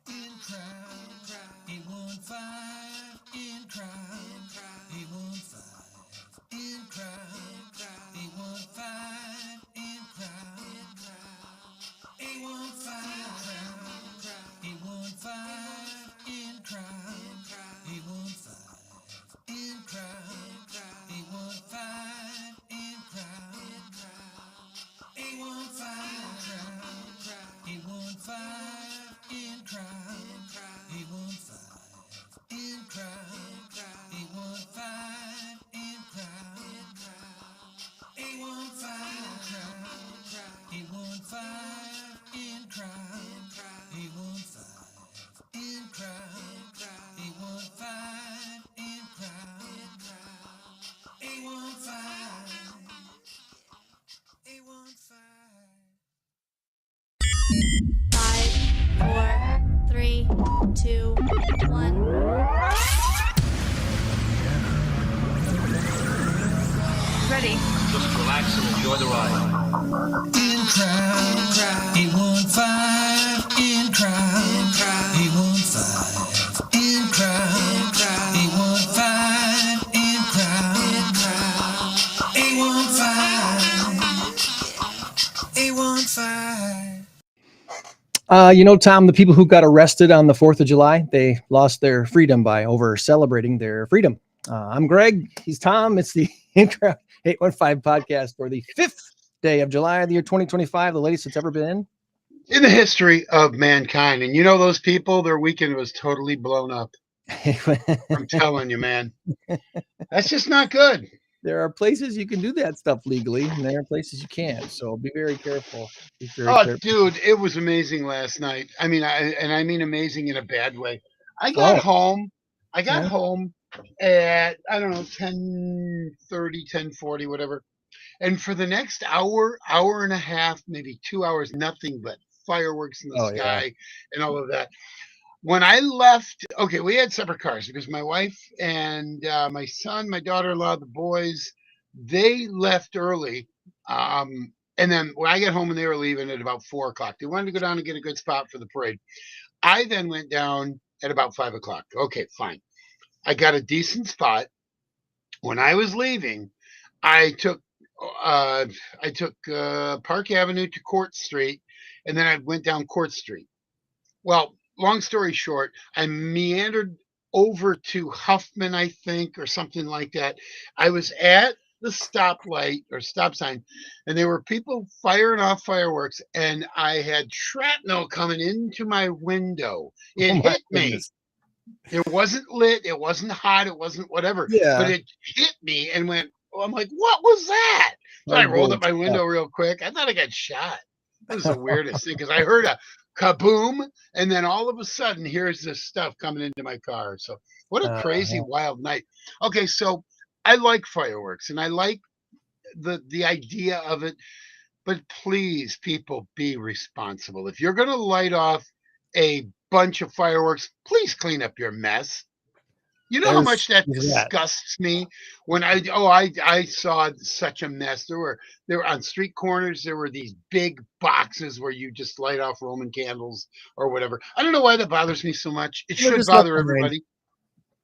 In crowd, 815 in crowd, 815 in crowd, 815 in crowd, 815 815 in crowd, 815 in crowd, 815 in crowd, 815 815 in crowd, 815 in crowd, 815 in crowd, 815 815 in crowd, 815 in crowd, 815 in crowd, 815 815 5, 4, 3, 2, 1. Ready. Just relax and enjoy the ride. In crowd, 815 in crowd, 815 in crowd, 815 in crowd, 815 815. Tom, the people who got arrested on the 4th of July, they lost their freedom by over celebrating their freedom. I'm Greg. He's Tom. It's the Incrowd 815 podcast for the 5th day of July of the year 2025, the latest it's ever been. In the history of mankind. And you know those people, their weekend was totally blown up. I'm telling you, man. That's just not good. There are places you can do that stuff legally, and there are places you can't. So be very careful. Be very careful. Dude, it was amazing last night. I mean, I mean amazing in a bad way. I got home at, I don't know, 10:30, 10:40, whatever. And for the next hour and a half, maybe 2 hours, nothing but fireworks in the sky and all of that. When I left, okay, we had separate cars because my wife and my son, my daughter-in-law, the boys, they left early. And then when I got home and they were leaving at about 4 o'clock, they wanted to go down and get a good spot for the parade. I then went down at about 5 o'clock. Okay, fine. I got a decent spot. When I was leaving, I took Park Avenue to Court Street, and then I went down Court Street. Well, long story short, I meandered over to Huffman, I think, or something like that. I was at the stoplight or stop sign, and there were people firing off fireworks, and I had shrapnel coming into my window. It hit me. It wasn't lit. It wasn't hot. It wasn't whatever. Yeah. But it hit me and went, I'm like, what was that? So I rolled up my window real quick. I thought I got shot. That was the weirdest thing because I heard a kaboom, and then all of a sudden, here's this stuff coming into my car. So what a crazy, wild night. Okay, so I like fireworks, and I like the idea of it, but please, people, be responsible. If you're going to light off a bunch of fireworks, please clean up your mess. You know how much that disgusts me when I saw such a mess. There were on street corners, there were these big boxes where you just light off Roman candles or whatever. I don't know why that bothers me so much. It should bother everybody.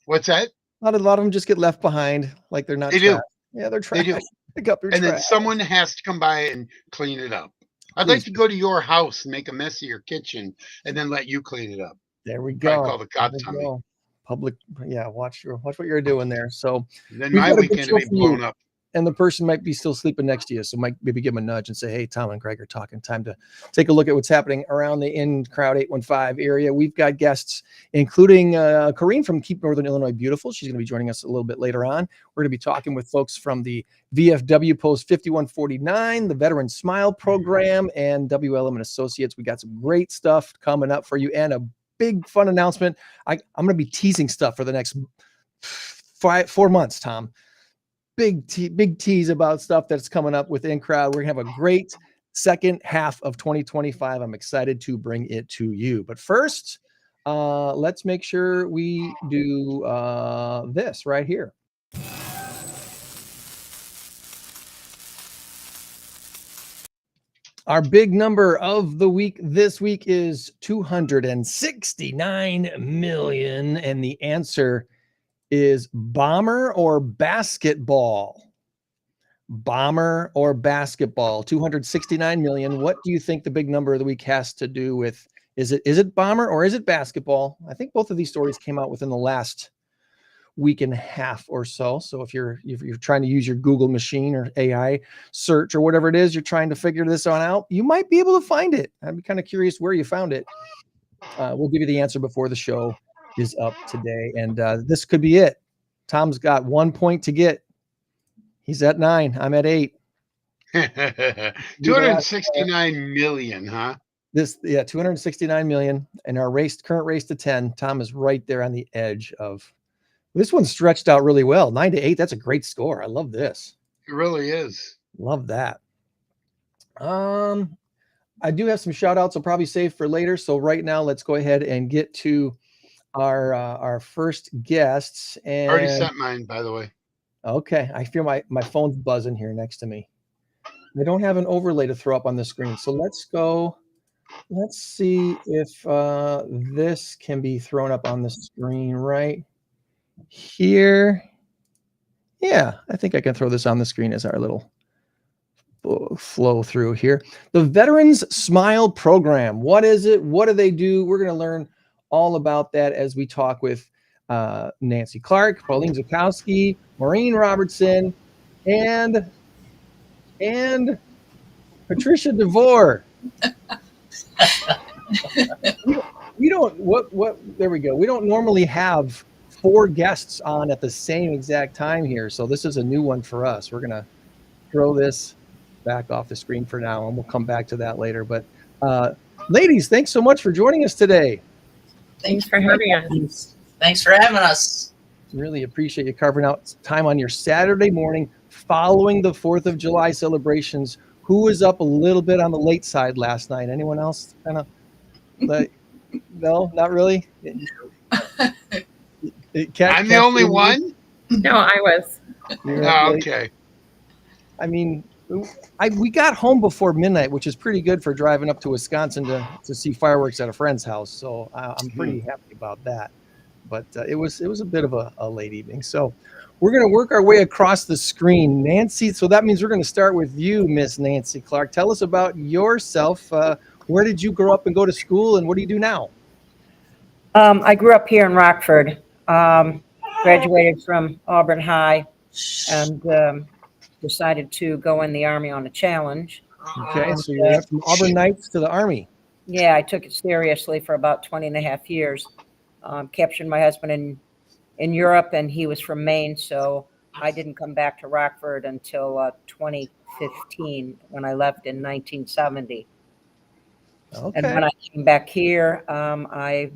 What's that? A lot of them just get left behind, like they're not. They do. Yeah, they're trash. They do. Pick up your and trash. Then someone has to come by and clean it up. I'd like to go to your house and make a mess of your kitchen and then let you clean it up. There we go. I'd call the cops on me. Public, watch what you're doing there. So then my weekend will be blown up. And the person might be still sleeping next to you. So maybe give them a nudge and say, hey, Tom and Greg are talking. Time to take a look at what's happening around the In Crowd 815 area. We've got guests, including Corinne from Keep Northern Illinois Beautiful. She's going to be joining us a little bit later on. We're going to be talking with folks from the VFW Post 5149, the Veteran Smile Program, and WLM and Associates. We got some great stuff coming up for you and a big fun announcement. I'm going to be teasing stuff for the next 4 months, Tom. Big tease about stuff that's coming up with In Crowd. We're gonna have a great second half of 2025. I'm excited to bring it to you. But first, let's make sure we do this right here. Our big number of the week this week is 269 million. And the answer is bomber or basketball. Bomber or basketball. 269 million. What do you think the big number of the week has to do with? Is it bomber or is it basketball? I think both of these stories came out within the last week and a half or so. So if you're trying to use your Google machine or AI search or whatever it is, you're trying to figure this one out, you might be able to find it. I'd be kind of curious where you found it. We'll give you the answer before the show is up today. And this could be it. Tom's got 1 point to get. He's at 9. I'm at 8. 269 million, huh? 269 million. And our current race to 10. Tom is right there on the edge of. This one stretched out really well. 9-8. That's a great score. I love this. It really is. Love that. I do have some shout outs I'll probably save for later. So right now, let's go ahead and get to our first guests. And Already sent mine, by the way. Okay. I feel my phone's buzzing here next to me. I don't have an overlay to throw up on the screen. So let's see if this can be thrown up on the screen right here. Yeah, I think I can throw this on the screen as our little flow through here. The Veterans Smile Program. What is it? What do they do? We're going to learn all about that as we talk with Nancy Clark, Pauline Zukowski, Maureen Robertson, and Patricia Devore. we don't there we go. We don't normally have 4 guests on at the same exact time here, so this is a new one for us. We're gonna throw this back off the screen for now, and we'll come back to that later. But ladies, thanks so much for joining us today. Thanks for having us. Thanks for having us. Really appreciate you carving out time on your Saturday morning following the 4th of July celebrations. Who was up a little bit on the late side last night? Anyone else? No, not really. I'm the only one? No, I was. Oh, okay. I mean, we got home before midnight, which is pretty good for driving up to Wisconsin to see fireworks at a friend's house. So I'm pretty happy about that. But it was a bit of a late evening. So we're going to work our way across the screen. Nancy, so that means we're going to start with you, Miss Nancy Clark. Tell us about yourself. Where did you grow up and go to school, and what do you do now? I grew up here in Rockford. Graduated from Auburn High and decided to go in the Army on a challenge. Okay, so you went from Auburn Knights to the Army. Yeah, I took it seriously for about 20 and a half years. Captured my husband in Europe, and he was from Maine, so I didn't come back to Rockford until 2015 when I left in 1970. Okay. And when I came back here, I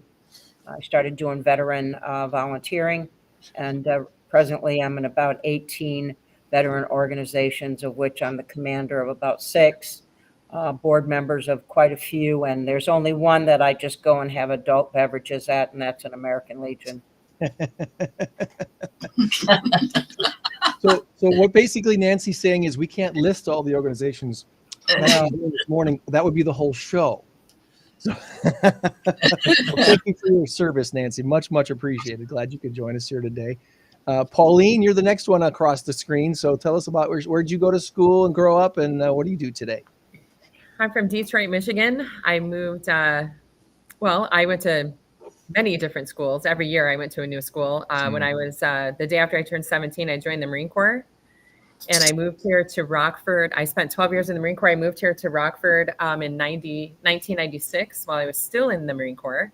started doing veteran volunteering, and presently I'm in about 18 veteran organizations, of which I'm the commander of about 6, board members of quite a few, and there's only one that I just go and have adult beverages at, and that's an American Legion. So what basically Nancy's saying is we can't list all the organizations this morning. That would be the whole show. So thank you for your service, Nancy. Much appreciated. Glad you could join us here today. Pauline, you're the next one across the screen. So tell us about where'd you go to school and grow up, and what do you do today? I'm from Detroit, Michigan. I moved, I went to many different schools. Every year I went to a new school. When I was, the day after I turned 17, I joined the Marine Corps, and I moved here to Rockford. I spent 12 years in the Marine Corps. I moved here to Rockford in 1996 while I was still in the Marine Corps.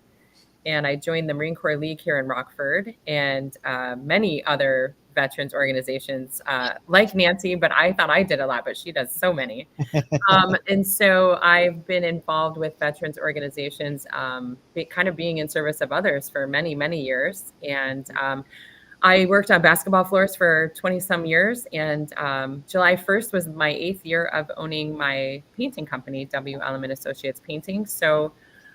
And I joined the Marine Corps League here in Rockford and many other veterans organizations like Nancy, but I thought I did a lot, but she does so many. And so I've been involved with veterans organizations, kind of being in service of others for many, many years. And I worked on basketball floors for 20 some years. And July 1st was my 8th year of owning my painting company, W. Element Associates Painting. So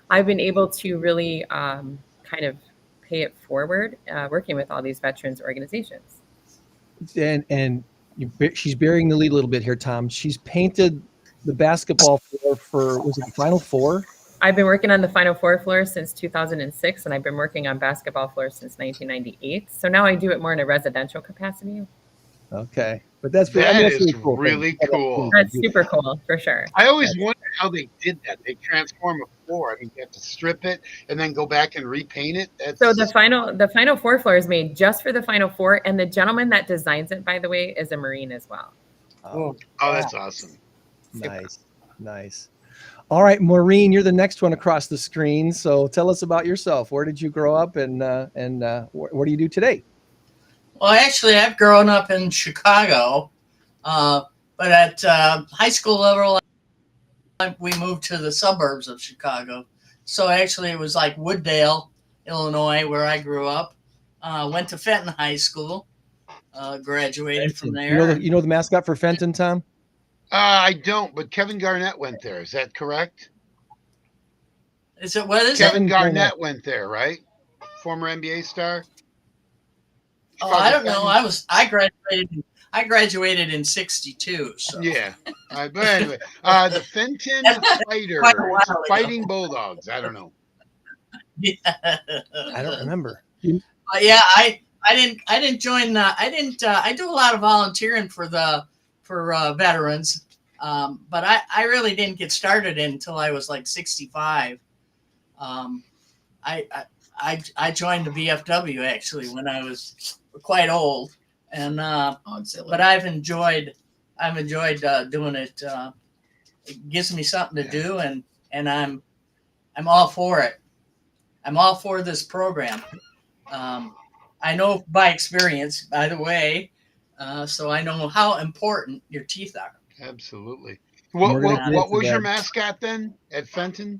I've been able to really kind of pay it forward, working with all these veterans organizations. And she's bearing the lead a little bit here, Tom. She's painted the basketball floor for, was it the Final Four? I've been working on the Final Four floor since 2006, and I've been working on basketball floors since 1998. So now I do it more in a residential capacity. Okay, but that's That that's is really cool. really cool. That's super cool for sure. I always wondered how they did that. They transform a floor. I mean, you have to strip it and then go back and repaint it. That's So the Final Four floor is made just for the Final Four, and the gentleman that designs it, by the way, is a Marine as well. oh, that's awesome. Nice. All right, Maureen, you're the next one across the screen. So tell us about yourself. Where did you grow up, and what do you do today? Well, actually, I've grown up in Chicago, but at high school level, we moved to the suburbs of Chicago. So actually, it was like Wooddale, Illinois, where I grew up. Went to Fenton High School, graduated from there. You know the mascot for Fenton, Tom? I don't, but Kevin Garnett went there. Is that correct? What is Kevin it? Garnett went there, right? Former NBA star. Oh, I don't know. I graduated in ¡62. So Yeah. But anyway, the Fenton Fighters, quite a while ago. Fighting Bulldogs. I don't know. Yeah. I don't remember. Yeah, I didn't join. I do a lot of volunteering for veterans, but I really didn't get started until I was like 65. I joined the VFW actually when I was quite old, and but I've enjoyed doing it. It gives me something to do, and I'm all for it. I'm all for this program. I know by experience, by the way, so I know how important your teeth are. Absolutely. What was your mascot then at Fenton?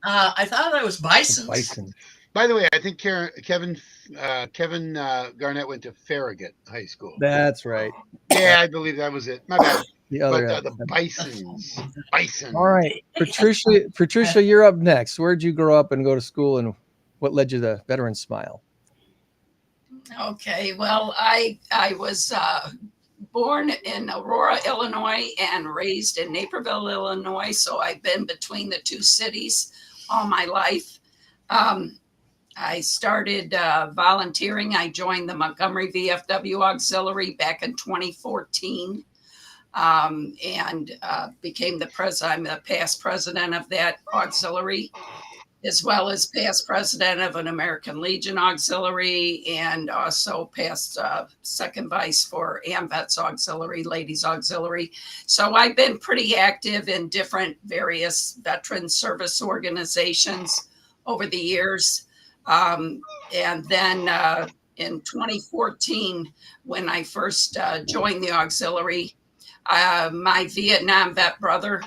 I thought that was Bison. Bison. By the way, I think Kevin Garnett went to Farragut High School. That's right. Yeah, I believe that was it. My bad. The other, but the Bisons. Bison. All right, Patricia, you're up next. Where'd you grow up and go to school, and what led you to Veteran Smile? Okay, well, I was born in Aurora, Illinois, and raised in Naperville, Illinois. So I've been between the two cities all my life. I started volunteering. I joined the Montgomery VFW Auxiliary back in 2014, and became the president. I'm the past president of that auxiliary, as well as past president of an American Legion Auxiliary, and also past second vice for AMVETS Auxiliary, Ladies Auxiliary. So I've been pretty active in different various veteran service organizations over the years. And then in 2014, when I first joined the auxiliary, my Vietnam vet brother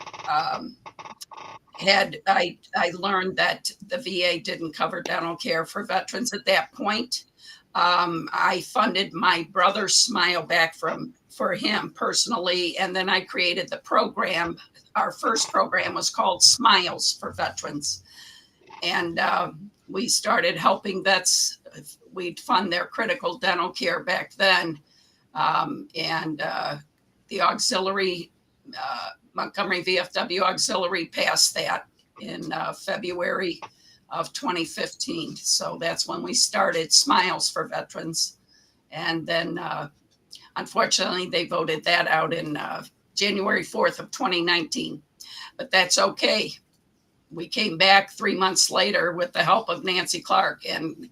I learned that the VA didn't cover dental care for veterans at that point. I funded my brother's smile back for him personally, and then I created the program. Our first program was called Smiles for Veterans, and we started helping vets. We'd fund their critical dental care back then, and the auxiliary. Montgomery VFW Auxiliary passed that in February of 2015. So that's when we started Smiles for Veterans. And then, unfortunately, they voted that out in January 4th of 2019. But that's okay. We came back 3 months later with the help of Nancy Clark and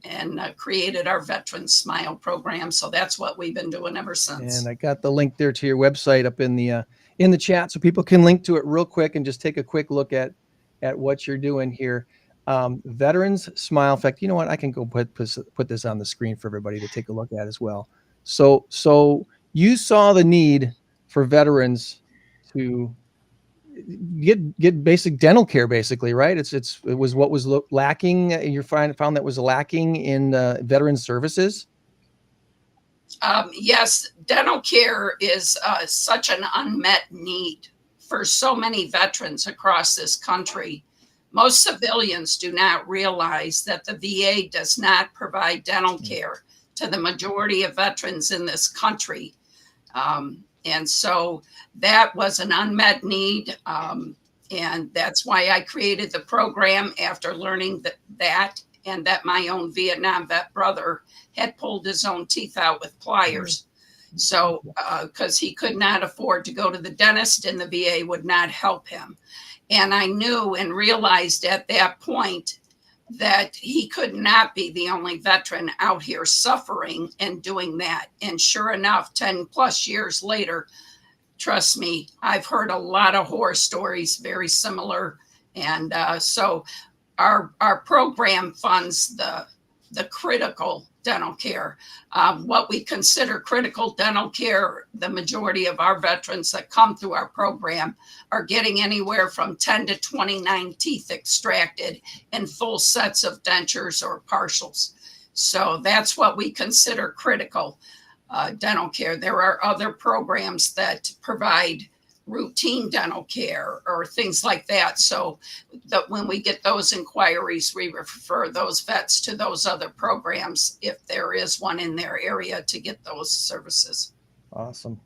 created our Veteran Smile program. So that's what we've been doing ever since. And I got the link there to your website up in the chat, so people can link to it real quick and just take a quick look at what you're doing here. Veterans Smile. In fact, you know what? I can go put this on the screen for everybody to take a look at as well. So you saw the need for veterans to get basic dental care, basically, right? It was what was lacking. You found that was lacking in veteran services. Yes, dental care is such an unmet need for so many veterans across this country. Most civilians do not realize that the VA does not provide dental care to the majority of veterans in this country. And so that was an unmet need. And that's why I created the program after learning that and that my own Vietnam vet brother had pulled his own teeth out with pliers. So, because he could not afford to go to the dentist and the VA would not help him. And I knew and realized at that point that he could not be the only veteran out here suffering and doing that. And sure enough, 10 plus years later, trust me, I've heard a lot of horror stories very similar. And so our program funds the critical dental care. What we consider critical dental care, the majority of our veterans that come through our program are getting anywhere from 10 to 29 teeth extracted and full sets of dentures or partials. So that's what we consider critical dental care. There are other programs that provide routine dental care or things like that. So that when we get those inquiries, we refer those vets to those other programs if there is one in their area to get those services. Awesome.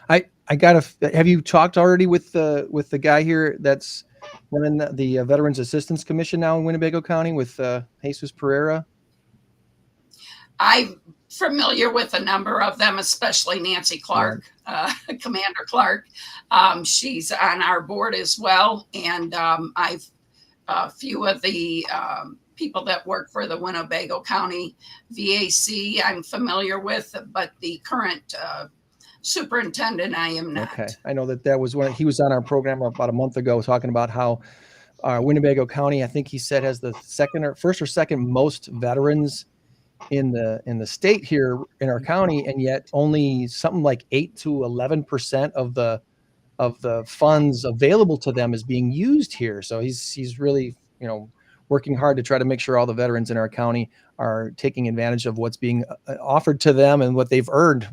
I have you talked already with the guy here that's running the Veterans Assistance Commission now in Winnebago County with Jesus Pereira? I'm familiar with a number of them, especially Nancy Clark, Commander Clark. She's on our board as well. And I've a few of the people that work for the Winnebago County VAC I'm familiar with, but the current superintendent I am not. Okay. I know that was when he was on our program about a month ago talking about how Winnebago County, I think he said, has the first or second most veterans in the state here in our county, and yet only something like 8 to 11% of the funds available to them is being used here. So he's really, working hard to try to make sure all the veterans in our county are taking advantage of what's being offered to them and what they've earned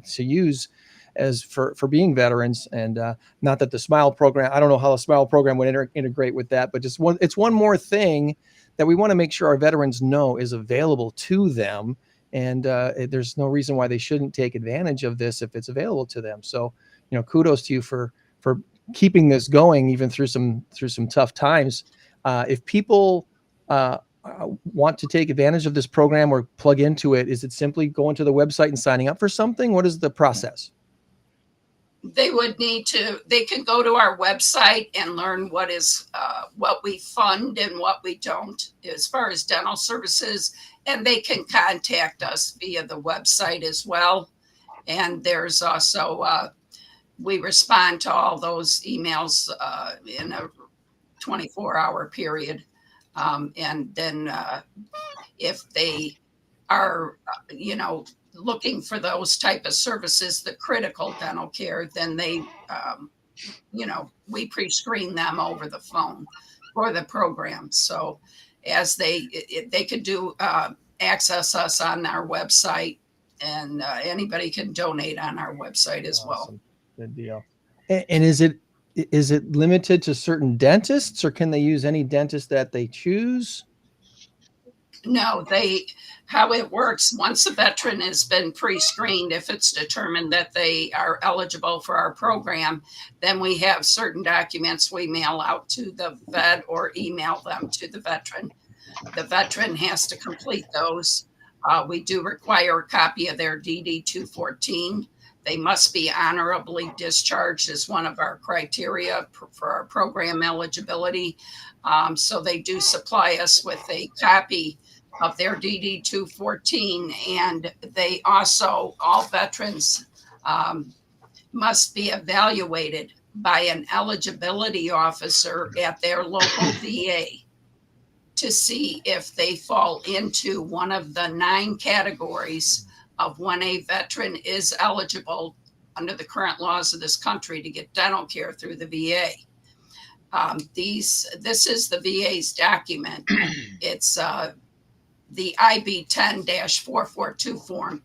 to use as for being veterans. And not that the SMILE program, I don't know how the SMILE program would integrate with that, but it's one more thing that we want to make sure our veterans know is available to them. And there's no reason why they shouldn't take advantage of this if it's available to them. So, kudos to you for keeping this going, even through some tough times. If people want to take advantage of this program or plug into it, is it simply going to the website and signing up for something? What is the process? They can go to our website and learn what we fund and what we don't as far as dental services. And they can contact us via the website as well. And there's also, we respond to all those emails in a 24-hour period. And then if they are, looking for those type of services, the critical dental care, then they, we pre-screen them over the phone for the program. So as they could do access us on our website, and anybody can donate on our website as well. Good deal. And is it limited to certain dentists, or can they use any dentist that they choose? No, how it works, once a veteran has been pre-screened, if it's determined that they are eligible for our program, then we have certain documents we mail out to the vet or email them to the veteran. The veteran has to complete those. We do require a copy of their DD-214. They must be honorably discharged as one of our criteria for our program eligibility. So they do supply us with a copy of their DD-214, and they also, all veterans must be evaluated by an eligibility officer at their local VA to see if they fall into one of the 9 categories of when a veteran is eligible under the current laws of this country to get dental care through the VA. This is the VA's document. It's the IB-10-442 form.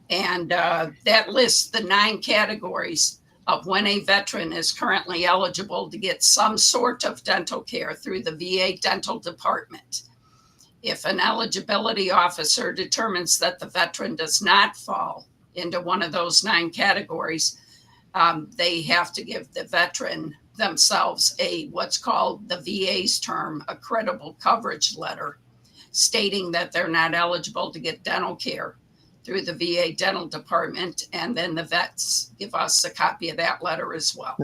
And that lists the 9 categories of when a veteran is currently eligible to get some sort of dental care through the VA dental department. If an eligibility officer determines that the veteran does not fall into one of those 9 categories, they have to give the veteran themselves what's called the VA's term, a credible coverage letter, stating that they're not eligible to get dental care through the VA dental department. And then the vets give us a copy of that letter as well.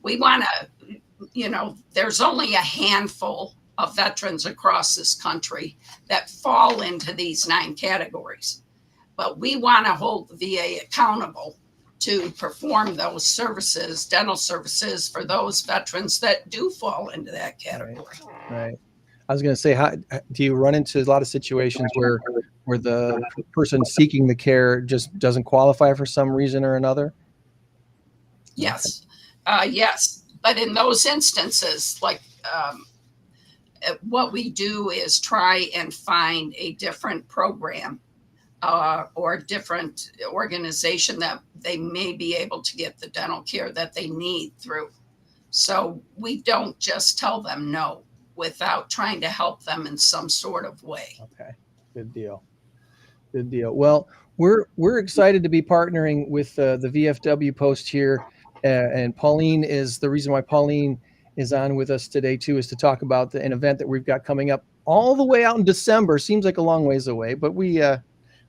We want to, there's only a handful of veterans across this country that fall into these 9 categories. But we want to hold the VA accountable to perform those services, dental services, for those veterans that do fall into that category. Right. I was going to say, how do you run into a lot of situations where the person seeking the care just doesn't qualify for some reason or another? Yes. Yes. But in those instances, like what we do is try and find a different program or different organization that they may be able to get the dental care that they need through. So we don't just tell them no without trying to help them in some sort of way. Okay, good deal. Good deal. Well, we're excited to be partnering with the VFW post here, and Pauline is the reason why Pauline is on with us today too, is to talk about an event that we've got coming up all the way out in December. Seems like a long ways away, but we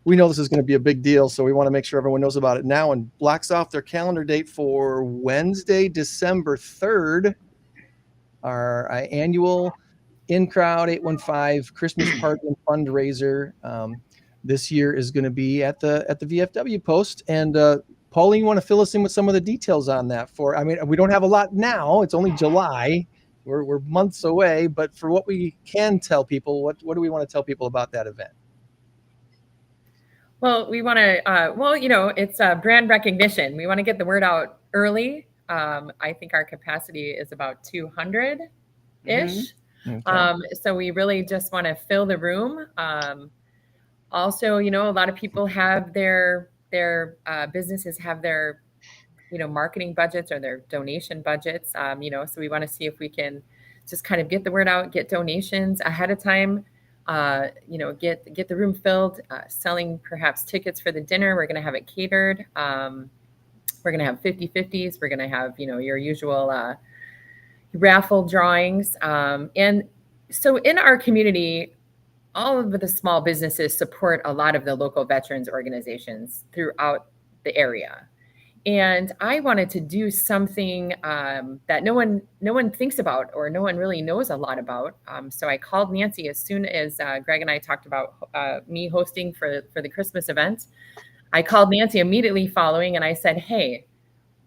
know this is going to be a big deal, so we want to make sure everyone knows about it now and blocks off their calendar date for Wednesday, December 3rd, our annual in-crowd 815 Christmas party and fundraiser. This year is going to be at the VFW post. And Pauline, you want to fill us in with some of the details on that? We don't have a lot now. It's only July. We're months away, but for what we can tell people, what do we want to tell people about that event? Well, we want to, it's brand recognition. We want to get the word out early. I think our capacity is about 200-ish. Mm-hmm. Okay. So we really just want to fill the room. Also, a lot of people have their businesses have their, marketing budgets or their donation budgets. So we want to see if we can just kind of get the word out, get donations ahead of time. Get the room filled, selling perhaps tickets for the dinner. We're going to have it catered. We're going to have 50/50s. We're going to have, your usual raffle drawings. And so in our community, all of the small businesses support a lot of the local veterans organizations throughout the area. And I wanted to do something that no one thinks about or no one really knows a lot about. So I called Nancy as soon as Greg and I talked about me hosting for the Christmas event. I called Nancy immediately following and I said, hey,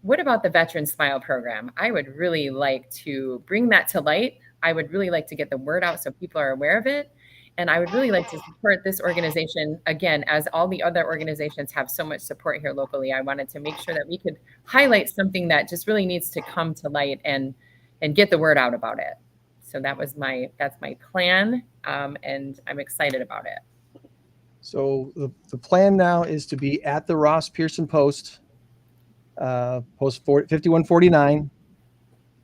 what about the Veteran Smile program? I would really like to bring that to light. I would really like to get the word out so people are aware of it. And I would really like to support this organization, again, as all the other organizations have so much support here locally. I wanted to make sure that we could highlight something that just really needs to come to light and get the word out about it. So that's my plan, and I'm excited about it. So the plan now is to be at the Ross Pearson Post, Post 5149,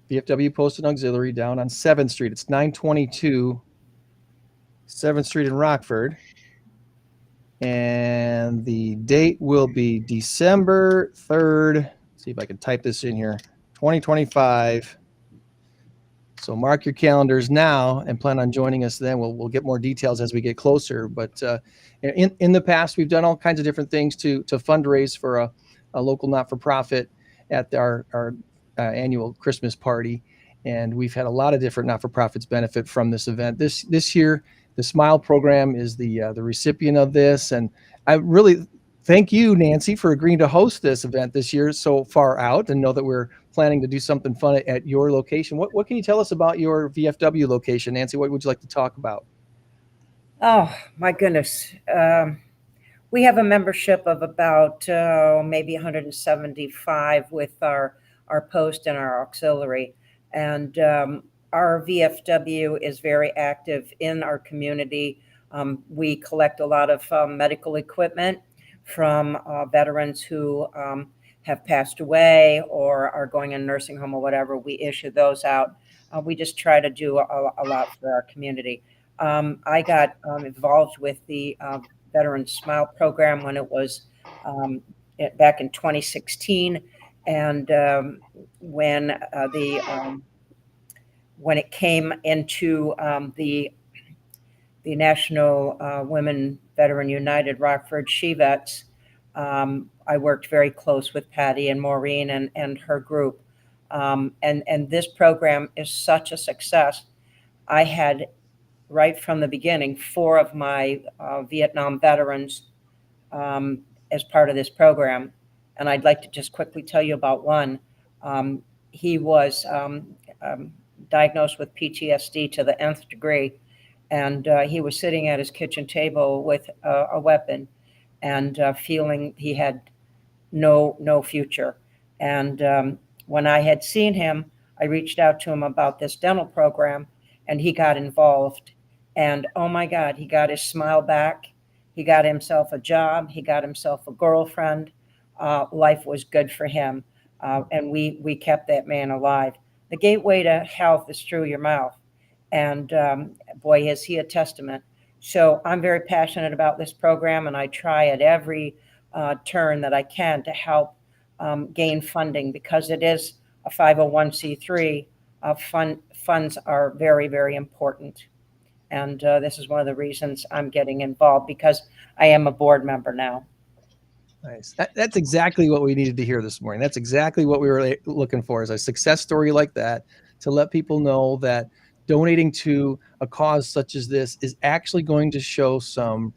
VFW Post and Auxiliary down on 7th Street. It's 922 7th Street in Rockford. And the date will be December 3rd. Let's see if I can type this in here. 2025. So mark your calendars now and plan on joining us then. We'll get more details as we get closer. But in the past, we've done all kinds of different things to fundraise for a local not-for-profit at our annual Christmas party. And we've had a lot of different not-for-profits benefit from this event. This year, the Smile program is the recipient of this. And I really thank you, Nancy, for agreeing to host this event this year so far out, and know that we're planning to do something fun at your location. What can you tell us about your VFW location, Nancy? What would you like to talk about? Oh, my goodness. We have a membership of about maybe 175 with our post and our auxiliary. And our VFW is very active in our community. We collect a lot of medical equipment from veterans who have passed away or are going in a nursing home or whatever. We issue those out. We just try to do a lot for our community. I got involved with the Veteran Smile program when it was back in 2016. And when when it came into the National Women Veteran United Rockford She-Vets, I worked very close with Patty and Maureen and her group. And this program is such a success. I had, right from the beginning, 4 of my Vietnam veterans as part of this program. And I'd like to just quickly tell you about one. He was diagnosed with PTSD to the nth degree. And he was sitting at his kitchen table with a weapon and feeling he had no future. And when I had seen him, I reached out to him about this dental program, and he got involved. And oh my God, he got his smile back. He got himself a job. He got himself a girlfriend. Life was good for him. And we kept that man alive. The gateway to health is through your mouth. And boy, is he a testament. So I'm very passionate about this program, and I try at every turn that I can to help gain funding, because it is a 501c3. Funds are very, very important. And this is one of the reasons I'm getting involved, because I am a board member now. Nice. That's exactly what we needed to hear this morning. That's exactly what we were looking for, is a success story like that, to let people know that donating to a cause such as this is actually going to show some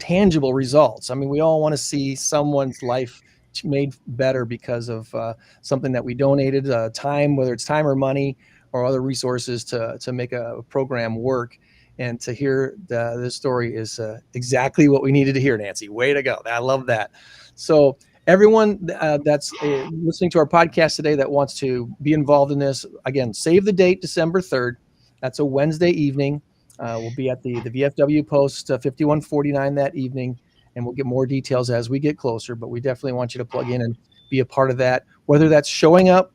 tangible results. I mean, we all want to see someone's life made better because of something that we donated, time, whether it's time or money or other resources to make a program work. And to hear this story is exactly what we needed to hear, Nancy. Way to go. I love that. So everyone that's listening to our podcast today that wants to be involved in this, again, save the date, December 3rd. That's a Wednesday evening. We'll be at the VFW post 5149 that evening, and we'll get more details as we get closer. But we definitely want you to plug in and be a part of that, whether that's showing up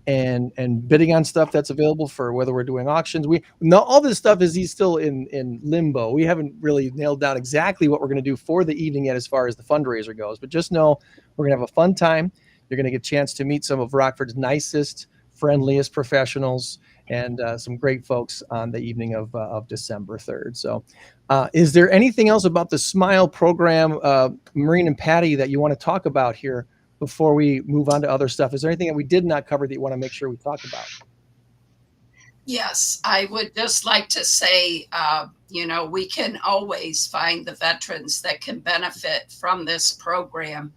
and bidding on stuff that's available, for whether we're doing auctions. We know all this stuff is still in limbo. We haven't really nailed down exactly what we're going to do for the evening yet as far as the fundraiser goes, but just know we're going to have a fun time. You're going to get a chance to meet some of Rockford's nicest, friendliest professionals and some great folks on the evening of December 3rd. So is there anything else about the SMILE program, Maureen and Patty, that you want to talk about here before we move on to other stuff? Is there anything that we did not cover that you want to make sure we talk about? Yes, I would just like to say, we can always find the veterans that can benefit from this program,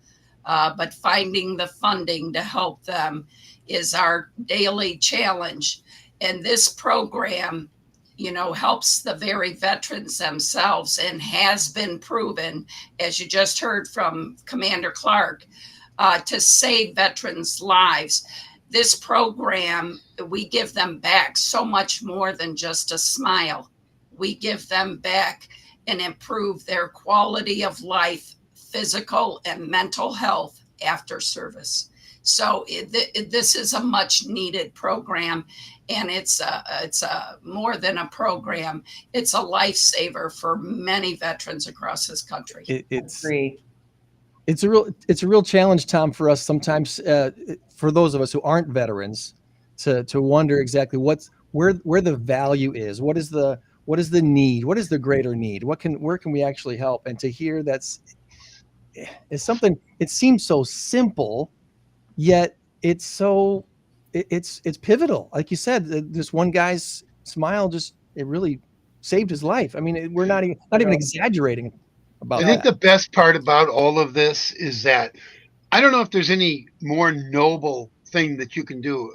but finding the funding to help them is our daily challenge. And this program, helps the very veterans themselves, and has been proven, as you just heard from Commander Clark, to save veterans' lives. This program, we give them back so much more than just a smile. We give them back and improve their quality of life, physical and mental health after service. So this is a much needed program, and it's more than a program. It's a lifesaver for many veterans across this country. It's a real challenge, Tom, for us sometimes, for those of us who aren't veterans, to wonder exactly where the value is. What is the need? What is the greater need? Where can we actually help? And to hear it's something, it seems so simple, yet it's pivotal. Like you said, this one guy's smile it really saved his life. I mean, we're not even exaggerating about that. I think the best part about all of this is that I don't know if there's any more noble thing that you can do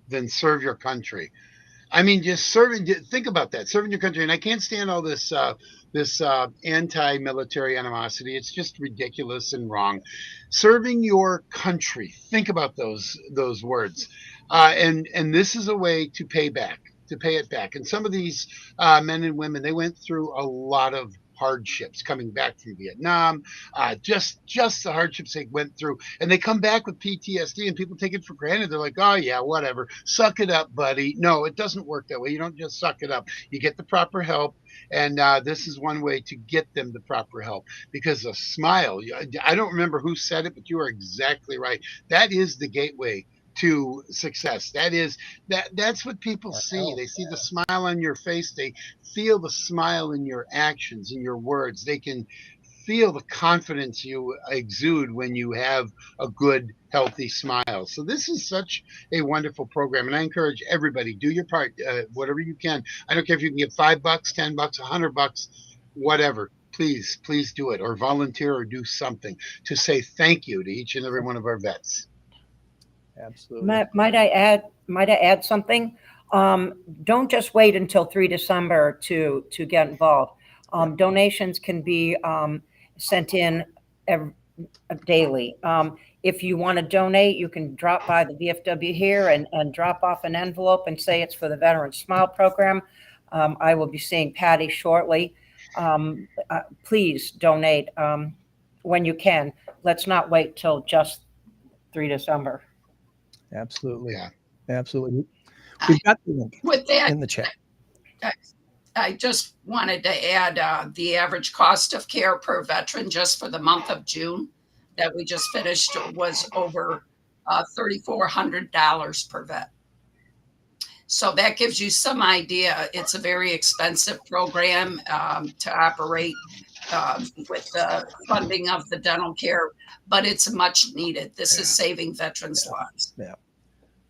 than serve your country. I mean, just serving. Think about that, serving your country. And I can't stand all this anti-military animosity. It's just ridiculous and wrong. Serving your country. Think about those words. And this is a way to pay it back. And some of these men and women, they went through a lot of hardships coming back from Vietnam, just the hardships they went through, and they come back with PTSD, and people take it for granted. They're like, oh yeah, whatever, suck it up, buddy. No, it doesn't work that way. You don't just suck it up. You get the proper help, and this is one way to get them the proper help, because a smile, I don't remember who said it, but you are exactly right. That is the gateway to success. That's what people see. They see the smile on your face. They feel the smile in your actions, in your words. They can feel the confidence you exude when you have a good, healthy smile. So this is such a wonderful program, and I encourage everybody, do your part, whatever you can. I don't care if you can give $5, $10, $100, whatever. Please do it, or volunteer, or do something to say thank you to each and every one of our vets. Absolutely. Might I add something? Don't just wait until 3 December to get involved. Donations can be sent in daily. If you want to donate, you can drop by the VFW here and drop off an envelope and say it's for the Veteran Smile Program. I will be seeing Patty shortly. Please donate when you can. Let's not wait till just 3 December. Absolutely. Yeah. Absolutely. We've got the link With that, in the chat. I just wanted to add the average cost of care per veteran just for the month of June that we just finished was over $3,400 per vet. So that gives you some idea. It's a very expensive program to operate with the funding of the dental care, but it's much needed. This is saving veterans' lives. Yeah.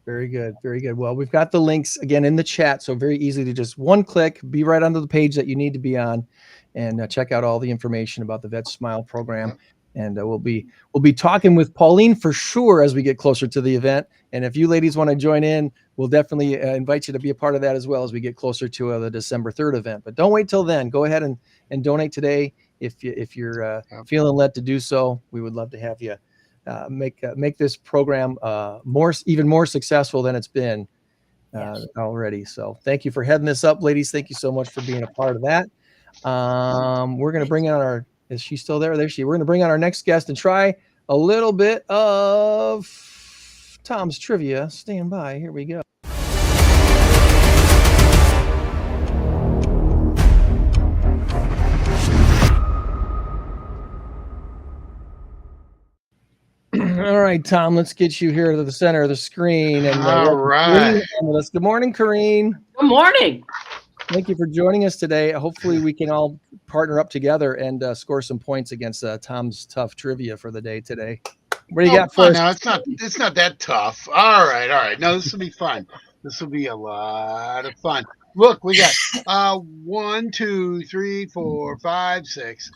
Very good. Very good. Well, we've got the links again in the chat, so very easy to just one click, be right onto the page that you need to be on, and check out all the information about the Vet Smile program. And we'll be talking with Pauline for sure as we get closer to the event. And if you ladies want to join in, we'll definitely invite you to be a part of that as well as we get closer to the December 3rd event. But don't wait till then. Go ahead and donate today if you're feeling led to do so. We would love to have you make this program even more successful than it's been already. So thank you for heading this up, ladies. Thank you so much for being a part of that. We're going to bring on is she still there? We're going to bring on our next guest and try a little bit of Tom's trivia. Stand by. Here we go. All right, Tom, let's get you here to the center of the screen. And all right. Good morning, Corinne. Good morning. Thank you for joining us today. Hopefully we can all partner up together and score some points against Tom's tough trivia for the day today. What do you got for us? No, it's not that tough. All right. No, this will be fun. This will be a lot of fun. Look, we got 1, 2, 3, 4, 5, 6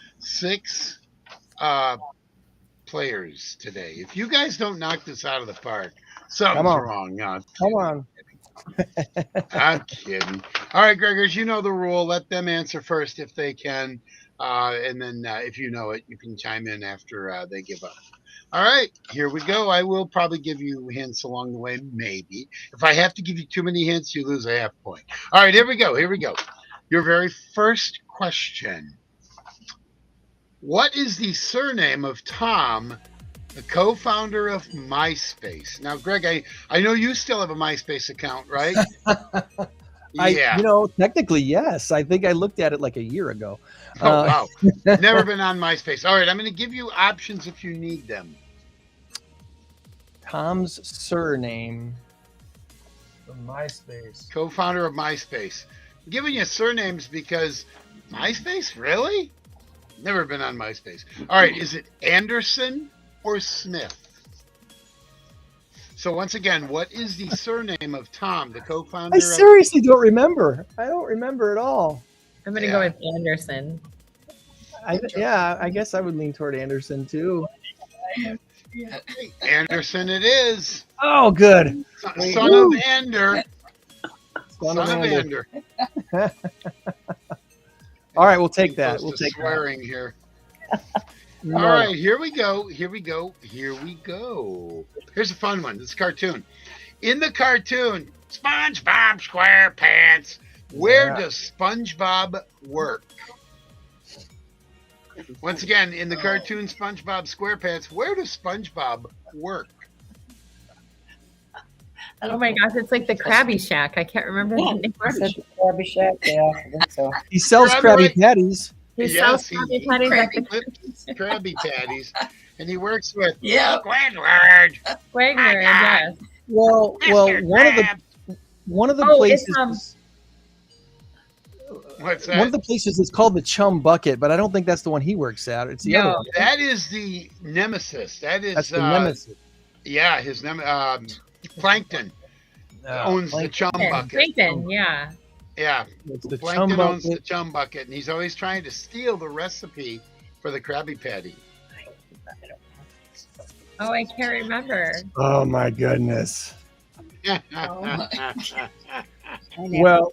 players today. If you guys don't knock this out of the park, something's wrong. No, come on. I'm kidding. All right, Gregors, you know the rule. Let them answer first if they can. And then if you know it, you can chime in after they give up. All right, here we go. I will probably give you hints along the way, maybe. If I have to give you too many hints, you lose a half point. All right, here we go. Your very first question. What is the surname of Tom, the co-founder of MySpace? Now, Greg, I know you still have a MySpace account, right? Yeah. Technically, yes. I think I looked at it like a year ago. Oh, wow. Never been on MySpace. All right, I'm going to give you options if you need them. Tom's surname from MySpace. Co-founder of MySpace. I'm giving you surnames because MySpace? Really? Never been on MySpace. All right, is it Anderson or Smith? So once again, what is the surname of Tom, the co-founder? I seriously don't remember. I don't remember at all. I'm going to go with Anderson. I guess I would lean toward Anderson too. Anderson it is. Oh, good. Son of Ander. Son of Ander. All right, we'll take that. We'll take swearing here. All right, here we go. Here's a fun one. This cartoon. In the cartoon, SpongeBob SquarePants. Where does SpongeBob work? Once again, in the cartoon SpongeBob SquarePants, where does SpongeBob work? Oh my gosh, it's like the Krabby Shack. I can't remember the name. Is that the Krabby Shack? Yeah, I think so. He sells Krabby Krabby right- Patties. He Yes, sells Krabby Patties at the Flips Krabby Patties, and he works with Yeah. Squidward. Wagner, yes. Well, Mr. one of the Oh, places. it's, What's One of that? the places is called the Chum Bucket, but I don't think that's the one he works at. It's the other No. one. That is the nemesis. That is That's the nemesis. Yeah, his Plankton owns the Chum Bucket. Plankton, yeah. Yeah, It's the Plankton Chum owns the Bucket. Chum Bucket, and he's always trying to steal the recipe for the Krabby Patty. Oh, I can't remember. Oh my goodness. Well,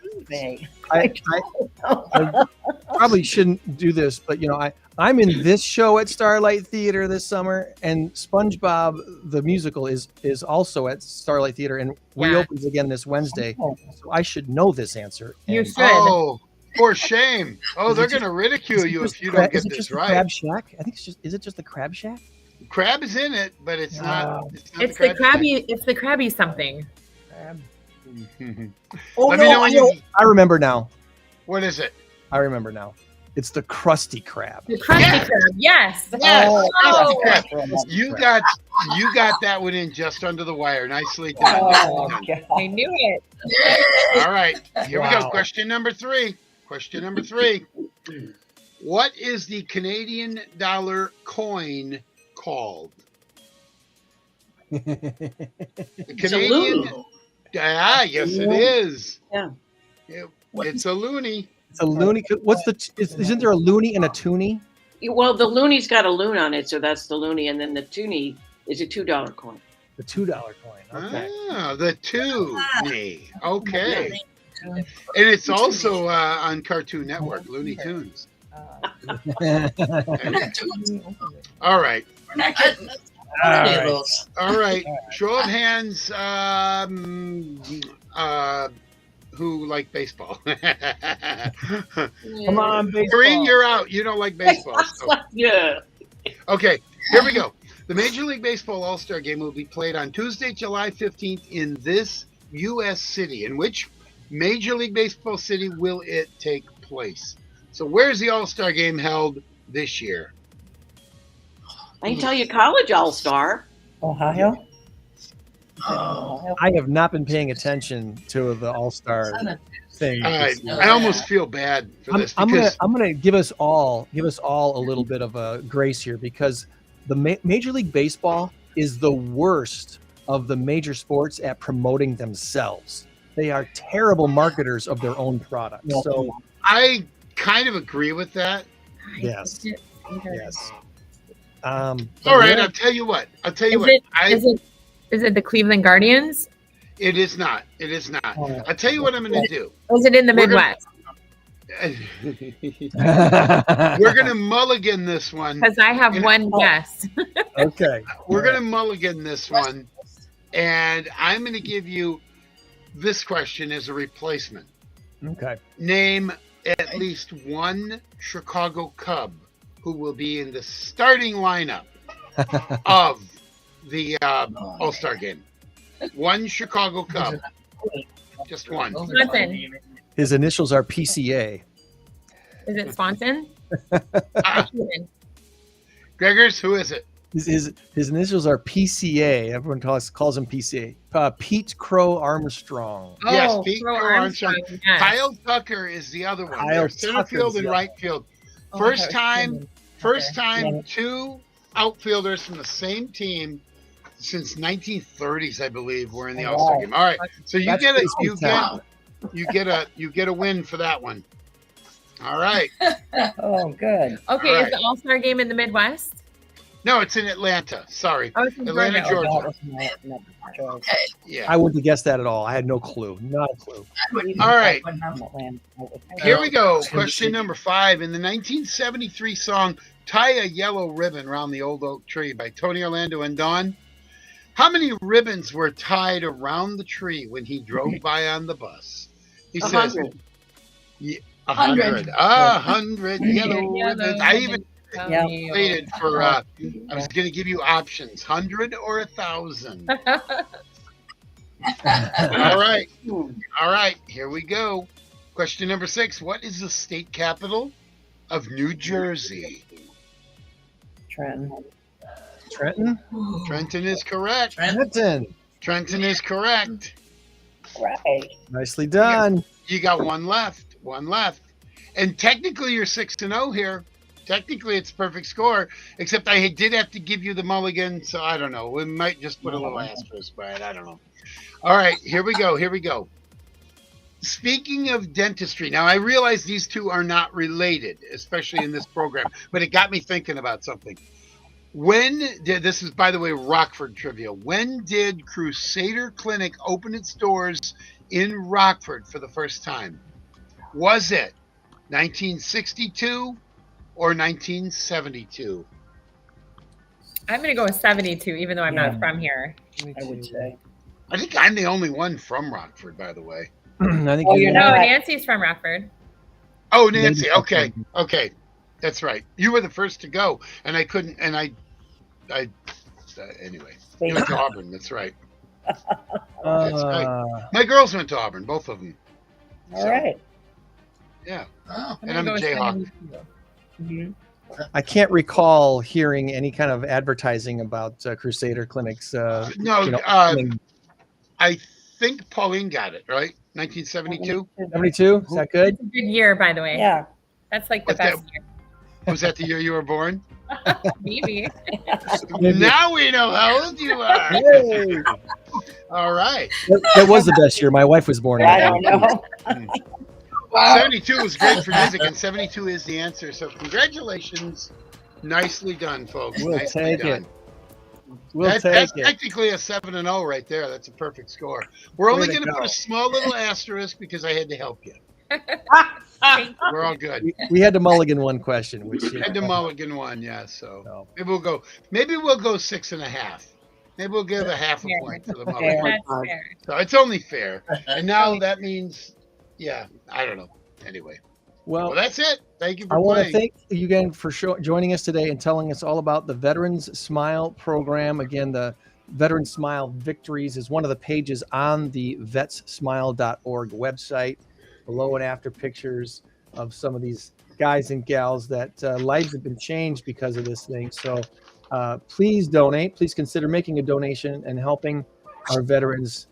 I probably shouldn't do this, but I'm in this show at Starlight Theater this summer, and SpongeBob the musical is also at Starlight Theater and reopens again this Wednesday. So I should know this answer. You And- should. Oh, for shame! Oh, Is it they're just- going to ridicule is it you just if you Crab- don't get is it this just the right. Crab Shack? I think it's just. Is it just the Crab Shack? Crab is in it, but it's not. It's the Krabby. It's the Krabby something. Oh, Let me no, know when I know. you. I remember now. What is it? I remember now. It's the Krusty Krab. The Krusty Yes! Krab. Yes. Yes, Oh. Krusty Krab. You got that one in just under the wire. Nicely done. Oh, Nicely done. God. I knew it. All right, here we go. Wow. Question number three. What is the Canadian dollar coin called? The It's a Canadian. loony. Yes, it is. Yeah. It's a loony. It's a loony. Isn't there a loony and a toonie? Well, the loony's got a loon on it, so that's the loony, and then the toonie is a $2 coin. The $2 coin. Okay. Ah, the toonie. Okay. And it's also on Cartoon Network, Looney Tunes. All right. We're not getting this. Any of those. All right. Show of hands. Who like baseball? Come on, baseball. Corinne, you're out. You don't like baseball. So. Yeah. Okay, here we go. The Major League Baseball All-Star Game will be played on Tuesday, July 15th in this U.S. city. In which Major League Baseball city will it take place? So where's the All-Star Game held this year? I can tell you college all-star. Ohio? I have not been paying attention to the All-Star thing. I almost feel bad for this I'm because gonna give us all a little bit of a grace here, because the Major League Baseball is the worst of the major sports at promoting themselves. They are terrible marketers of their own product. So I kind of agree with that. yes. All right, I'll tell you what. Is it the Cleveland Guardians? It is not. It is not. I'll tell you what I'm going to do. Or is it in the We're gonna- Midwest? We're going to mulligan this one. Because I have one guess. Okay. We're going to mulligan this one. And I'm going to give you this question as a replacement. Okay. Name at least one Chicago Cub who will be in the starting lineup of the All-Star Game. One Chicago Cub. Just one. Swanson. His initials are PCA. Is it Swanson? Gregors, who is it? His initials are PCA. Everyone calls him PCA. Pete Crow Armstrong. Yes, Pete Crow Crow Armstrong. yes. Kyle Tucker is the other one. Kyle They're center Tucker's field and the right field. Oh, First okay. time two outfilders from the same team since 1930s, I believe, were in the All-Star Game. All right, so you That's get baseball you get a win for that one. All right. Oh, good. Okay, All is right. the All-Star Game in the Midwest? No, it's in Atlanta. Sorry, Oh, it's in Atlanta, Georgia. Georgia. Okay. Yeah. I wouldn't have guessed that at all. I had no clue. Not a clue. All right. Here we go. Kansas Question City. number 5. In the 1973 song "Tie a Yellow Ribbon Around the Old Oak Tree" by Tony Orlando and Dawn, how many ribbons were tied around the tree when he drove by on the bus? He says 100. 100. 100 yellow Yellow ribbons. I even Yeah. Waited for. I was going to give you options: 100 or 1,000. All right. All right. Here we go. Question number 6. What is the state capital of New Jersey? Trenton. Trenton. Trenton is correct. Trenton. Trenton is correct. Right. Nicely done. You got one left. One left. And technically, you're 6-0 here. Technically, it's a perfect score, except I did have to give you the mulligan, so I don't know. We might just put a little asterisk by it. I don't know. All right, here we go. Here we go. Speaking of dentistry, now I realize these two are not related, especially in this program, but it got me thinking about something. This is, by the way, Rockford trivia. When did Crusader Clinic open its doors in Rockford for the first time? Was it 1962 or 1972? I'm going to go with 72, even though I'm Yeah. not from here. I would say. I think I'm the only one from Rockford, by the way. I think Oh, you you're No, not. Nancy's from Rockford. Oh, Nancy. Maybe Okay. Okay. That's right. You were the first to go, and I couldn't, and anyway. You went to Auburn. That's right. That's right. My girls went to Auburn, both of them. All right. Yeah. I'm And gonna I'm go a with Jayhawk. 72. I can't recall hearing any kind of advertising about Crusader Clinics. No, opening. I think Pauline got it, right? 1972? 72? Is that good? It's a good year, by the way. Yeah. That's like the Was that- best year. Was that the year you were born? Maybe. Now we know how old you are. Yay. All right. That was the best year. My wife was born in I don't know. 72 was great for music, and 72 is the answer. So congratulations. Nicely done, folks. We'll Nicely take done. it. We'll That's take it. technically a 7-0 right there. That's a perfect score. We're only Way to going to put go. a small little asterisk because I had to help you. We're all good. We had to mulligan one question, which Had to mulligan one, yeah. So No. maybe we'll go 6.5. Maybe we'll give a half a Fair. point for the mulligan. That's fair. So it's only fair. And now that means, yeah, I don't know. Anyway, well, that's it. Thank you for I want to playing. thank you again for joining us today and telling us all about the Veterans Smile program. Again, the Veterans Smile Victories is one of the pages on the vetsmile.org website. Below and after pictures of some of these guys and gals that lives have been changed because of this thing. So please donate. Please consider making a donation and helping our veterans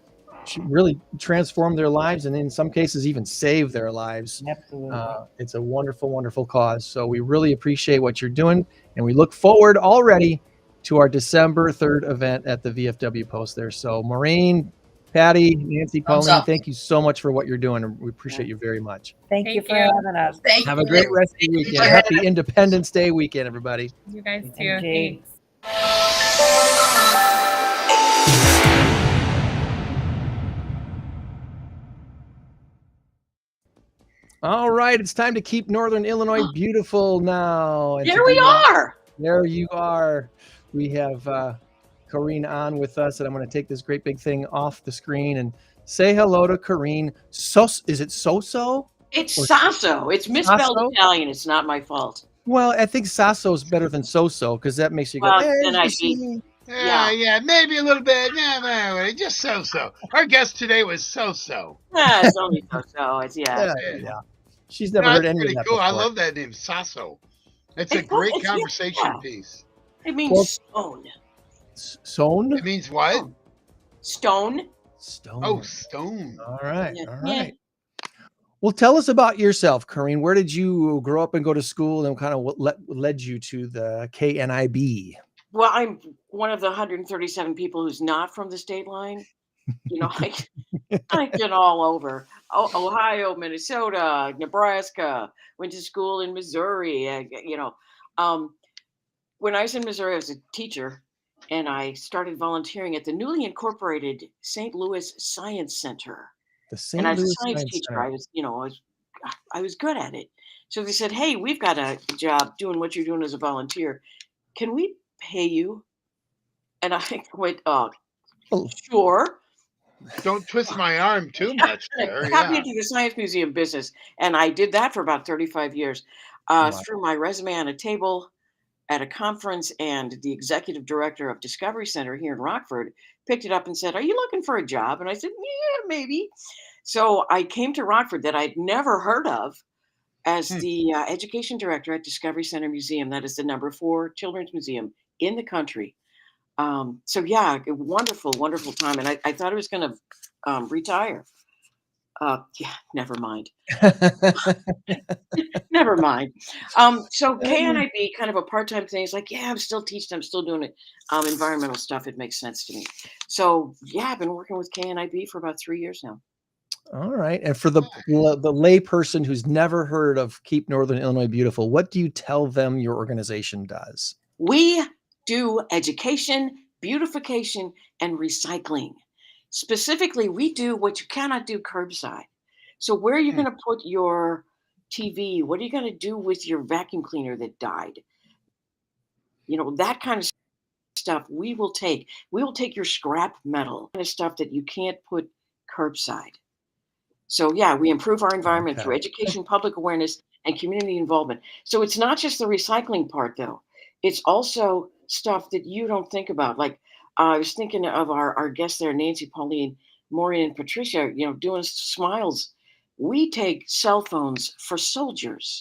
really transform their lives and in some cases even save their lives. Absolutely. It's a wonderful, wonderful cause. So we really appreciate what you're doing. And we look forward already to our December 3rd event at the VFW post there. So Maureen, Patty, Nancy, Thumbs Pauline, up. thank you so much for what you're doing. And we appreciate you very much. Thank you Thank for you. having us. Thank Have a you. great rest of the weekend. Happy Independence Day weekend, everybody. You guys too. MG. Thanks. All right, it's time to keep Northern Illinois beautiful now. And to Here we do that- are. There you are. We have Corinne on with us, and I'm going to take this great big thing off the screen and say hello to Corinne. Is it Sosso? It's Or- Sosso. It's misspelled Sasso? Italian. It's not my fault. Well, I think Sasso is better than Sosso because that makes you go, Well, "Hey, then I you see." Yeah, maybe a little bit. Yeah, just so-so. Our guest today was so-so. Yeah, it's only so-so. It's yeah. Yeah. She's never No, heard that's any of pretty that cool. I before. love that name, Sasso. It's a It's- great it's- conversation yeah. piece. It means Well- stone. Sown? It means what? Stone. Stone. Oh, stone. All right. Yeah. All right. Well, tell us about yourself, Corinne. Where did you grow up and go to school, and kind of what led you to the KNIB? Well, I'm one of the 137 people who's not from the state line. You know, I've been all over Ohio, Minnesota, Nebraska, went to school in Missouri. When I was in Missouri, I was a teacher, and I started volunteering at the newly incorporated St. Louis Science Center. The St. And I was Louis a science Science teacher. Center. I was good at it. So they said, "Hey, we've got a job doing what you're doing as a volunteer. Can we pay you?" And I went, Oh. sure. Don't twist my arm too much there. Got me Yeah. into the Science Museum business. And I did that for about 35 years. Wow. Threw my resume on a table, at a conference, and the executive director of Discovery Center here in Rockford picked it up and said, "Are you looking for a job?" And I said, "Yeah, maybe." So I came to Rockford, that I'd never heard of, as the education director at Discovery Center Museum. That is the number 4 children's museum in the country. So yeah, a wonderful, wonderful time. And I thought I was going to retire. Yeah, never mind. Never mind. So KNIB, kind of a part-time thing. It's like, yeah, I'm still teaching. I'm still doing it. Environmental stuff. It makes sense to me. So yeah, I've been working with KNIB for about 3 years now. All right. And for the lay person who's never heard of Keep Northern Illinois Beautiful, what do you tell them your organization does? We do education, beautification, and recycling. Specifically, we do what you cannot do curbside. So where are you going to put your TV? What are you going to do with your vacuum cleaner that died? You know, that kind of stuff we will take. We will take your scrap metal, kind of stuff that you can't put curbside. So yeah, we improve our environment through education, public awareness, and community involvement. So it's not just the recycling part, though. It's also stuff that you don't think about. Like I was thinking of our guests there, Nancy, Pauline, Maureen, and Patricia, you know, doing smiles. We take cell phones for soldiers.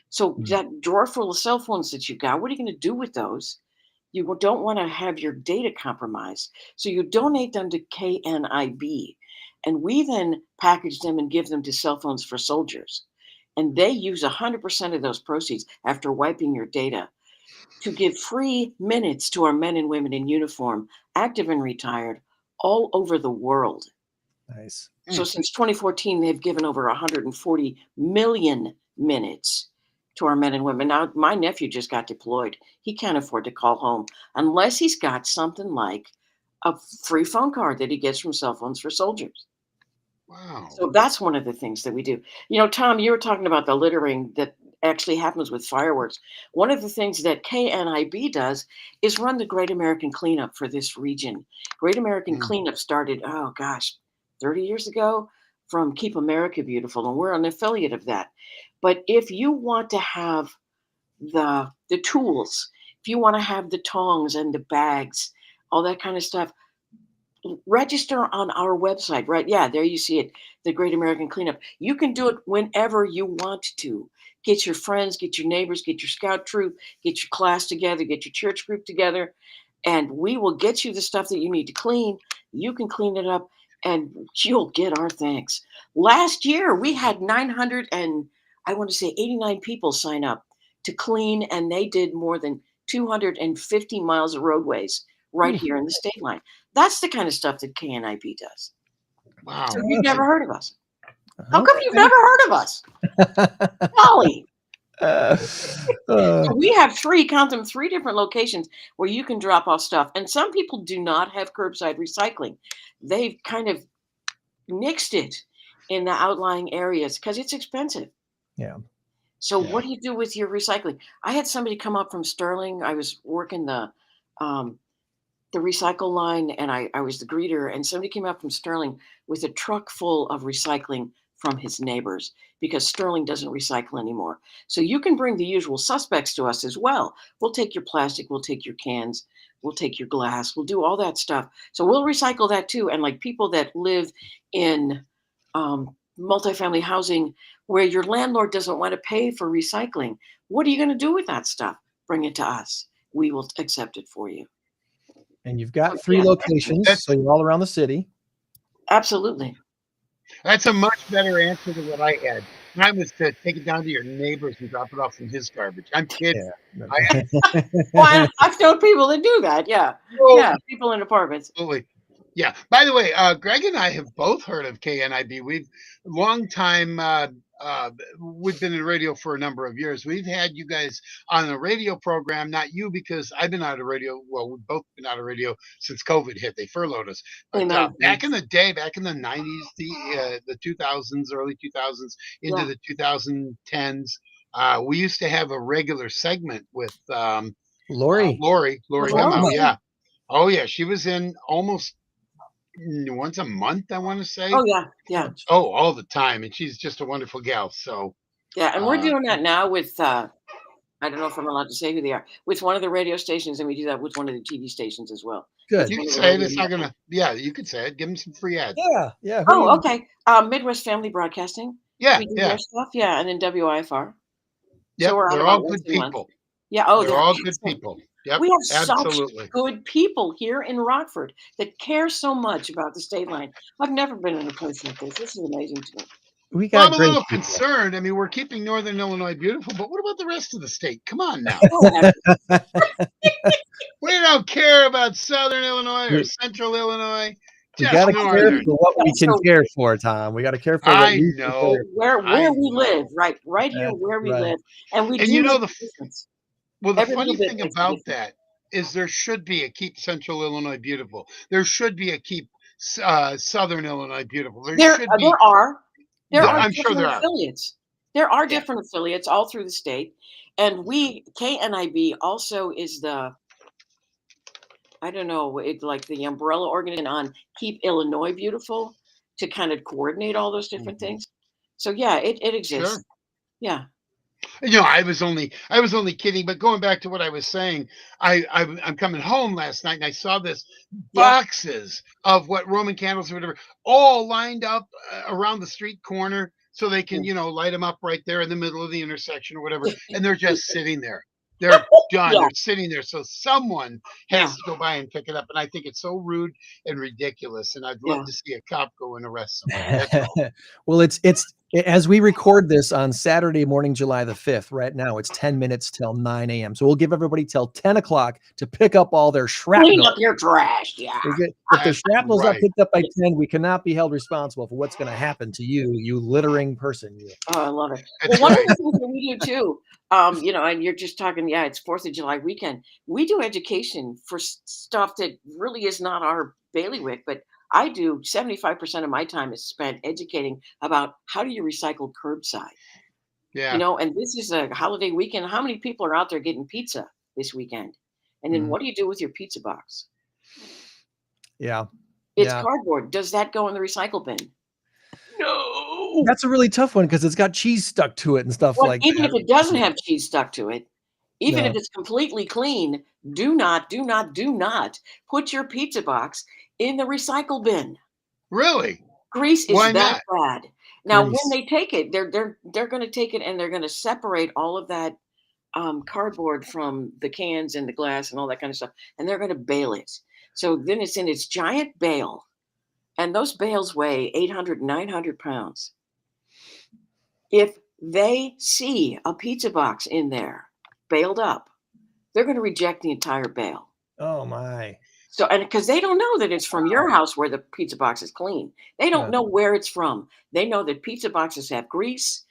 So that drawer full of cell phones that you got, what are you going to do with those? You don't want to have your data compromised. So you donate them to KNIB. And we then package them and give them to Cell Phones for Soldiers. And they use 100% of those proceeds after wiping your data to give free minutes to our men and women in uniform, active and retired, all over the world. Nice. So since 2014, they've given over 140 million minutes to our men and women. Now, my nephew just got deployed. He can't afford to call home unless he's got something like a free phone card that he gets from Cell Phones for Soldiers. Wow. So that's one of the things that we do. You know, Tom, you were talking about the littering that actually happens with fireworks. One of the things that KNIB does is run the Great American Cleanup for this region. Great American Cleanup started, 30 years ago from Keep America Beautiful, and we're an affiliate of that. But if you want to have the tools, if you want to have the tongs and the bags, all that kind of stuff, register on our website, right? Yeah, there you see it, the Great American Cleanup. You can do it whenever you want to. Get your friends, get your neighbors, get your scout troop, get your class together, get your church group together, and we will get you the stuff that you need to clean. You can clean it up, and you'll get our thanks. Last year, we had 89 people sign up to clean, and they did more than 250 miles of roadways right here in the state line. That's the kind of stuff that KNIB does. Wow. So you've never heard of us. How come you've never heard of us? Golly. So we have 3 different locations where you can drop off stuff. And some people do not have curbside recycling. They've kind of nixed it in the outlying areas because it's expensive. Yeah. So what do you do with your recycling? I had somebody come up from Sterling. I was working the recycle line, and I was the greeter, and somebody came up from Sterling with a truck full of recycling from his neighbors because Sterling doesn't recycle anymore. So you can bring the usual suspects to us as well. We'll take your plastic, we'll take your cans, we'll take your glass, we'll do all that stuff. So we'll recycle that too. And like people that live in multifamily housing where your landlord doesn't want to pay for recycling, what are you going to do with that stuff? Bring it to us. We will accept it for you. And you've got 3 locations, so you're all around the city. Absolutely. That's a much better answer than what I had. Mine was to take it down to your neighbors and drop it off in his garbage. I'm kidding. Yeah. Well, I've known people that do that. Yeah. Yeah. People in apartments. Absolutely. Yeah. By the way, Greg and I have both heard of KNIB. We've long time. We've been in radio for a number of years. We've had you guys on the radio program. Not you, because I've been out of radio. Well, we've both been out of radio since COVID hit. They furloughed us. But back in the day, back in the 90s, the 2000s, early 2000s, into the 2010s, we used to have a regular segment with Lori. Lori Hemo. Yeah. Oh yeah, she was in almost once a month, I want to say. Oh yeah, yeah. Oh, all the time, and she's just a wonderful gal. So yeah, and we're doing that now with I don't know if I'm allowed to say who they are, with one of the radio stations, and we do that with one of the TV stations as well. Good. You can say it. It's not gonna. Yeah, you could say it. Give them some free ads. Yeah. Oh, okay. Midwest Family Broadcasting. Yeah, We do yeah, their stuff. Yeah, and then WIFR. yep. So we're on They're about all once good a month. people. Yeah. Oh, They're they're all good excellent. people. Yep, We have absolutely. such good people here in Rockford that care so much about the state line. I've never been in a place like this. This is amazing to me. We Well, got I'm a great little people. concerned. I mean, we're keeping Northern Illinois beautiful, but what about the rest of the state? Come on now. We don't care about Southern Illinois or We, Central Illinois, we just got to care Northern. for what we can So care for, Tom. We got to care for what I we know. consider. where I we live, know. right here That's where we right. live, and we And do you know make the a difference. well, the Every funny little bit thing makes a about difference. that is there should be a keep Central Illinois beautiful. There should be a keep Southern Illinois beautiful. There There, should be. there are I'm sure different there are. affiliates. There are Yeah. different affiliates all through the state, and we KNIB also is the I don't know it like the umbrella organization on Keep Illinois Beautiful to kind of coordinate all those different Mhm. things. So yeah, it exists. Sure. Yeah. I was only kidding. But going back to what I was saying, I'm coming home last night and I saw this Yeah. boxes of what Roman candles or whatever, all lined up around the street corner, so they can light them up right there in the middle of the intersection or whatever, and they're just sitting there. They're done. Yeah. They're sitting there. So someone has Yeah. to go by and pick it up, and I think it's so rude and ridiculous. And I'd Yeah. love to see a cop go and arrest somebody. That's all. Well, it's as we record this on Saturday morning, July the 5th, right now, it's 10 minutes till 9 a.m. So we'll give everybody till 10 o'clock to pick up all their Clean shrapnel. up your trash. Yeah. If the That's shrapnel's not right. picked up by 10, we cannot be held responsible for what's going to happen to you, you littering person. You. Oh, I love it. That's Well, one right. of the things that we do too, and you're just talking, yeah, it's 4th of July weekend. We do education for stuff that really is not our bailiwick, but I do 75% of my time is spent educating about how do you recycle curbside. Yeah. And this is a holiday weekend. How many people are out there getting pizza this weekend? And then Mhm. what do you do with your pizza box? Yeah. It's Yeah. cardboard. Does that go in the recycle bin? No. That's a really tough one because it's got cheese stuck to it and stuff Well, like even that. if it doesn't have cheese stuck to it, even if No. it's completely clean, do not put your pizza box in the recycle bin. Really? Grease is Why that not? bad. Now, when Grease. they take it, they're going to take it and they're going to separate all of that cardboard from the cans and the glass and all that kind of stuff, and they're going to bale it. So then it's in its giant bale, and those bales weigh 800, 900 pounds. If they see a pizza box in there baled up, they're going to reject the entire bale. Oh my. So, and because they don't know that it's from your house where the pizza box is clean, they don't Yeah. know where it's from. They know that pizza boxes have grease.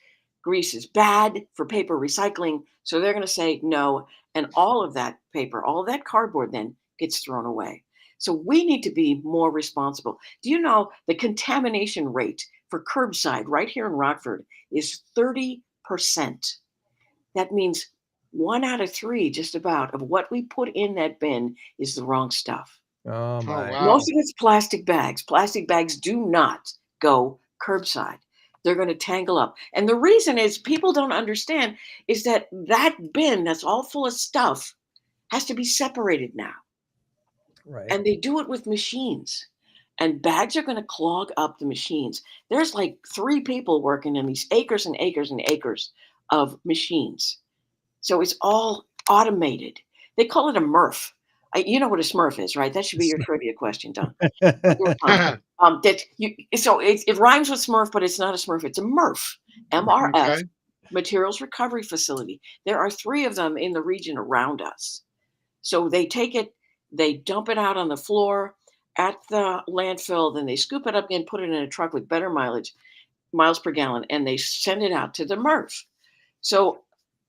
Grease is bad for paper recycling. So they're going to say no. And all of that paper, all of that cardboard then gets thrown away. So we need to be more responsible. Do you know the contamination rate for curbside right here in Rockford is 30%? That means 1 out of 3, just about, of what we put in that bin is the wrong stuff. Oh my. wow. Most of it's plastic bags. Plastic bags do not go curbside. They're going to tangle up. And the reason is people don't understand is that bin that's all full of stuff has to be separated now. Right. And they do it with machines. And bags are going to clog up the machines. There's like 3 people working in these acres and acres and acres of machines. So it's all automated. They call it a MRF. You know what a Smurf is, right? That should be your trivia question, Don. So it rhymes with Smurf, but it's not a Smurf. It's a MRF, MRF, Okay. Materials Recovery Facility. There are 3 of them in the region around us. So they take it, they dump it out on the floor at the landfill, then they scoop it up and put it in a truck with better miles per gallon, and they send it out to the MRF. So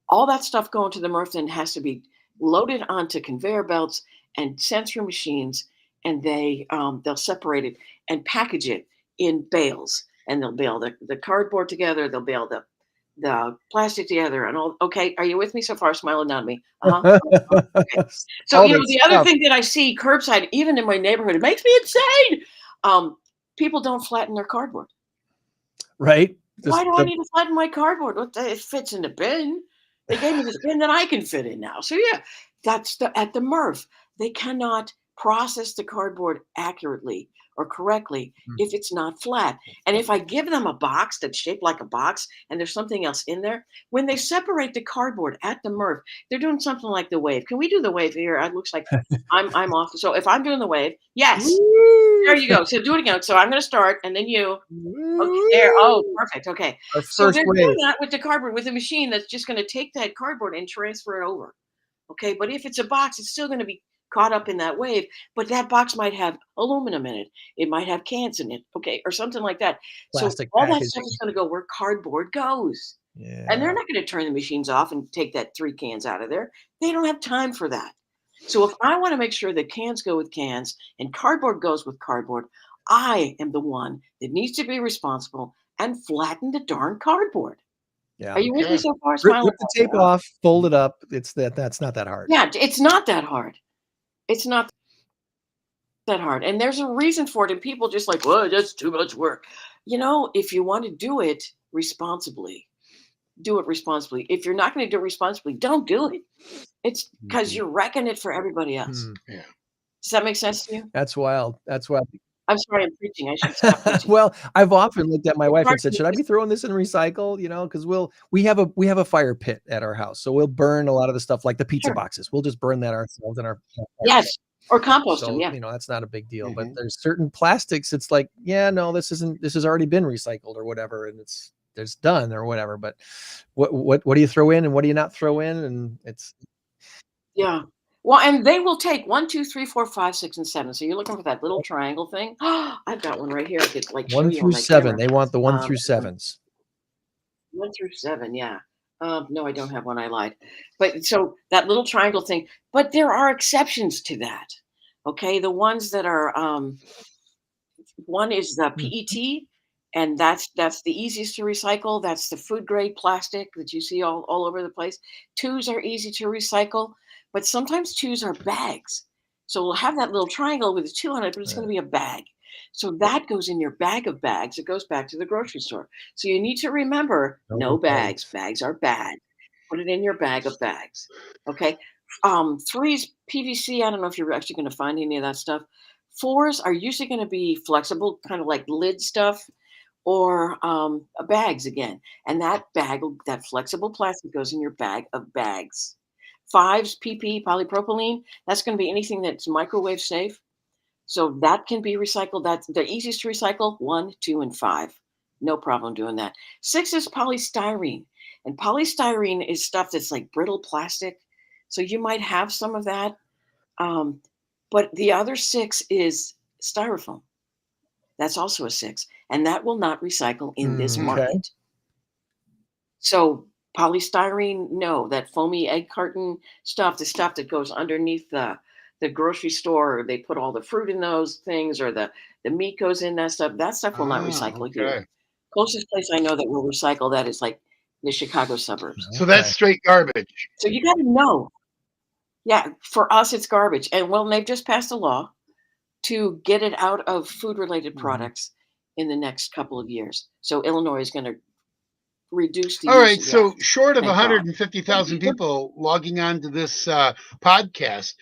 all that stuff going to the MRF then has to be loaded onto conveyor belts and sent through machines, and they'll separate it and package it in bales, and they'll bale the cardboard together, they'll bale the plastic together, and all. Okay, are you with me so far? Smiling on me. Uh-huh. Okay. So All the that other stuff. thing that I see curbside, even in my neighborhood, it makes me insane. People don't flatten their cardboard. Right. Why do I need to flatten my cardboard? It fits in the bin. They gave me this bin that I can fit in now. So yeah, that's at the MRF. They cannot process the cardboard accurately or correctly if it's not flat. And if I give them a box that's shaped like a box and there's something else in there, when they separate the cardboard at the MRF, they're doing something like the wave. Can we do the wave here? It looks like I'm off. So if I'm doing the wave, yes. There you go. So do it again. So I'm going to start, and then you. Okay, there. Oh, perfect. Okay. Our So first they're wave. doing that with the cardboard, with a machine that's just going to take that cardboard and transfer it over. Okay, but if it's a box, it's still going to be caught up in that wave. But that box might have aluminum in it. It might have cans in it. Okay, or something like that. Plastic so all that packaging. stuff is going to go where cardboard goes. Yeah. And they're not going to turn the machines off and take that 3 cans out of there. They don't have time for that. So if I want to make sure that cans go with cans and cardboard goes with cardboard, I am the one that needs to be responsible and flatten the darn cardboard. Yeah. Are you with me so far? Rip Smile the tape off, fold it up. That's not that hard. Yeah, it's not that hard. It's not that hard. And there's a reason for it. And people just like, well, that's too much work. If you want to do it responsibly, do it responsibly. If you're not going to do it responsibly, don't do it. It's because you're wrecking it for everybody else. Yeah. Does that make sense to you? That's wild. That's wild. I'm sorry, I'm preaching. I should stop preaching. Well, I've often looked at my wife and said, should I be throwing this in recycle? Because we have a fire pit at our house. So we'll burn a lot of the stuff like the pizza boxes. We'll just burn that ourselves in our yes. Or compost them, yeah. That's not a big deal. But there's certain plastics. It's like, no, this has already been recycled or whatever. And it's done or whatever. But what do you throw in and what do you not throw in? And it's. Yeah. Well, and they will take 1, 2, 3, 4, 5, 6, and 7. So you're looking for that little triangle thing. I've got one right here. I could show 1 you through on my 7. camera. They want the 1 through 7s. 1 through 7, yeah. No, I don't have one. I lied. But so that little triangle thing. But there are exceptions to that. Okay, the ones that are one is the PET, and that's the easiest to recycle. That's the food grade plastic that you see all over the place. 2s are easy to recycle. But sometimes 2s are bags. So we'll have that little triangle with a 2 on it, but it's going to be a bag. So that goes in your bag of bags. It goes back to the grocery store. So you need to remember no bags. Bags are bad. Put it in your bag of bags. Okay. 3s, PVC. I don't know if you're actually going to find any of that stuff. 4s are usually going to be flexible, kind of like lid stuff, or bags again. And that flexible plastic goes in your bag of bags. 5s, PP, polypropylene, that's going to be anything that's microwave safe. So that can be recycled. That's the easiest to recycle, 1, 2, and 5. No problem doing that. 6 is polystyrene. And polystyrene is stuff that's like brittle plastic. So you might have some of that. But the other 6 is styrofoam. That's also a 6. And that will not recycle in this market. So polystyrene, no. That foamy egg carton stuff, the stuff that goes underneath the grocery store, or they put all the fruit in those things, or the meat goes in that stuff will not recycle here. Closest place I know that will recycle that is like the Chicago suburbs. So that's straight garbage. So you got to know. Yeah, for us, it's garbage. And they've just passed a law to get it out of food-related products in the next couple of years. So Illinois is going to reduce the All use right, of so that. short of Thank God. 150,000 people logging on to this podcast,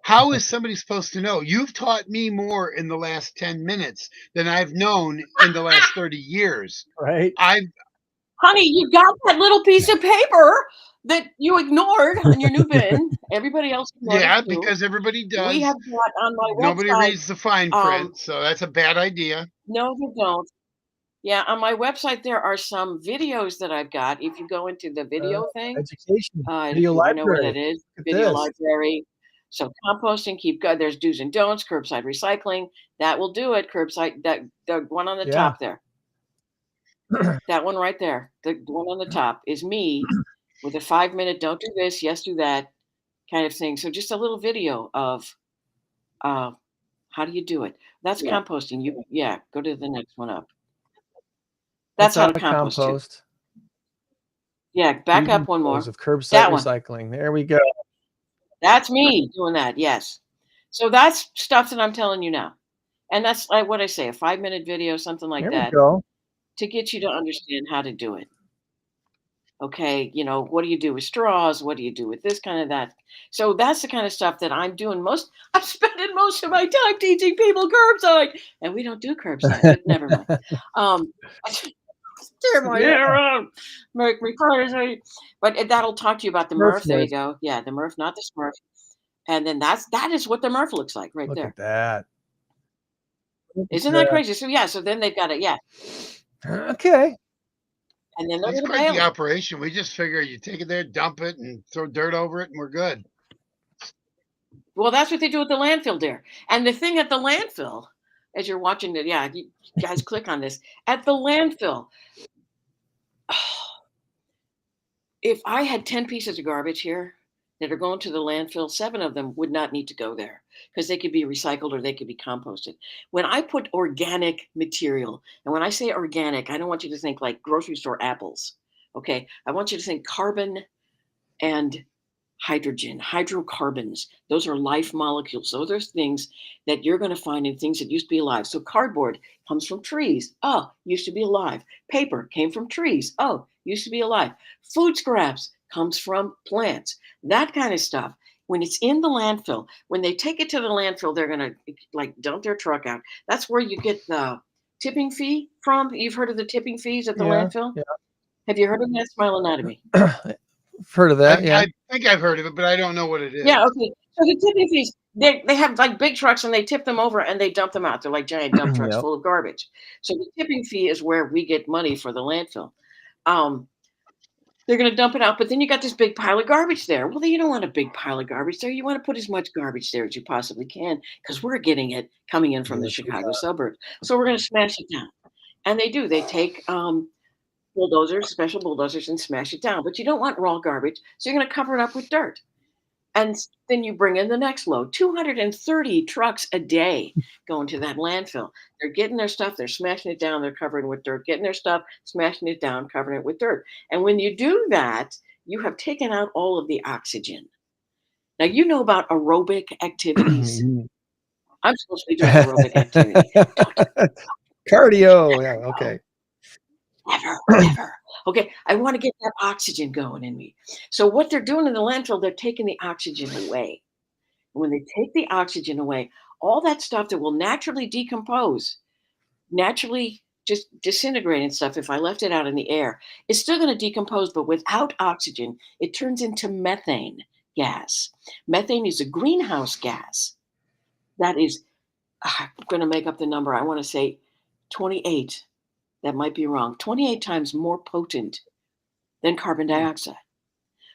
how is somebody supposed to know? You've taught me more in the last 10 minutes than I've known in the last 30 years. Right. Honey, you got that little piece of paper that you ignored on your new bin. Everybody else ignored it too. Because everybody does. We have got on my website. Nobody reads the fine print, so that's a bad idea. No, you don't. Yeah, on my website there are some videos that I've got. If you go into the video thing, education, video library. Know where that is. Video library. So composting, keep good. There's do's and don'ts. Curbside recycling. That will do it. Curbside. The one on the top there. That one right there. The one on the top is me with a 5-minute. Don't do this. Yes, do that. Kind of thing. So just a little video of how do you do it. That's composting. Go to the next one up. That's how to compost. Yeah, back up one more. Of curbside recycling. There we go. That's me doing that. Yes. So that's stuff that I'm telling you now. And that's like what I say, a 5-minute video, something like that. There we go. To get you to understand how to do it. Okay, what do you do with straws? What do you do with this kind of that? So that's the kind of stuff that I'm doing most. I'm spending most of my time teaching people curbside, and we don't do curbside, but never mind. Um, tear my hair out, make me crazy. But that'll talk to you about the Murph Murph. There you noise. go. Yeah, the Murph, not the Smurf. And then that is what the Murph looks like right Look there. at that. Look at Isn't that crazy? So yeah, so then they've got it. Yeah, that. Okay. and then they're It's going to quite bail the them. operation. We just figure you take it there, dump it, and throw dirt over it, and we're good. Well, that's what they do at the landfill there. And the thing at the landfill, as you're watching it, yeah, you guys click on this. At the landfill, if I had 10 pieces of garbage here that are going to the landfill, 7 of them would not need to go there because they could be recycled or they could be composted. When I put organic material, and when I say organic, I don't want you to think like grocery store apples. Okay. I want you to think carbon and hydrogen, hydrocarbons. Those are life molecules. Those are things that you're going to find in things that used to be alive. So cardboard comes from trees. Oh, used to be alive. Paper came from trees. Oh, used to be alive. Food scraps comes from plants. That kind of stuff. When it's in the landfill, when they take it to the landfill, they're going to like dump their truck out. That's where you get the tipping fee from. You've heard of the tipping fees at the Yeah. landfill? Have you heard of that? Smile Anatomy. Heard of that? Yeah. I think I've heard of it, but I don't know what it is. Yeah, okay. So the tipping fees, they have like big trucks and they tip them over and they dump them out. They're like giant dump trucks Yep. full of garbage. So the tipping fee is where we get money for the landfill. They're going to dump it out, but then you got this big pile of garbage there. Well, you don't want a big pile of garbage there. You want to put as much garbage there as you possibly can because we're getting it coming in from the Yes, we Chicago suburbs. So we're going to smash it down. And they do. They take bulldozers, special bulldozers, and smash it down. But you don't want raw garbage, so you're going to cover it up with dirt. And then you bring in the next load. 230 trucks a day going to that landfill. They're getting their stuff, they're smashing it down, they're covering it with dirt, getting their stuff, smashing it down, covering it with dirt. And when you do that, you have taken out all of the oxygen. Now, you know about aerobic activities. I'm supposed to be doing aerobic activity. Cardio. Yeah. Okay. Never. Okay, I want to get that oxygen going in me. So what they're doing in the landfill, they're taking the oxygen away. And when they take the oxygen away, all that stuff that will naturally decompose, naturally just disintegrate and stuff, if I left it out in the air, it's still going to decompose, but without oxygen, it turns into methane gas. Methane is a greenhouse gas. That is, I'm going to make up the number. I want to say 28. That might be wrong. 28 times more potent than carbon dioxide.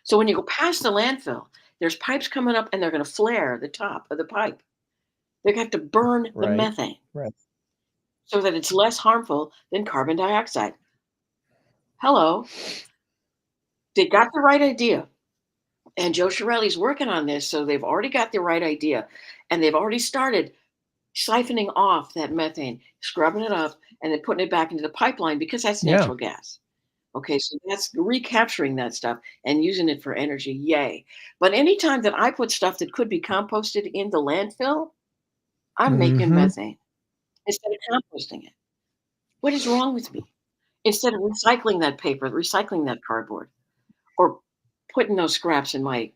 So when you go past the landfill, there's pipes coming up and they're going to flare the top of the pipe. They're going to have to burn the Right. methane Right. so that it's less harmful than carbon dioxide. Hello. They got the right idea. And Joe Chiarelli's working on this, so they've already got the right idea. And they've already started siphoning off that methane, scrubbing it up, and then putting it back into the pipeline because that's natural gas. Okay, so that's recapturing that stuff and using it for energy. Yay. But anytime that I put stuff that could be composted in the landfill, I'm making methane instead of composting it. What is wrong with me? Instead of recycling that paper, recycling that cardboard, or putting those scraps in my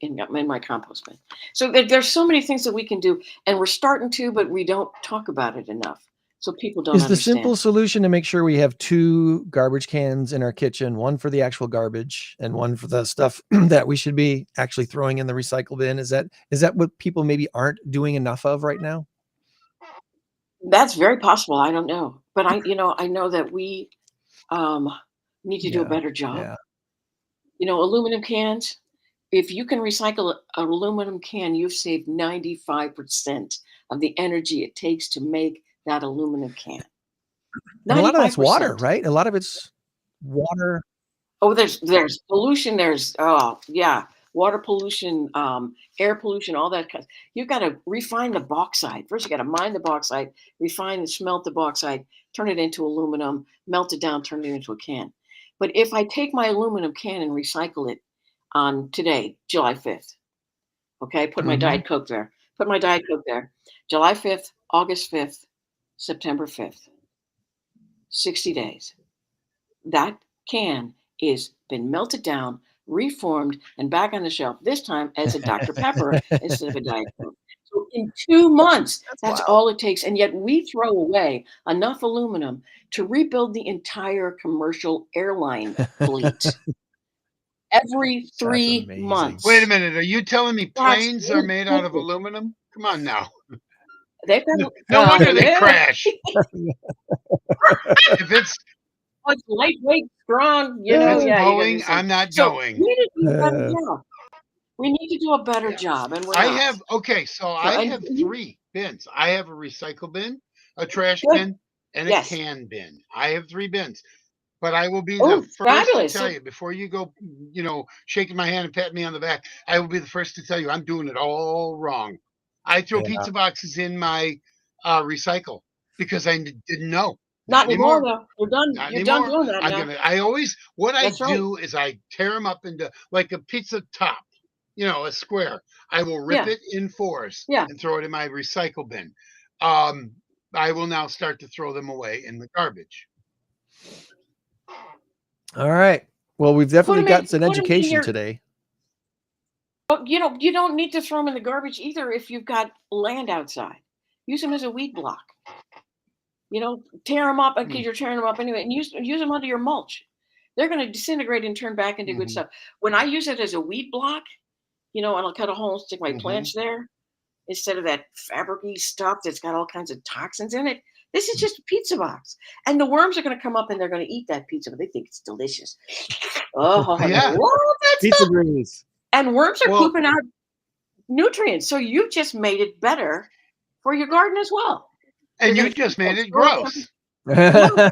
compost bin. So there's so many things that we can do, and we're starting to, but we don't talk about it enough. So people don't Is the understand. simple solution to make sure we have 2 garbage cans in our kitchen, one for the actual garbage and one for the stuff that we should be actually throwing in the recycle bin? Is that what people maybe aren't doing enough of right now? That's very possible. I don't know. But I know that we need to do a better job. Yeah. Aluminum cans, if you can recycle an aluminum can, you've saved 95% of the energy it takes to make that aluminum can. And a lot of that's water, 95%. right? A lot of it's water. Oh, there's pollution. There's water pollution, air pollution, all that. You've got to refine the bauxite. First, you got to mine the bauxite, refine and smelt the bauxite, turn it into aluminum, melt it down, turn it into a can. But if I take my aluminum can and recycle it on today, July 5th, okay, put my Diet Coke there. Put my Diet Coke there. July 5th, August 5th, September 5th. 60 days. That can is been melted down, reformed, and back on the shelf, this time as a Dr. Pepper instead of a Diet Coke. So in 2 months, that's all it takes. And yet we throw away enough aluminum to rebuild the entire commercial airline fleet every 3 amazing. months. Wait a minute. Are you telling me That's planes are made out of ridiculous. aluminum? Come on now. They've got, No wonder they yeah. crash. If it's Oh, it's lightweight, strong, you if know, it's yeah. You gotta Boeing, do some- I'm not so going. we need to do a better Uh, job. We need to do a better Yeah. job, and we're I not. have okay, so I and- have 3 bins. I have a recycle bin, a trash Good. bin, and a Yes. can bin. I have 3 bins. But I will be Oh, the first fabulous. to tell you before you go, shaking my hand and patting me on the back. I will be the first to tell you I'm doing it all wrong. I throw Yeah. pizza boxes in my recycle because I didn't know. Not anymore, though. You're done. Not You're done anymore. doing that now. I always, what That's I right. do is I tear them up into like a pizza top, a square. I will rip Yeah. it in 4s Yeah. and throw it in my recycle bin. I will now start to throw them away in the garbage. All right. Well, we've definitely 'em got in- some put 'em in education your- today. But, you don't need to throw them in the garbage either if you've got land outside. Use them as a weed block. Tear them up because you're tearing them up anyway, and use them under your mulch. They're going to disintegrate and turn back into good stuff. When I use it as a weed block, and I'll cut a hole and stick my plants there instead of that fabric-y stuff that's got all kinds of toxins in it. This is just a pizza box. And the worms are going to come up and they're going to eat that pizza, but they think it's delicious. Oh, Yeah. I love that Pizza stuff. greens. And worms are Well- pooping out nutrients. So you just made it better for your garden as well. And You're you gonna just keep made that it growing. gross. Yeah.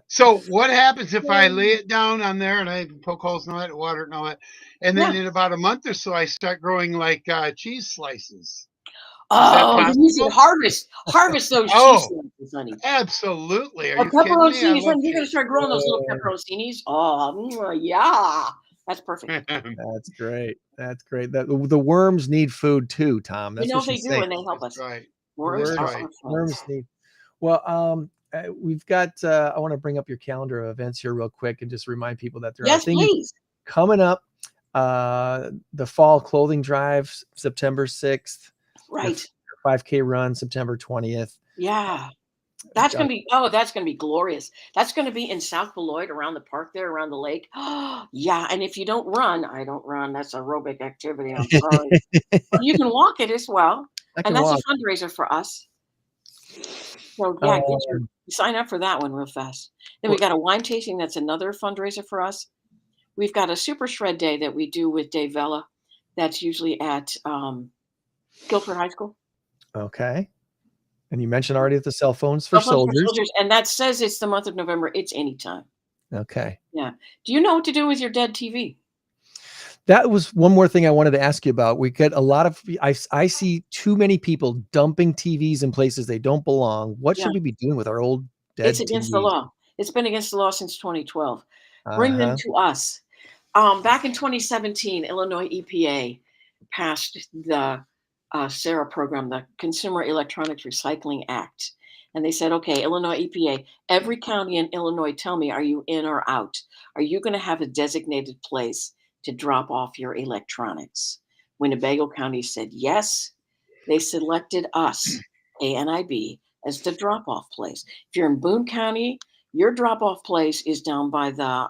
So what happens if I lay it down on there and I poke holes in it, water it and all that, and then in about a month or so I start growing like cheese slices? Oh, then you should possible? harvest those Oh. cheese slices, honey. Absolutely. Are Or you kidding me? I pepperoncinis, love honey. You're going to cheese. start growing those little pepperoncinis. Oh, yeah. That's perfect. That's great. That's great. The worms need food too, Tom. That's what they she's do, saying. and they help us. That's right. Worms That's are right. our friends. Worms need. Well, we've got. I want to bring up your calendar of events here real quick and just remind people that there are Yes, things please. coming up. The fall clothing drive, September 6th. Right. 5K run, September 20th. Yeah. That's going to be glorious. That's going to be in South Beloit around the park there, around the lake. Yeah. And if you don't run, I don't run. That's aerobic activity. I'm sorry. But you can walk it as well. And that's a fundraiser for us. So yeah, sign up for that one real fast. Then we got a wine tasting. That's another fundraiser for us. We've got a super shred day that we do with Dave Vella. That's usually at Guilford High School. Okay. And you mentioned already the cell phones for soldiers. And that says it's the month of November. It's anytime. Okay. Yeah. Do you know what to do with your dead TV? That was one more thing I wanted to ask you about. We get a lot of, I see too many people dumping TVs in places they don't belong. What should we be doing with our old dead It's against TVs? the law. It's been against the law since 2012. Bring them to us. Back in 2017, Illinois EPA passed the SARA program, the Consumer Electronics Recycling Act. And they said, okay, Illinois EPA, every county in Illinois, tell me, are you in or out? Are you going to have a designated place to drop off your electronics? Winnebago County said yes. They selected us, ANIB, as the drop-off place. If you're in Boone County, your drop-off place is down by the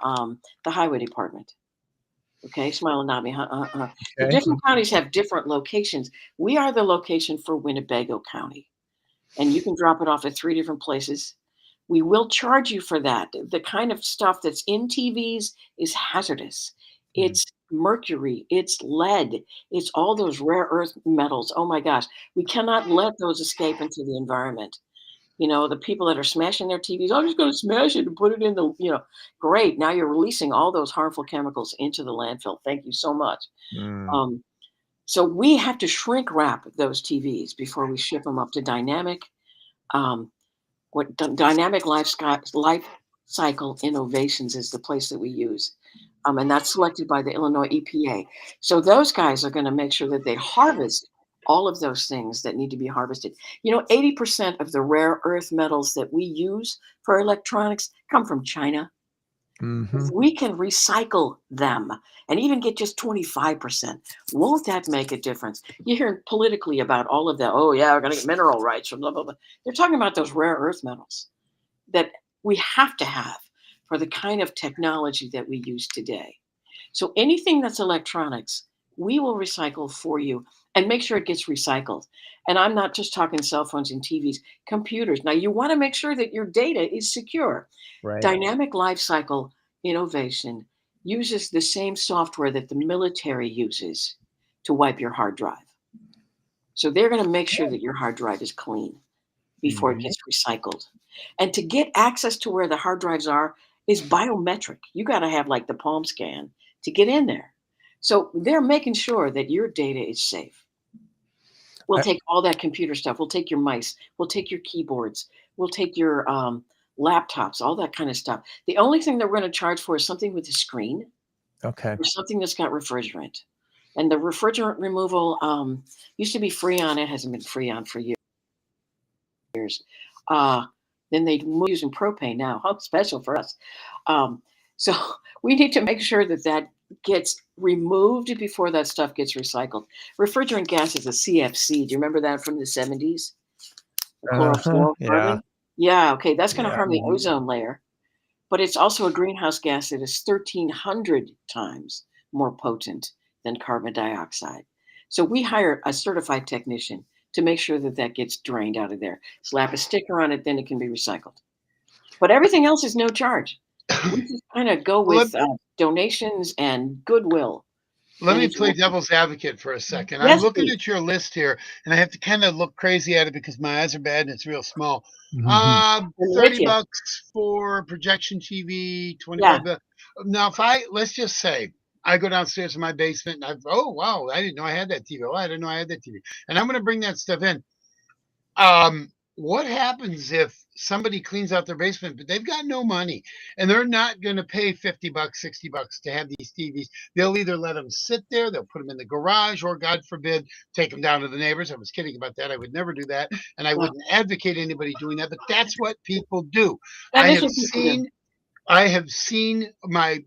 highway department. Okay, smile and nod me. The different counties have different locations. We are the location for Winnebago County, and you can drop it off at 3 different places. We will charge you for that. The kind of stuff that's in TVs is hazardous. It's mercury, it's lead, it's all those rare earth metals. Oh my gosh, we cannot let those escape into the environment. The people that are smashing their TVs, I'm just going to smash it and put it in the, great. Now you're releasing all those harmful chemicals into the landfill. Thank you so much. So we have to shrink wrap those TVs before we ship them up to Dynamic. Dynamic Life Cycle Innovations is the place that we use. And that's selected by the Illinois EPA. So those guys are going to make sure that they harvest all of those things that need to be harvested. 80% of the rare earth metals that we use for electronics come from China. Mhm. If we can recycle them and even get just 25%, won't that make a difference? You hear politically about all of that. Oh, yeah, we're going to get mineral rights from blah, blah, blah. They're talking about those rare earth metals that we have to have for the kind of technology that we use today. So anything that's electronics, we will recycle for you and make sure it gets recycled. And I'm not just talking cell phones and TVs, computers. Now, you want to make sure that your data is secure. Right. Dynamic life cycle innovation uses the same software that the military uses to wipe your hard drive. So they're going to make sure that your hard drive is clean before it Mhm. gets recycled. And to get access to where the hard drives are is biometric. You got to have like the palm scan to get in there. So they're making sure that your data is safe. We'll I- take all that computer stuff. We'll take your mice. We'll take your keyboards. We'll take your laptops, all that kind of stuff. The only thing that we're going to charge for is something with a screen Okay. or something that's got refrigerant. And the refrigerant removal used to be Freon. It hasn't been Freon for years. Then they moved using propane now. How special for us. So we need to make sure that that gets removed before that stuff gets recycled. Refrigerant gas is a CFC. Do you remember that from the 70s? The chlorofluorocarbon? Yeah. Yeah, okay. That's going to Yeah. harm the ozone layer. But it's also a greenhouse gas that is 1,300 times more potent than carbon dioxide. So we hire a certified technician to make sure that that gets drained out of there. Slap a sticker on it, then it can be recycled. But everything else is no charge. We just kind of go Well, with donations and goodwill. let And me it's play devil's advocate for a second. I'm yes, looking please. at your list here, and I have to kind of look crazy at it because my eyes are bad and it's real small. Mhm. I'm with 30 you. bucks for projection TV, Yeah. 25 bucks. Now, let's just say I go downstairs in my basement and oh, wow, I didn't know I had that TV. Oh, I didn't know I had that TV. And I'm going to bring that stuff in. What happens if somebody cleans out their basement, but they've got no money and they're not going to pay 50 bucks, 60 bucks to have these TVs? They'll either let them sit there, they'll put them in the garage, or God forbid, take them down to the neighbors. I was kidding about that. I would never do that. And I Yeah. wouldn't advocate anybody doing that, but that's what people do. That I is have what people do. seen I have seen my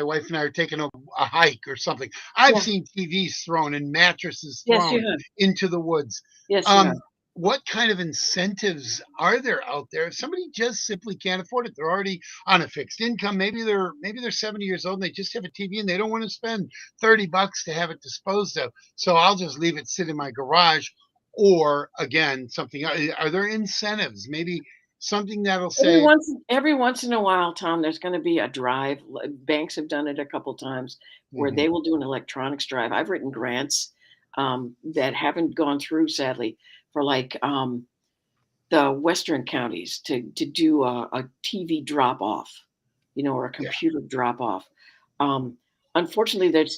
wife and I are taking a hike or something. I've Yeah. seen TVs thrown and mattresses Yes, you thrown have. into the woods. Yes, you have. What kind of incentives are there out there if somebody just simply can't afford it? They're already on a fixed income. Maybe they're 70 years old and they just have a TV and they don't want to spend 30 bucks to have it disposed of. So I'll just leave it sit in my garage. Or again, something. Are there incentives? Maybe something that'll say, Every once in a while, Tom, there's going to be a drive. Banks have done it a couple times where Mhm. they will do an electronics drive. I've written grants that haven't gone through, sadly, for like the Western counties to do a TV drop off, or a Yeah. computer drop off. Unfortunately, the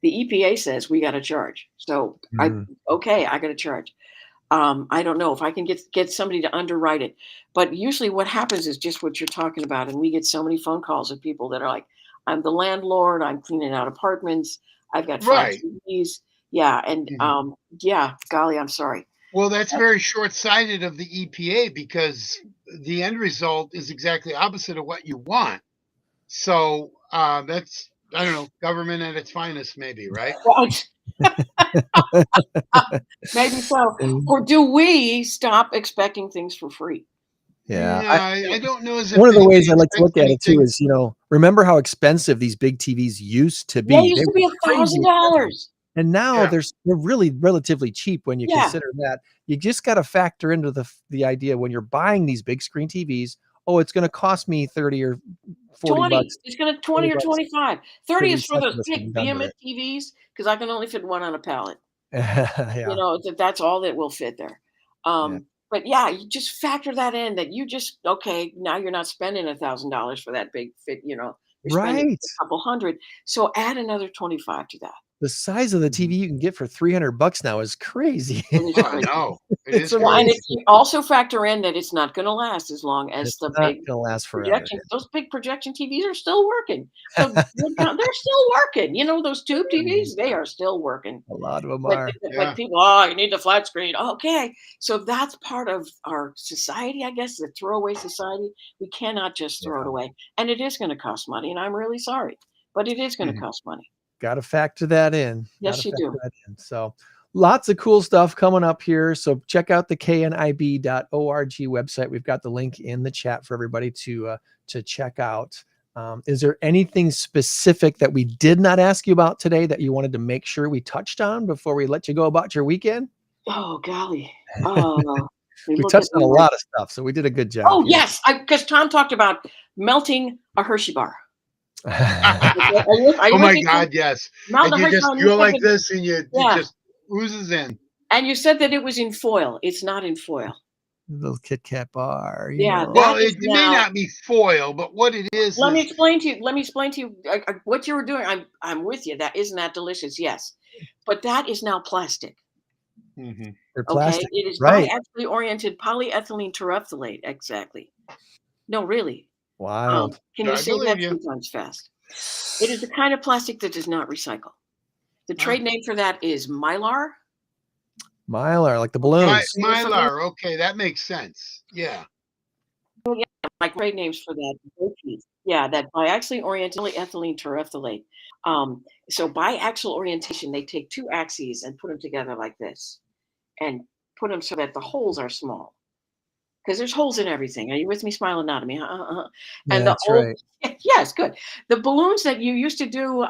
EPA says we got to charge. So I Mhm. got to charge. I don't know if I can get somebody to underwrite it, but usually what happens is just what you're talking about, and we get so many phone calls of people that are like, "I'm the landlord. I'm cleaning out apartments. I've got 5 right. TVs." Yeah, and Mhm. yeah, golly, I'm sorry. Well, that's very short-sighted of the EPA because the end result is exactly opposite of what you want. So that's, I don't know, government at its finest, maybe, right? Well, maybe so. Or do we stop expecting things for free? Yeah. No, I don't know as if One of the ways anybody I like to expects look at it too anything. is, remember how expensive these big TVs used to Yeah, it be. used They to were be crazy expensive. $1,000. And now Yeah. they're really relatively cheap when you Yeah. consider that. You just got to factor into the idea when you're buying these big screen TVs, oh, it's going to cost me 30 or 40 20. bucks, It's going to 20 20 or bucks 25. to 30 is for recycle the this and be big done with behemoth TVs because I can only fit one on a pallet. it. Yeah. That's all that will fit there. Yeah. But yeah, you just factor that in that you just, okay, now you're not spending $1,000 for that big fit, you're spending Right. a couple hundred. So add another 25 to that. The size of the TV you can get for $300 now is crazy. It is Oh, crazy. no, it It's is Well, and crazy. if you also factor in that it's not going to last as long as It's the not big gonna last forever. projection. Those big projection TVs are still working. So they're still working. You know, those tube TVs, they are still working. A lot of them But, are. Yeah. people, you need the flat screen. Okay. So that's part of our society, I guess, the throwaway society. We cannot just throw it away. And it is going to cost money. And I'm really sorry, but it is going to cost money. Got to factor that in. Yes, Gotta you factor do. that in. So lots of cool stuff coming up here. So check out the knib.org website. We've got the link in the chat for everybody to check out. Is there anything specific that we did not ask you about today that you wanted to make sure we touched on before we let you go about your weekend? Oh, golly. We touched on a lot of stuff, so we did a good job. Oh, yes. Because Tom talked about melting a Hershey bar. Oh my God, yes. Melt And the you Hershey just bar, go like this and it Yeah. just oozes in. And you said that it was in foil. It's not in foil. Little Kit Kat bar. you Yeah, know. Well, that is it may now- not be foil, but what it is Let me explain to you what you were doing. I'm with you. That isn't that delicious. Yes, but that is now plastic. Mhm. They're Okay, plastic. it is Right. biaxially oriented polyethylene terephthalate. Exactly. No, really. Wild. Can you I say believe that you. 3 times fast? It is the kind of plastic that does not recycle. The trade name for that is Mylar. Mylar, like the balloons. Mylar. Okay, that makes sense. Yeah. Like trade names for that. Yeah, that biaxially oriented polyethylene terephthalate. So biaxial orientation, they take 2 axes and put them together like this, and put them so that the holes are small. Because there's holes in everything. Are you with me? Smile anatomy. And That's right. Yes, good. The balloons that you used to do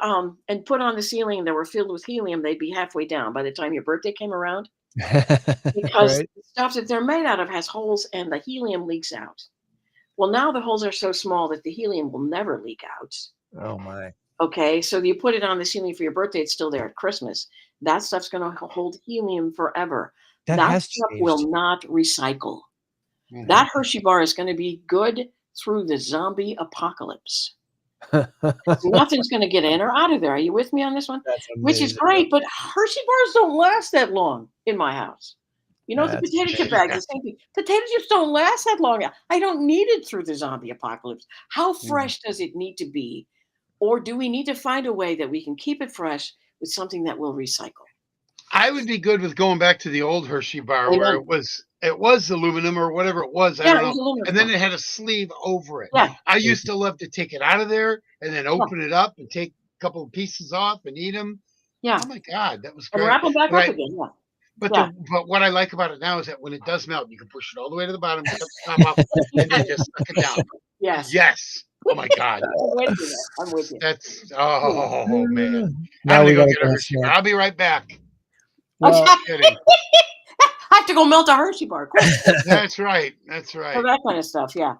and put on the ceiling that were filled with helium, they'd be halfway down by the time your birthday came around. Because Right. the stuff that they're made out of has holes and the helium leaks out. Well, now the holes are so small that the helium will never leak out. Oh my. Okay, so you put it on the ceiling for your birthday, it's still there at Christmas. That stuff's going to hold helium forever. That That has stuff changed. will not recycle. Mhm. That Hershey bar is going to be good through the zombie apocalypse. Nothing's going to get in or out of there. Are you with me on this one? That's Which is amazing. great, but Hershey bars don't last that long in my house. You know, the That's potato chip bags, the same thing. Potato chips don't last that long. I don't need it through the zombie apocalypse. How fresh does it need to be? Or do we need to find a way that we can keep it fresh with something that will recycle? I would be good with going back to the old Hershey bar where Amen. it was aluminum or whatever it was. I Yeah, don't it was know. aluminum And then stuff. it had a sleeve over it. Yeah. I used to love to take it out of there and then open it up and take a couple of pieces off and eat them. Yeah. Oh my God, that was And great. wrap them back But up again. Yeah. But Yeah. but what I like about it now is that when it does melt, you can push it all the way to the bottom, cut the top off, and then just suck it down. Yes. Yes. Oh my God. I'm with you. That's man. Now I'm we gonna go gotta get a go Hershey bar. snack. I'll be right back. Well, Kidding. I have to go melt a Hershey bar. Quick. That's right. That's So right. that kind of stuff. Yeah.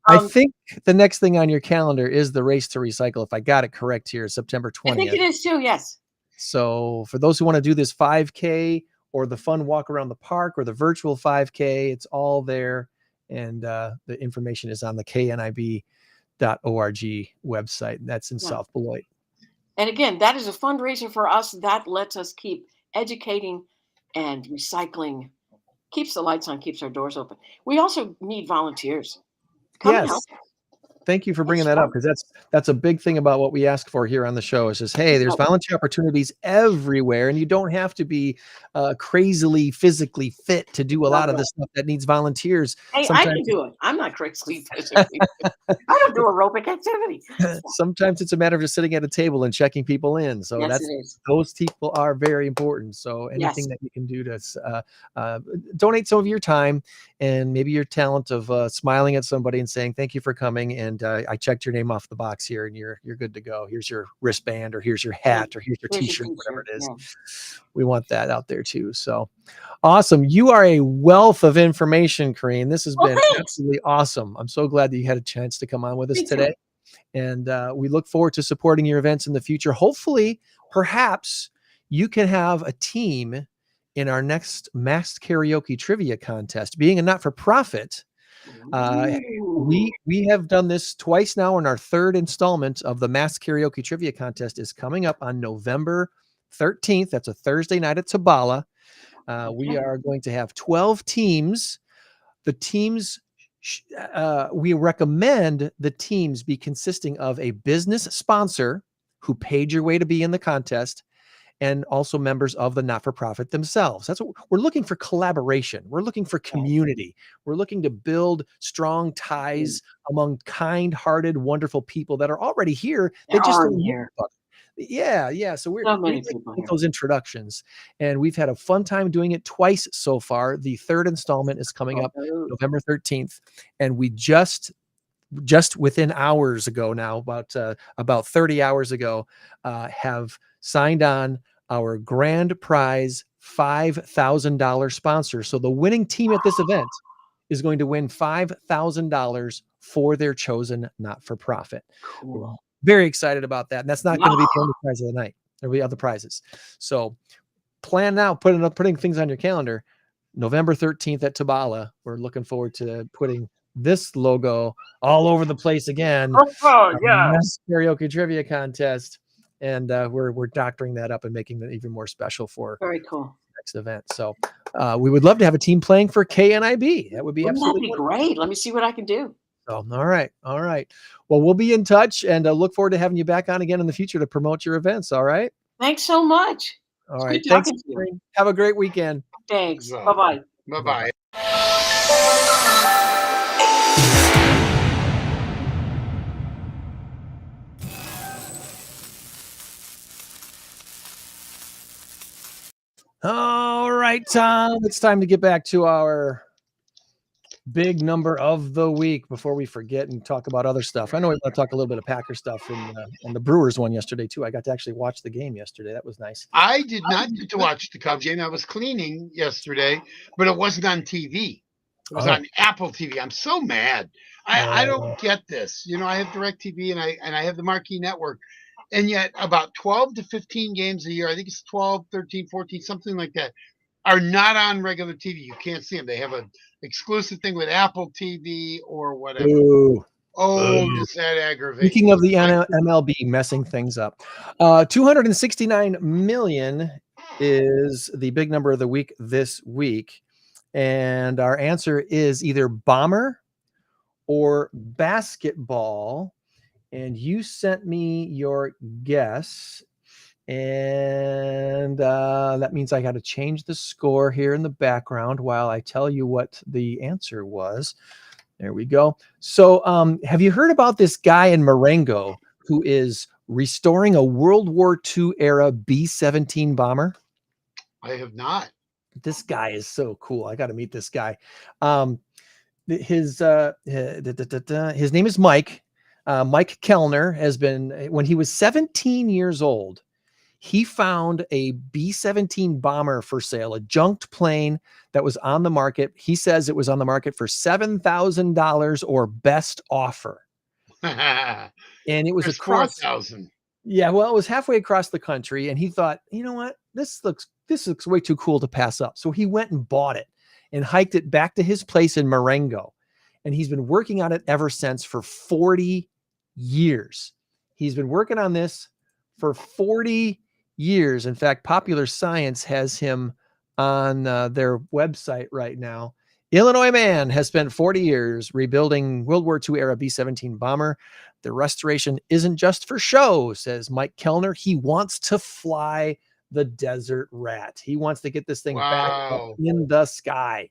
I Um, think the next thing on your calendar is the race to recycle. If I got it correct here, September I think 20th. it is too. Yes. So for those who want to do this 5K or the fun walk around the park or the virtual 5K, it's all there. And the information is on the knib.org website. That's in Yeah. South Beloit. And again, that is a fundraiser for us that lets us keep educating and recycling, keeps the lights on, keeps our doors open. We also need volunteers. Come and help. Thank you for bringing that up, because that's a big thing about what we ask for here on the show is just, hey, there's volunteer opportunities everywhere, and you don't have to be crazily physically fit to do a lot of the stuff that needs volunteers. Hey, I can do it. I'm not crazily physically fit. I don't do aerobic activity. Sometimes it's a matter of just sitting at a table and checking people in. So Yes, it is. those people are very important. So anything that you can do to donate some of your time and maybe your talent of smiling at somebody and saying, thank you for coming. And I checked your name off the box here and you're good to go. Here's your wristband, or here's your hat, or here's your t-shirt, whatever it is. Yeah. We want that out there too. So awesome. You are a wealth of information, Corinne. This has been absolutely awesome. I'm so glad that you had a chance to come on with us today. And we look forward to supporting your events in the future. Hopefully, perhaps you can have a team in our next masked karaoke trivia contest. Being a not-for-profit, we have done this twice now, and our third installment of the masked karaoke trivia contest is coming up on November 13th. That's a Thursday night at Tabala. We are going to have 12 teams. The teams, we recommend the teams be consisting of a business sponsor who paid your way to be in the contest, and also members of the not-for-profit themselves. That's what we're looking for: collaboration. We're looking for community. We're looking to build strong ties among kind-hearted, wonderful people that are already here. They just don't know about it. Yeah. So we're making those introductions, and we've had a fun time doing it twice so far. The third installment is coming up November 13th, and we just within hours ago now, about 30 hours ago, have signed on our grand prize $5,000 sponsor. So the winning team at this event is going to win $5,000 for their chosen not-for-profit. Cool. Very excited about that. And that's not going to be the only prize of the night. There'll be other prizes. So plan now, putting things on your calendar. November 13th at Tabala. We're looking forward to putting this logo all over the place again. Karaoke trivia contest. And we're doctoring that up and making it even more special for very cool next event. So we would love to have a team playing for KNIB. That would be absolutely that'd be great. Let me see what I can do. So, all right. Well, we'll be in touch, and look forward to having you back on again in the future to promote your events. All right. Thanks so much. All right. Thanks. Have a great weekend. Thanks. Bye-bye. Bye-bye. All right, Tom, it's time to get back to our big number of the week before we forget and talk about other stuff. I know we want to talk a little bit of Packer stuff and the Brewers one yesterday too. I got to actually watch the game yesterday. That was nice. I did not get to watch the Cubs game. I was cleaning yesterday, but it wasn't on TV. It was on Apple TV. I'm so mad. I don't get this. You know, I have DirecTV and I have the Marquee Network. And yet about 12 to 15 games a year, I think it's 12, 13, 14, something like that, are not on regular TV. You can't see them. They have an exclusive thing with Apple TV or whatever. Does that aggravate? Speaking of the MLB messing things up, 269 million is the big number of the week this week. And our answer is either bomber or basketball. And you sent me your guess, and that means I got to change the score here in the background while I tell you what the answer was. There we go. So have you heard about this guy in Marengo who is restoring a World War II era B-17 bomber? I have not. This guy is so cool. I got to meet this guy. His name is Mike. Mike Kellner has been, when he was 17 years old, he found a B-17 bomber for sale, a junked plane that was on the market. He says it was on the market for $7,000 or best offer. And it was across 4,000. Yeah, well, it was halfway across the country, and he thought, you know what, this looks way too cool to pass up. So he went and bought it and hiked it back to his place in Marengo. And he's been working on it ever since for 40 years. He's been working on this for 40 years. In fact, Popular Science has him on their website right now. Illinois man has spent 40 years rebuilding World War II era B-17 bomber. The restoration isn't just for show, says Mike Kellner. He wants to fly the Desert Rat. He wants to get this thing back up in the sky.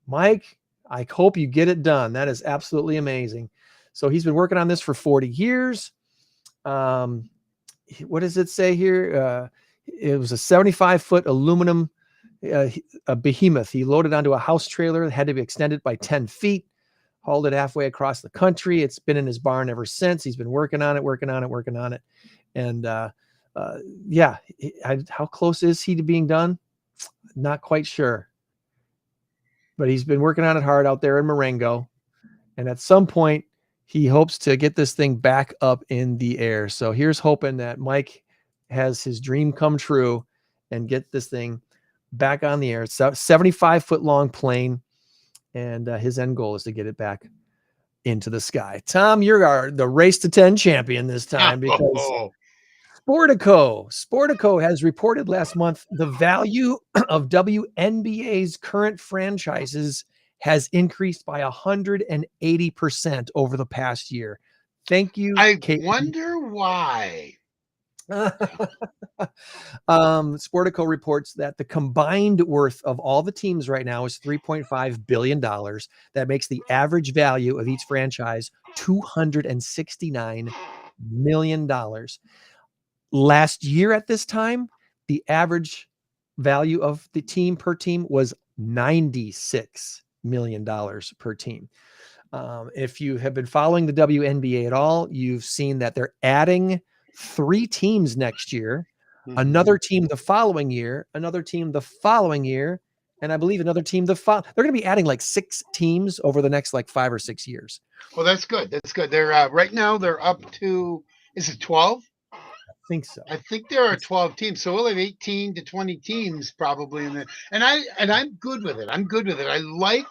Mike, I hope you get it done. That is absolutely amazing. So he's been working on this for 40 years. What does it say here? It was a 75-foot aluminum a behemoth. He loaded onto a house trailer that had to be extended by 10 feet, hauled it halfway across the country. It's been in his barn ever since. He's been working on it. And how close is he to being done? Not quite sure. But he's been working on it hard out there in Marengo. And at some point, he hopes to get this thing back up in the air. So here's hoping that Mike has his dream come true and get this thing back on the air. It's a 75-foot long plane, and his end goal is to get it back into the sky. Tom, you're the race to 10 champion this time, because Sportico has reported last month the value of WNBA's current franchises has increased by 180% over the past year. Thank you, I Kate. wonder why. Sportico reports that the combined worth of all the teams right now is $3.5 billion. That makes the average value of each franchise $269 million. Last year at this time, the average value of the team per team was $96 million per team. If you have been following the WNBA at all, you've seen that they're adding 3 teams next year, another team the following year, another team the following year, and I believe another team they're going to be adding like 6 teams over the next like 5 or 6 years. Well, that's good. That's good. They're right now they're up to, is it 12? I think so. I think there are 12 teams, so we'll have 18 to 20 teams probably in there. And I'm good with it. I'm good with it. I like.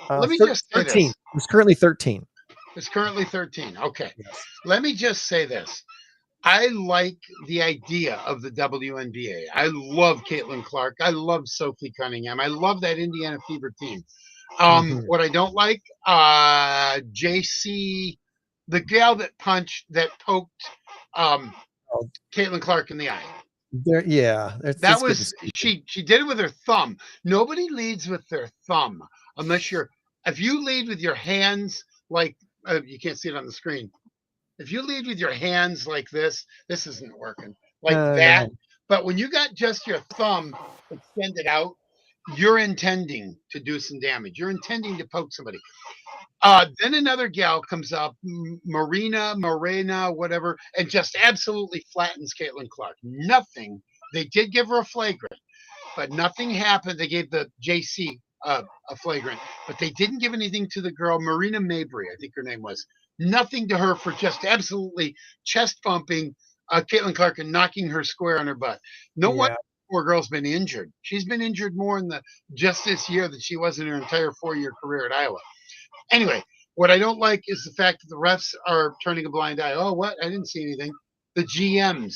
Let me just say 13. this. It's currently 13. It's currently 13. Okay. Yes. Let me just say this. I like the idea of the WNBA. I love Caitlin Clark. I love Sophie Cunningham. I love that Indiana Fever team. What I don't like, JC, the gal that poked Caitlin Clark in the eye. That was she did it with her thumb. Nobody leads with their thumb unless if you lead with your hands, like you can't see it on the screen. If you lead with your hands like this isn't working like that. No. But when you got just your thumb extended out, you're intending to do some damage. You're intending to poke somebody. Then another gal comes up, Morena, whatever, and just absolutely flattens Caitlin Clark. Nothing. They did give her a flagrant, but nothing happened. They gave the JC a flagrant, but they didn't give anything to the girl, Marina Mabry, I think her name was. Nothing to her for just absolutely chest bumping Caitlin Clark and knocking her square on her butt. No one. Poor girl's been injured. She's been injured more in just this year than she was in her entire 4-year career at Iowa. Anyway, what I don't like is the fact that the refs are turning a blind eye. Oh, what? I didn't see anything. The GMs,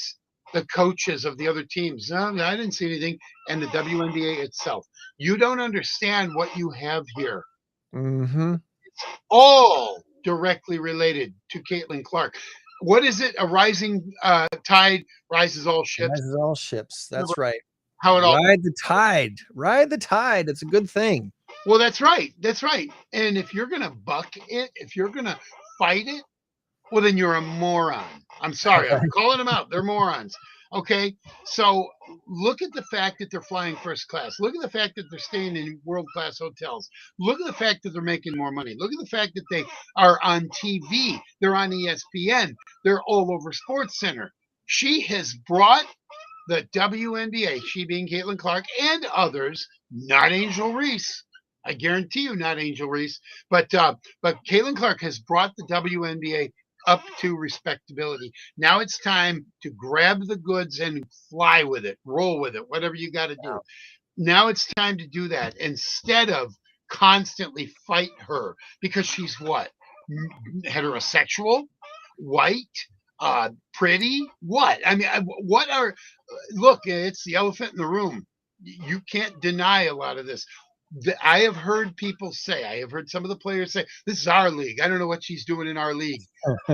the coaches of the other teams. No, I didn't see anything. And the WNBA itself. You don't understand what you have here. Mm-hmm. It's all directly related to Caitlin Clark. What is it? A rising tide rises all ships. Rises all ships. That's right. How it all ride the tide. Ride the tide. It's a good thing. Well, that's right. That's right. And if you're going to buck it, if you're going to fight it, well, then you're a moron. I'm sorry. I'm calling them out. They're morons. Okay. So look at the fact that they're flying first class. Look at the fact that they're staying in world-class hotels. Look at the fact that they're making more money. Look at the fact that they are on TV. They're on ESPN. They're all over Sports Center. She has brought the WNBA, she being Caitlin Clark and others, not Angel Reese. I guarantee you not Angel Reese, but Caitlin Clark has brought the WNBA up to respectability. Now it's time to grab the goods and fly with it, roll with it, whatever you got to do. Now it's time to do that instead of constantly fight her because she's what? Heterosexual, white, pretty, what? I mean, look, it's the elephant in the room. You can't deny a lot of this. I have heard people say, I have heard some of the players say, this is our league. I don't know what she's doing in our league.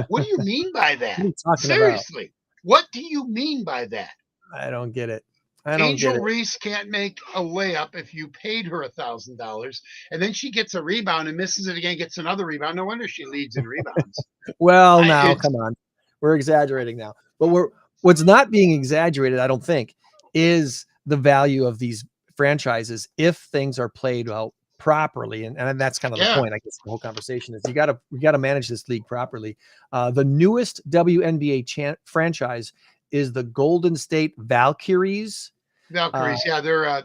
What do you mean by that? Seriously, what do you mean by that? I don't get it. Angel Reese can't make a layup if you paid her $1,000 and then she gets a rebound and misses it again, gets another rebound. No wonder she leads in rebounds. Well, now, come on. We're exaggerating now. But what's not being exaggerated, I don't think, is the value of these franchises if things are played out properly, and that's kind of the point. I guess the whole conversation is we got to manage this league properly. The newest WNBA franchise is the Golden State Valkyries. They're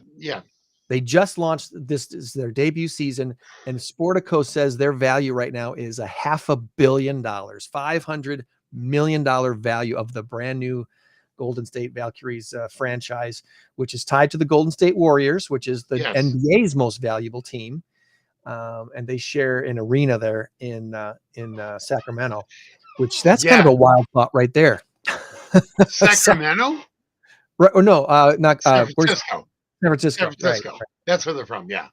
They just launched. This is their debut season, and Sportico says their value right now is $500 million, $500 million value of the brand new Golden State Valkyries franchise, which is tied to the Golden State Warriors, which is the NBA's most valuable team. And they share an arena there in Sacramento, which that's kind of a wild thought right there. Sacramento? Right, or no, not San where's Francisco. San Francisco? San Francisco. That's where they're from. Yeah.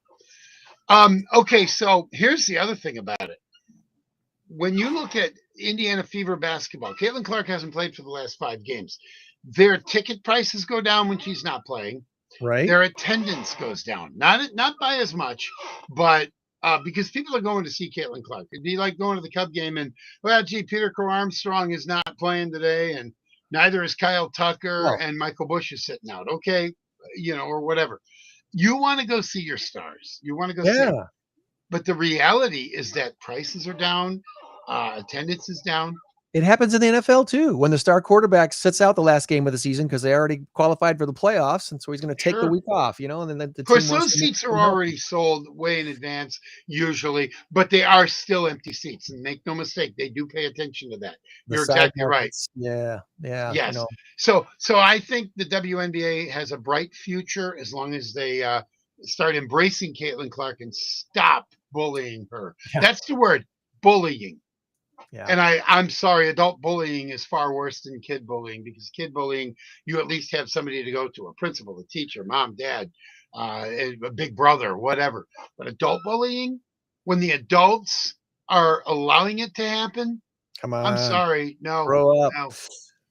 Okay, so here's the other thing about it. When you look at Indiana Fever basketball, Caitlin Clark hasn't played for the last 5 games. Their ticket prices go down when she's not playing. Right. Their attendance goes down, not by as much, but because people are going to see Caitlin Clark. It'd be like going to the Cub game and, well, gee, Peter Armstrong is not playing today, and neither is Kyle Tucker, and Michael Bush is sitting out. Okay, or whatever. You want to go see your stars. You want to go see them. But the reality is that prices are down, attendance is down. It happens in the NFL too. When the star quarterback sits out the last game of the season because they already qualified for the playoffs, and so he's going to take the week off, and then the Of course, team those seats are already sold way in advance, usually, but they are still empty seats. And make no mistake, they do pay attention to that. You're exactly right. Yeah. Yes. So I think the WNBA has a bright future as long as they start embracing Caitlin Clark and stop bullying her. Yeah. That's the word, bullying. Yeah. And I'm sorry, adult bullying is far worse than kid bullying, because kid bullying, you at least have somebody to go to, a principal, a teacher, mom, dad, a big brother, whatever. But adult bullying, when the adults are allowing it to happen, come on, I'm sorry, no, grow up.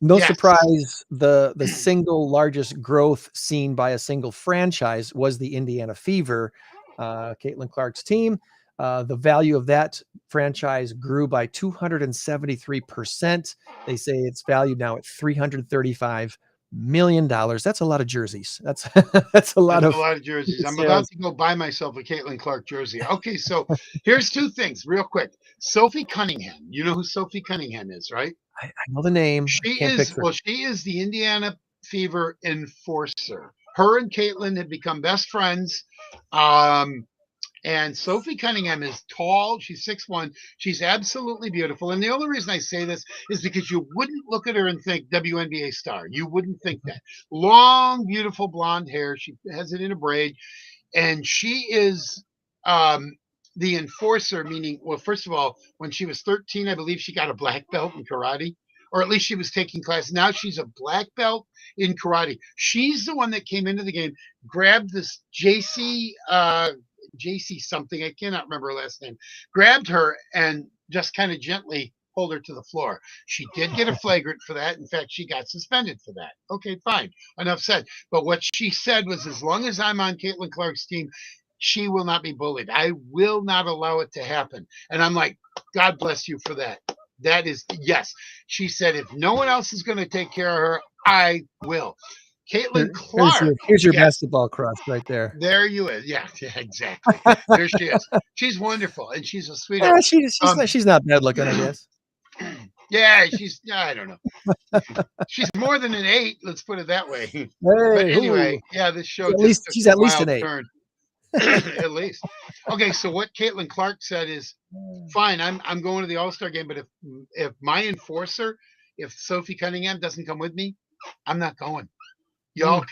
No surprise, the single largest growth seen by a single franchise was the Indiana Fever, Caitlin Clark's team. The value of that franchise grew by 273%. They say it's valued now at $335 million. That's a lot of jerseys. That's a lot of jerseys. I'm about to go buy myself a Caitlin Clark jersey. Okay, so here's 2 things real quick. Sophie Cunningham. You know who Sophie Cunningham is, right? I know the name. She is the Indiana Fever enforcer. Her and Caitlin have become best friends. And Sophie Cunningham is tall. She's 6'1". She's absolutely beautiful. And the only reason I say this is because you wouldn't look at her and think WNBA star. You wouldn't think that. Long, beautiful blonde hair. She has it in a braid. And she is the enforcer, meaning, well, first of all, when she was 13, I believe she got a black belt in karate, or at least she was taking classes. Now she's a black belt in karate. She's the one that came into the game, grabbed this JC something, I cannot remember her last name, grabbed her and just kind of gently pulled her to the floor. She did get a flagrant for that. In fact, she got suspended for that. Okay, fine. Enough said. But what she said was, as long as I'm on Caitlin Clark's team, she will not be bullied. I will not allow it to happen. And I'm like, God bless you for that. That is, yes. She said, if no one else is going to take care of her, I will. Caitlin Clark. Here's your basketball crush right there. There you is. Yeah, exactly. There she is. She's wonderful, and she's a sweetheart. Yeah, she's not bad looking, I guess. Yeah, I don't know. She's more than an 8. Let's put it that way. Hey, but anyway, yeah, this show she's at least an 8. At least. Okay, so what Caitlin Clark said is, fine, I'm going to the All-Star game, but if my enforcer, if Sophie Cunningham doesn't come with me, I'm not going. Y'all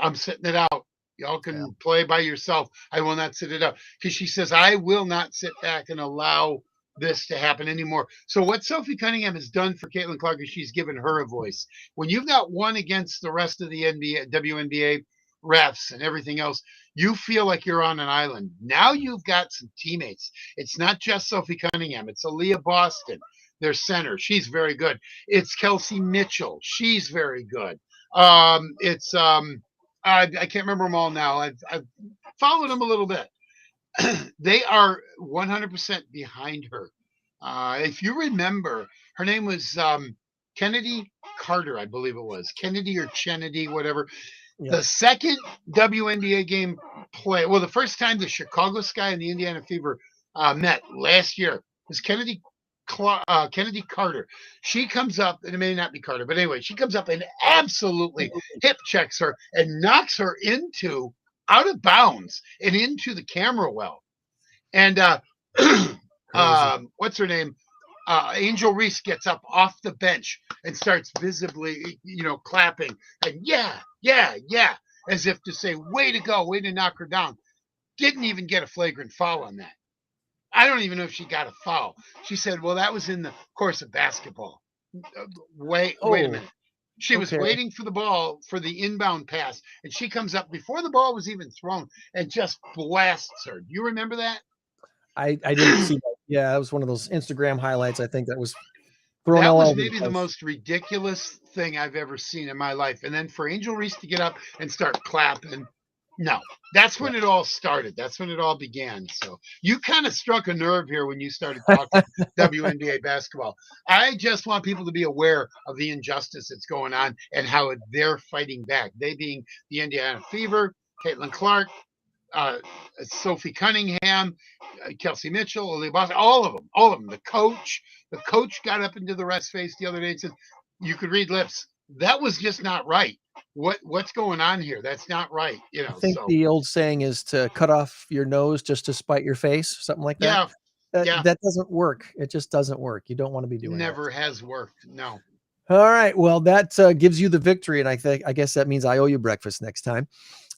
I'm sitting it out. Y'all can play by yourself. I will not sit it out. Because she says, I will not sit back and allow this to happen anymore. So what Sophie Cunningham has done for Caitlin Clark is she's given her a voice. When you've got one against the rest of the WNBA refs and everything else, you feel like you're on an island. Now you've got some teammates. It's not just Sophie Cunningham. It's Aaliyah Boston, their center. She's very good. It's Kelsey Mitchell. She's very good. I can't remember them all now. I've followed them a little bit. They are 100% behind her. If you remember, her name was Kennedy Carter, I believe it was. Kennedy or Kennedy, whatever. Yeah. The second WNBA game play, well, the first time the Chicago Sky and the Indiana Fever met last year was Kennedy Carter. She comes up, and it may not be Carter, but anyway, she comes up and absolutely hip checks her and knocks her out of bounds and into the camera well. And what's her name? Angel Reese gets up off the bench and starts visibly, clapping and yeah, as if to say, way to go, way to knock her down. Didn't even get a flagrant foul on that. I don't even know if she got a foul. She said, well, that was in the course of basketball. Wait a minute. She was Okay. waiting for the ball for the inbound pass, and she comes up before the ball was even thrown and just blasts her. Do you remember that? I didn't see that. Yeah, that was one of those Instagram highlights. I think that was thrown That all was over the maybe the place. most ridiculous thing I've ever seen in my life. And then for Angel Reese to get up and start clapping, no, that's when it all started. That's when it all began. So you kind of struck a nerve here when you started talking WNBA basketball. I just want people to be aware of the injustice that's going on and how they're fighting back. They being the Indiana Fever, Caitlin Clark, uh, Sophie Cunningham, Kelsey Mitchell, Aaliyah Boston, all of them. The coach got up into the ref's face the other day and said, "You could read lips. That was just not right. What's going on here? That's not right." You I know. think So the old saying is to cut off your nose just to spite your face, something like that. yeah, That doesn't work. It just doesn't work. You don't want to be doing that. never has worked. No. All right. Well, that gives you the victory, and I guess that means I owe you breakfast next time.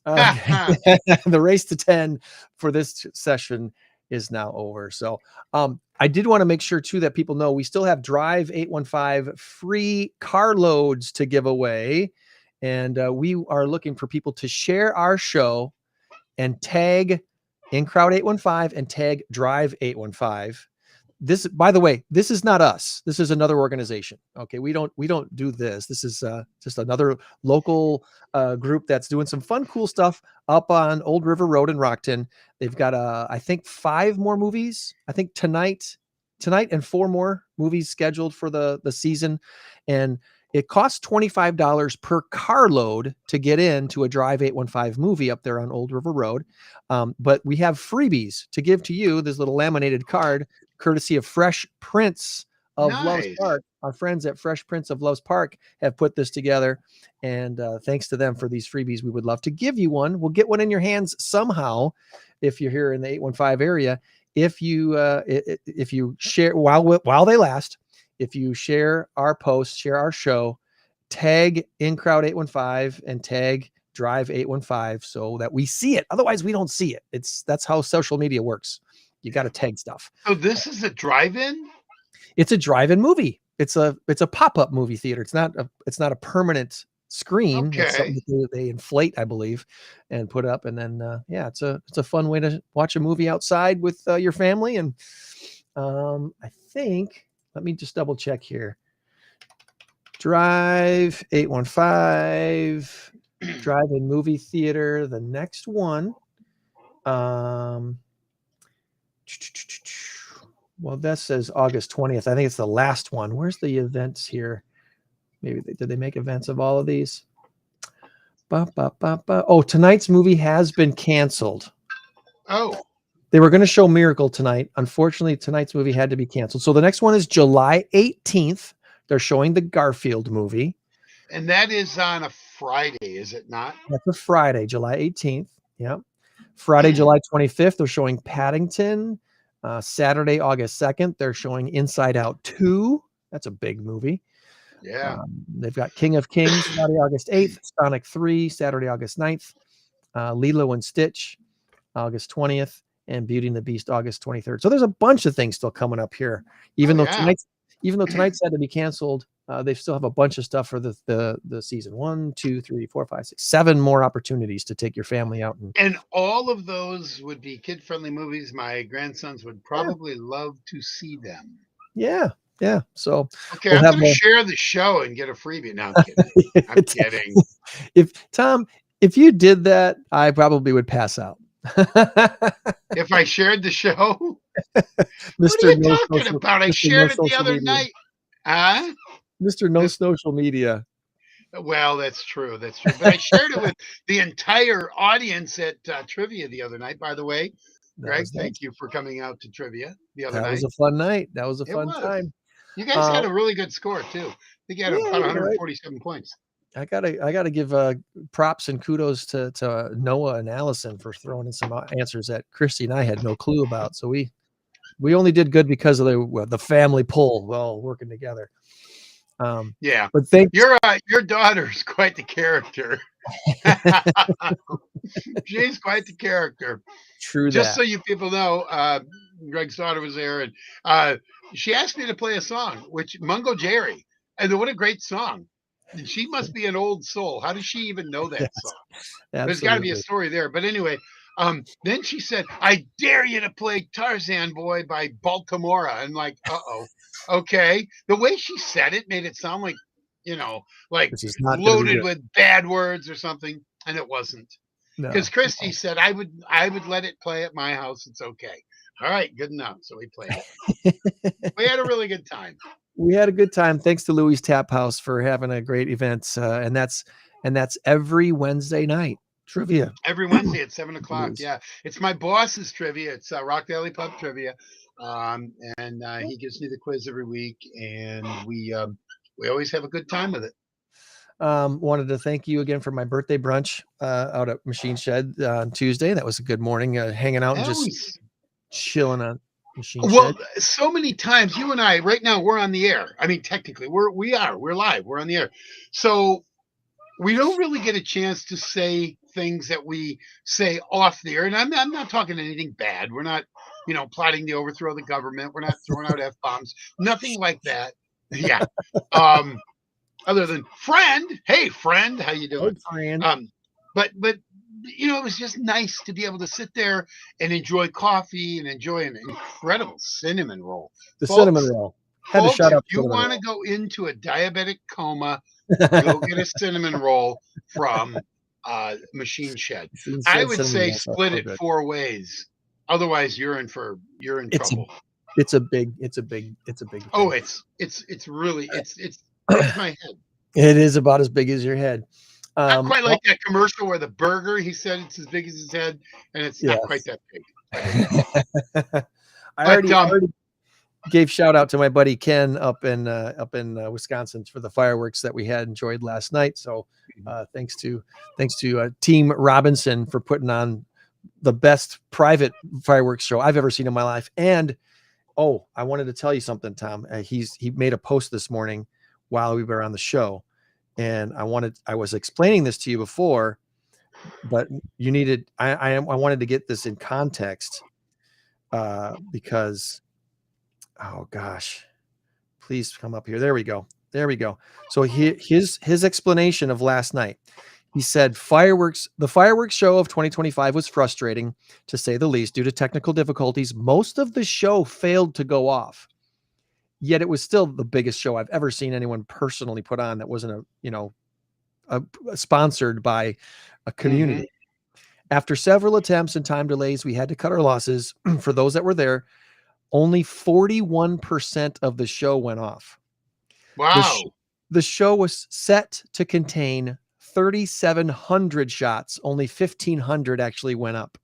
The race to 10 for this session is now over. So I did want to make sure too that people know we still have Drive 815 free carloads to give away. And we are looking for people to share our show and tag In Crowd 815 and tag Drive 815. This, by the way, this is not us. This is another organization. Okay, we don't do this. This is just another local group that's doing some fun, cool stuff up on Old River Road in Rockton. They've got I think 5 more movies. I think tonight and 4 more movies scheduled for the season, and it costs $25 per carload to get into a Drive 815 movie up there on Old River Road. But we have freebies to give to you. This little laminated card, courtesy of Fresh Prince of Loves Nice. Park. Our friends at Fresh Prince of Loves Park have put this together. And thanks to them for these freebies. We would love to give you one. We'll get one in your hands somehow if you're here in the 815 area. If you share while they last, if you share our post, share our show, tag In Crowd 815 and tag Drive 815 so that we see it. Otherwise, we don't see it. That's how social media works. You got to tag stuff. So this is a drive-in? It's a drive-in movie. It's a pop-up movie theater. It's not a permanent screen. Okay. It's something that they inflate, I believe, and put up. And then it's a fun way to watch a movie outside with your family. And I think, let me just double check here. Drive 815, drive-in movie theater. The next one. Well, that says August 20th. I think it's the last one. Where's the events here? Maybe did they make events of all of these? Oh, tonight's movie has been canceled. Oh. They were going to show Miracle tonight. Unfortunately, tonight's movie had to be canceled. So the next one is July 18th. They're showing the Garfield movie. And that is on a Friday, is it not? That's a Friday, July 18th. Yeah. Friday, July 25th, they're showing Paddington. Saturday, August 2nd, they're showing Inside Out 2. That's a big movie. Yeah. They've got King of Kings, Friday, August 8th, Sonic 3, Saturday, August 9th, Lilo and Stitch, August 20th, and Beauty and the Beast, August 23rd. So there's a bunch of things still coming up here. Even though tonight's had to be canceled, they still have a bunch of stuff for the season. 1, 2, 3, 4, 5, 6, 7 more opportunities to take your family out. And all of those would be kid-friendly movies. My grandsons would probably love to see them. Yeah. Yeah. So okay, I'm going to share the show and get a freebie. No, I'm kidding. I'm kidding. If you did that, I probably would pass out. If I shared the show? Mr. What are you No talking social, about? I Mr. shared No it the other media. night. Huh? Mr. No Social Media. Well, that's true. That's true. But I shared it with the entire audience at trivia the other night, by the way. Greg, thank you for coming out to trivia the other night. That was a fun night. That was a fun time. You guys had a really good score, too. I think you had about 147 points. I gotta give props and kudos to Noah and Allison for throwing in some answers that Christy and I had no clue about. So we only did good because of the family pull, well, working together. Yeah, but your daughter's quite the character. She's quite the character. True. Just so you people know, Greg's daughter was there, and she asked me to play a song, which Mungo Jerry, and what a great song. She must be an old soul. How does she even know that Yes, song? There's got to be a absolutely. story there. But anyway, then she said, "I dare you to play Tarzan Boy by Baltimora." And like, uh-oh, okay. The way she said it made it sound like, like This is not going to be loaded good. with bad words or something, and it wasn't. Because No. Christy said, I would let it play at my house. It's okay. All right, good enough. So we played it. We had a really good time. We had a good time. Thanks to Louis Tap House for having a great event. And that's every Wednesday night. Trivia. Every Wednesday at 7:00. It is. Yeah, it's my boss's trivia. It's Rock Valley Pub Trivia, and he gives me the quiz every week, and we always have a good time with it. Wanted to thank you again for my birthday brunch out at Machine Shed on Tuesday. That was a good morning, hanging out and just chilling on Machine Shed. So many times you and I right now we're on the air. I mean, technically we're live. We're on the air. So we don't really get a chance to say things that we say off the air. And I'm not talking anything bad. We're not, plotting to overthrow the government. We're not throwing out F-bombs. Nothing like that. Yeah. Other than friend. Hey, friend. How you doing? Hey, friend. But it was just nice to be able to sit there and enjoy coffee and enjoy an incredible cinnamon roll. The cinnamon roll. Had to shout out. If you want to go into a diabetic coma, go get a cinnamon roll from Machine Shed. I would say split it 4 ways. Otherwise, you're in trouble. It's a big. Oh, it's really my head. It is about as big as your head. Not quite like that commercial where the burger, he said it's as big as his head, and it's not quite that big. I already gave shout out to my buddy Ken up in Wisconsin for the fireworks that we had enjoyed last night. So thanks to Team Robinson for putting on the best private fireworks show I've ever seen in my life. And I wanted to tell you something, Tom. He made a post this morning while we were on the show. And I was explaining this to you before, but you needed, I wanted to get this in context because, oh gosh, please come up here. There we go. So his explanation of last night, he said the fireworks show of 2025 was frustrating to say the least due to technical difficulties. Most of the show failed to go off. Yet it was still the biggest show I've ever seen anyone personally put on that wasn't sponsored by a community. After several attempts and time delays, we had to cut our losses. For those that were there, only 41% of the show went off. Wow. The show was set to contain 3,700 shots. Only 1,500 actually went up.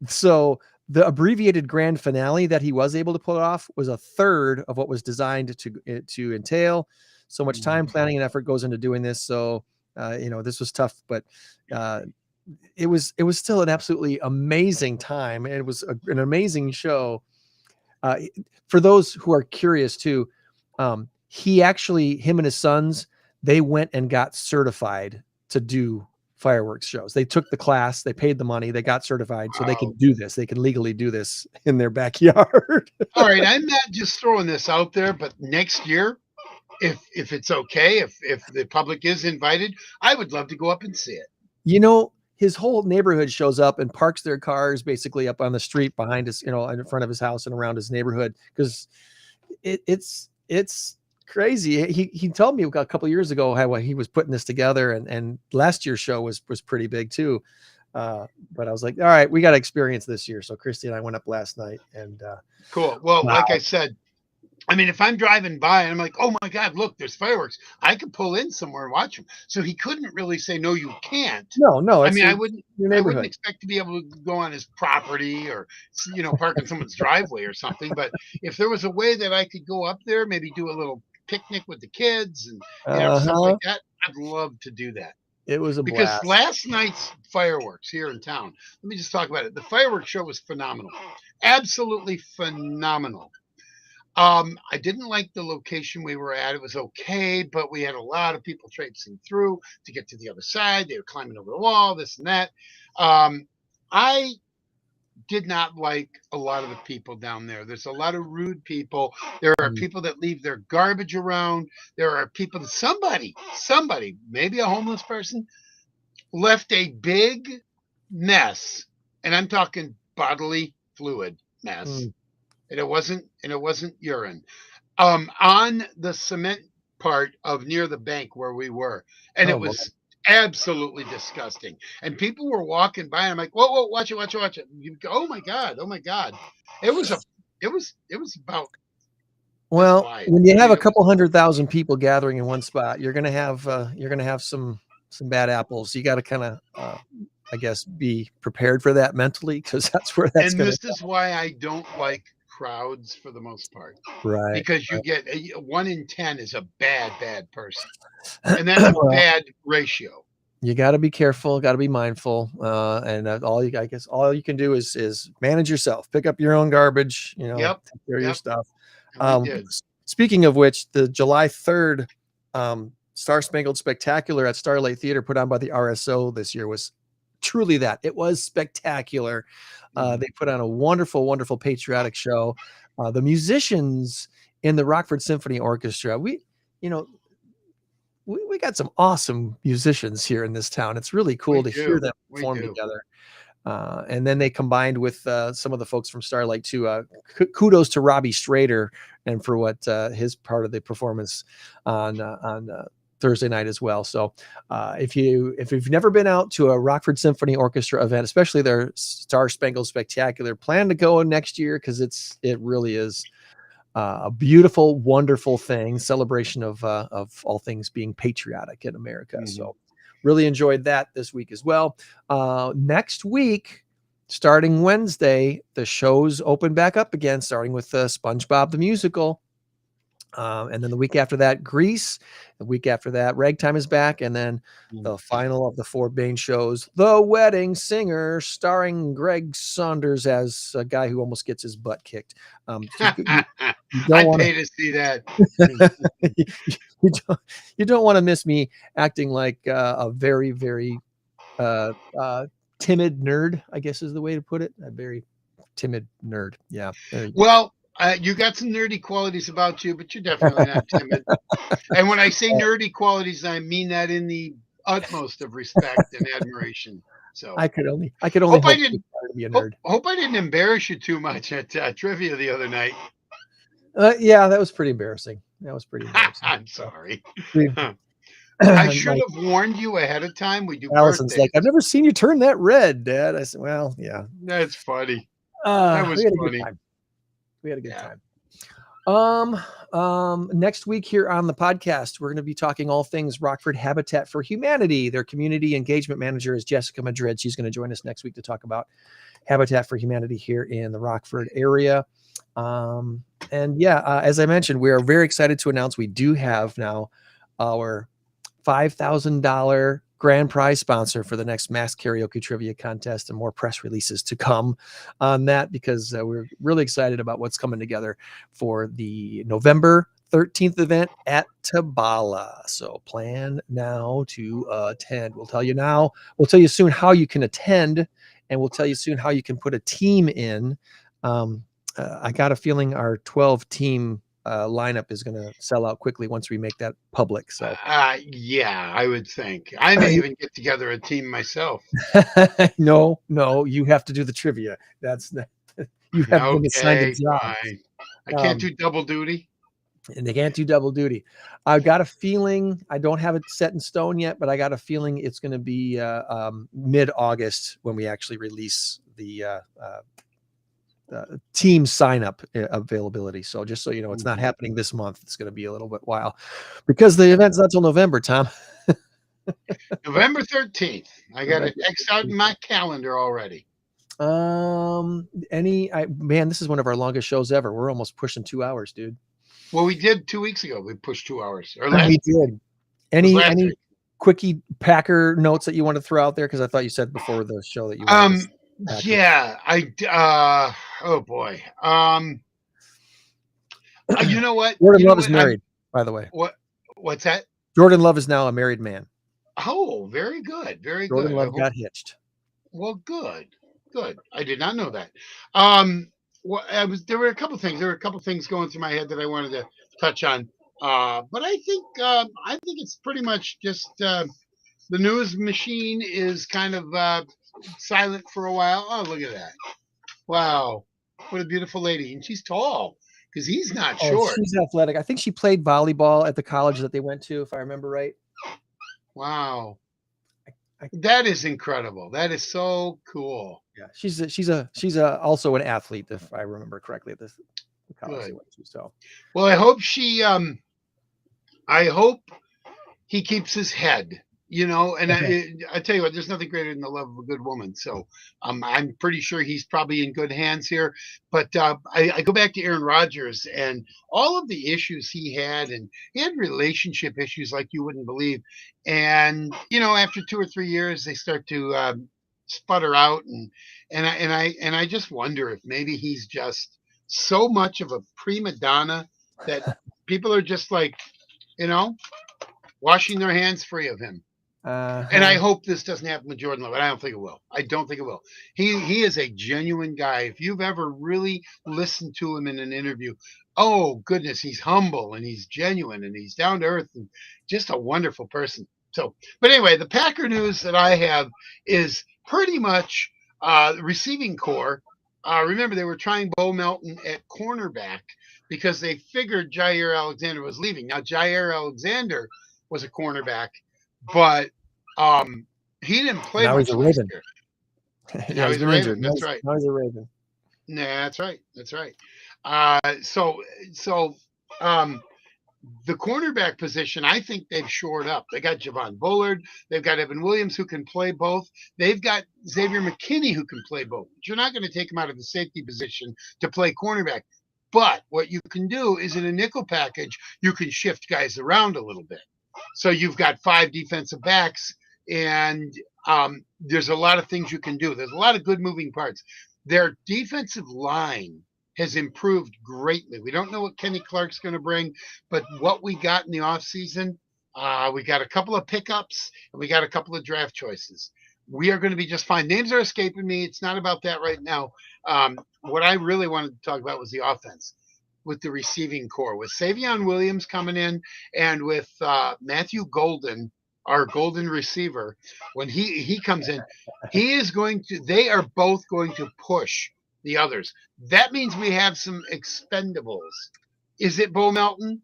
So the abbreviated grand finale that he was able to pull off was a third of what was designed to entail. So much time, planning, and effort goes into doing this. So, this was tough, but it was still an absolutely amazing time. It was an amazing show. For those who are curious too, him and his sons, they went and got certified to do fireworks shows. They took the class, they paid the money, they got certified so they can do this. They can legally do this in their backyard. All right. I'm not just throwing this out there, but next year, if it's okay, if the public is invited, I would love to go up and see it. His whole neighborhood shows up and parks their cars basically up on the street behind his, in front of his house and around his neighborhood. Cause it's crazy. He told me a couple of years ago how he was putting this together, and last year's show was pretty big too. But I was like, all right, we got to experience this year. So Christy and I went up last night, and cool. Well, like I said, I mean, if I'm driving by and I'm like, oh my God, look, there's fireworks, I could pull in somewhere and watch them. So he couldn't really say, no, you can't. No. I mean, I wouldn't expect to be able to go on his property or, park in someone's driveway or something. But if there was a way that I could go up there, maybe do a little picnic with the kids and stuff like that, I'd love to do that. It was a blast. Because last night's fireworks here in town, let me just talk about it. The fireworks show was phenomenal. Absolutely phenomenal. I didn't like the location we were at. It was okay, but we had a lot of people traipsing through to get to the other side. They were climbing over the wall, this and that. I did not like a lot of the people down there. There's a lot of rude people. There are people that leave their garbage around. There are people that somebody, maybe a homeless person, left a big mess, and I'm talking bodily fluid mess. And it wasn't urine. On the cement part of near the bank where we were. And it was absolutely disgusting. And people were walking by, and I'm like, whoa, watch it. You go, oh my God. It was about Well, wide. when you have a couple 100,000 people gathering in one spot, you're gonna have some bad apples. You got to kind of I guess be prepared for that mentally, because that's where that's going to. This is why I don't like crowds for the most part, right? Because you get 1 in 10 is a bad person, and that's a bad ratio. You got to be careful, got to be mindful, and all you can do is manage yourself. Pick up your own garbage, take care of your stuff. Speaking of which, the July 3rd Star Spangled Spectacular at Starlight Theater, put on by the RSO this year, was truly that. It was spectacular. They put on a wonderful, wonderful patriotic show. The musicians in the Rockford Symphony Orchestra, we got some awesome musicians here in this town. It's really cool to hear them perform together. And then they combined with some of the folks from Starlight too. Kudos to Robbie Strader and for what his part of the performance on Thursday night as well. So if you've never been out to a Rockford Symphony Orchestra event, especially their Star Spangled Spectacular, plan to go next year, because it really is a beautiful, wonderful thing, celebration of all things being patriotic in America. So really enjoyed that this week as well. Next week, starting Wednesday, the shows open back up again, starting with SpongeBob the Musical. And then the week after that, Grease. The week after that, Ragtime is back. And then the final of the 4 main shows, The Wedding Singer, starring Greg Saunders as a guy who almost gets his butt kicked. I'd pay to see that. You don't want to miss me acting like a very, very timid nerd, I guess is the way to put it. A very timid nerd. Yeah. Well, you got some nerdy qualities about you, but you're definitely not timid. And when I say nerdy qualities, I mean that in the utmost of respect and admiration. So I could only hope I didn't to be a nerd. Hope I didn't embarrass you too much at trivia the other night. Yeah, that was pretty embarrassing. I'm sorry. I should have warned you ahead of time. We do. Allison's birthdays. like, I've never seen you turn that red, Dad. I said, well, yeah. That's funny. That was funny. We had a good time. Next week here on the podcast, we're going to be talking all things Rockford Habitat for Humanity. Their community engagement manager is Jessica Madrid. She's going to join us next week to talk about Habitat for Humanity here in the Rockford area. As I mentioned, we are very excited to announce we do have now our $5,000 grand prize sponsor for the next Mass Karaoke Trivia Contest, and more press releases to come on that, because we're really excited about what's coming together for the November 13th event at Tabala. So plan now to attend. We'll tell you soon how you can attend, and we'll tell you soon how you can put a team in. I got a feeling our 12 team lineup is going to sell out quickly once we make that public. So yeah, I would think I may even get together a team myself. No, you have to do the trivia. That's you have been assigned a job. I can't do double duty. And they can't do double duty. I've got a feeling, I don't have it set in stone yet, but I got a feeling it's going to be mid-August when we actually release the team sign up availability. So just so you know, it's not happening this month. It's going to be a little bit while, because the event's not till November, Tom. November 13th. I got it X'd out in my calendar already. This is one of our longest shows ever. We're almost pushing 2 hours, dude. Well, we did 2 weeks ago. We pushed 2 hours. Or last we did. Any quickie Packer notes that you want to throw out there? Because I thought you said before the show that you wanted oh boy. You know what? Jordan Love is married, by the way. What's that? Jordan Love is now a married man. Oh, very good. Very Jordan good. Love got hitched. Well, good. Good. I did not know that. Well, there were a couple things. There were a couple things going through my head that I wanted to touch on. But I think it's pretty much just the news machine is kind of silent for a while. Oh, look at that! Wow, what a beautiful lady, and she's tall because he's not short. She's athletic. I think she played volleyball at the college that they went to, if I remember right. Wow, that is incredible. That is so cool. Yeah, she's also an athlete, if I remember correctly, at the college they went to. So, well, I hope I hope he keeps his head, you know, and I tell you what, there's nothing greater than the love of a good woman. So I'm pretty sure he's probably in good hands here. But I go back to Aaron Rodgers and all of the issues he had, and he had relationship issues like you wouldn't believe. And, you know, after 2 or 3 years, they start to sputter out. And I just wonder if maybe he's just so much of a prima donna that people are just like, you know, washing their hands free of him. And I hope this doesn't happen with Jordan Love, but I don't think it will. I don't think it will. He is a genuine guy. If you've ever really listened to him in an interview, oh goodness, he's humble and he's genuine and he's down to earth and just a wonderful person. So, but anyway, the Packer news that I have is pretty much receiving core. Remember, they were trying Bo Melton at cornerback because they figured Jair Alexander was leaving. Now, Jair Alexander was a cornerback, but he didn't play now much he's a last Raven. year. Yeah, Now he's a Raven. That's right. Now he's a Raven. That's right. That's right. So the cornerback position, I think they've shored up. They got Javon Bullard. They've got Evan Williams, who can play both. They've got Xavier McKinney, who can play both. You're not going to take him out of the safety position to play cornerback. But what you can do is in a nickel package, you can shift guys around a little bit. So you've got 5 defensive backs, and there's a lot of things you can do. There's a lot of good moving parts. Their defensive line has improved greatly. We don't know what Kenny Clark's going to bring, but what we got in the offseason, we got a couple of pickups, and we got a couple of draft choices. We are going to be just fine. Names are escaping me. It's not about that right now. What I really wanted to talk about was the offense with the receiving core, with Savion Williams coming in and with Matthew Golden, our golden receiver. When he comes in, they are both going to push the others. That means we have some expendables. Is it Bo Melton?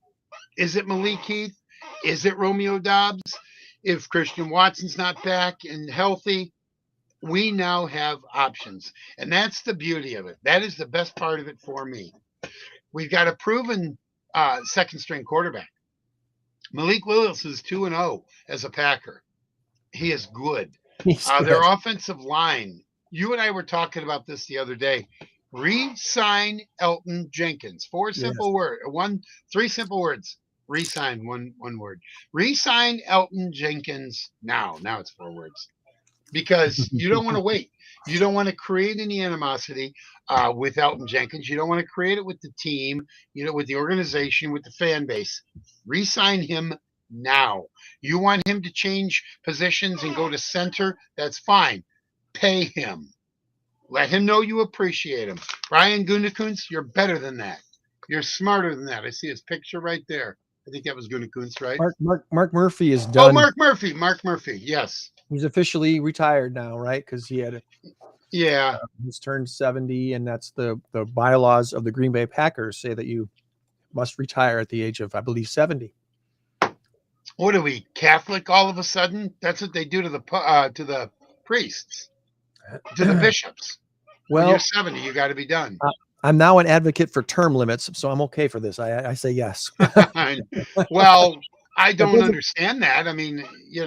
Is it Malik Heath? Is it Romeo Dobbs? If Christian Watson's not back and healthy, we now have options. And that's the beauty of it. That is the best part of it for me. We've got a proven second string quarterback. Malik Willis is 2-0 as a Packer. He is good. Their offensive line, you and I were talking about this the other day. Re-sign Elton Jenkins. 3 simple words. Re-sign, one word. Re-sign Elton Jenkins now. Now it's 4 words. Because you don't want to wait. You don't want to create any animosity with Elton Jenkins. You don't want to create it with the team, with the organization, with the fan base. Re-sign him now. You want him to change positions and go to center? That's fine. Pay him. Let him know you appreciate him. Brian Gutekunst, you're better than that. You're smarter than that. I see his picture right there. I think that was Gutekunst, right? Mark Murphy is done. Oh, Mark Murphy. Yes. He's officially retired now, right? Because he had he's turned 70, and that's the bylaws of the Green Bay Packers say that you must retire at the age of, I believe, 70. What are we, Catholic all of a sudden? That's what they do to the priests, to the bishops. When you're 70, you got to be done. I'm now an advocate for term limits, so I'm okay for this. I say yes. Well, I don't understand that. I mean,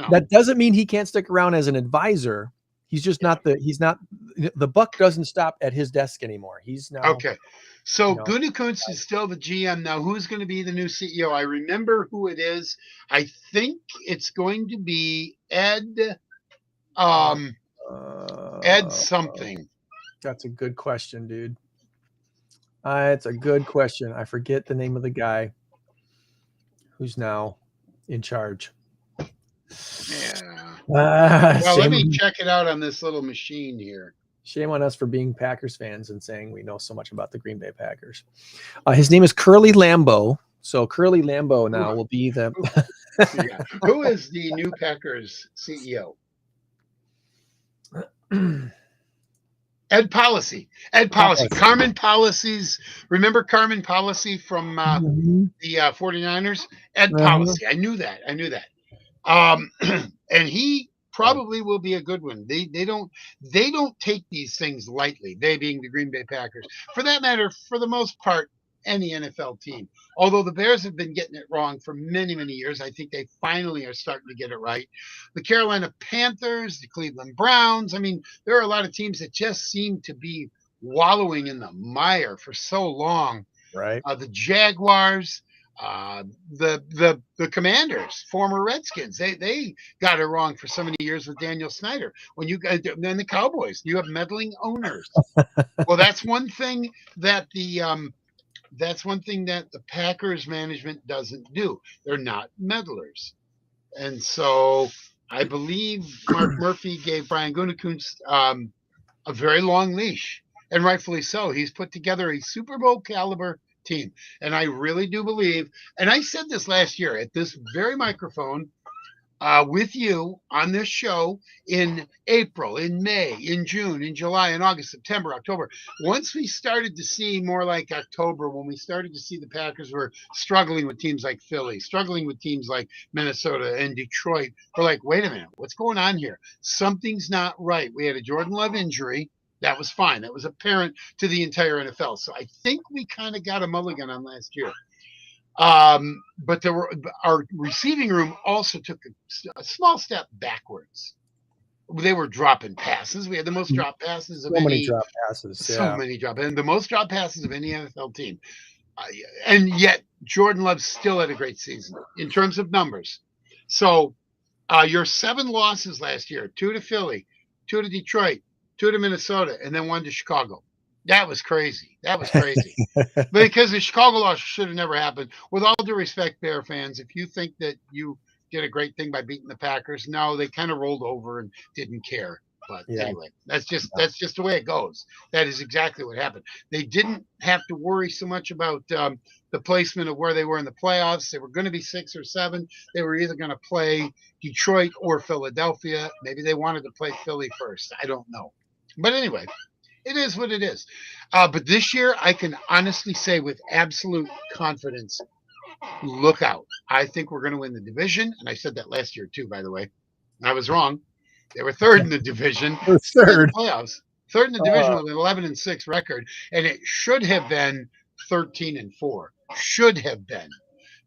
that doesn't mean he can't stick around as an advisor. He's just not the buck doesn't stop at his desk anymore. He's now okay. So Gutekunst is still the GM now. Who's going to be the new CEO? I remember who it is. I think it's going to be Ed something. That's a good question, dude. It's a good question. I forget the name of the guy who's now in charge. Yeah. Well, let me check it out on this little machine here. Shame on us for being Packers fans and saying we know so much about the Green Bay Packers. His name is Curly Lambeau. So Curly Lambeau now will be the. Yeah. Who is the new Packers CEO? Ed Policy. Ed Policy. Carmen Policy's. Remember Carmen Policy from the 49ers? Ed Policy. I knew that. And he probably will be a good one. They don't take these things lightly. They being the Green Bay Packers. For that matter, for the most part, any NFL team. Although the Bears have been getting it wrong for many, many years, I think they finally are starting to get it right. The Carolina Panthers, the Cleveland Browns. I mean, there are a lot of teams that just seem to be wallowing in the mire for so long. Right. The Jaguars, the Commanders, former Redskins, they got it wrong for so many years with Daniel Snyder. When you then the Cowboys, you have meddling owners. Well, that's one thing that the Packers management doesn't do. They're not meddlers. And so I believe Mark Murphy gave Brian Gutekunst a very long leash, and rightfully so. He's put together a Super Bowl caliber team. And I really do believe, and I said this last year at this very microphone with you on this show in April, in May, in June, in July, in August, September, October. Once we started to see more like October, when we started to see the Packers were struggling with teams like Philly, struggling with teams like Minnesota and Detroit, we're like, wait a minute, what's going on here? Something's not right. We had a Jordan Love injury. That was fine. That was apparent to the entire NFL. So I think we kind of got a mulligan on last year. But our receiving room also took a small step backwards. They were dropping passes. We had the most drop passes of many drop passes. So many drop, and the most drop passes of any NFL team. And yet Jordan Love still had a great season in terms of numbers. So your 7 losses last year: 2 to Philly, 2 to Detroit, 2 to Minnesota, and then 1 to Chicago. That was crazy. Because the Chicago loss should have never happened. With all due respect, Bear fans, if you think that you did a great thing by beating the Packers, no, they kind of rolled over and didn't care. But anyway, that's just the way it goes. That is exactly what happened. They didn't have to worry so much about the placement of where they were in the playoffs. They were going to be 6 or 7. They were either going to play Detroit or Philadelphia. Maybe they wanted to play Philly first. I don't know. But anyway, it is what it is. But this year, I can honestly say with absolute confidence, look out. I think we're going to win the division. And I said that last year, too, by the way. I was wrong. They were 3rd in the division. Third. Playoffs. 3rd in the division with an 11-6 record. And it should have been 13-4. Should have been.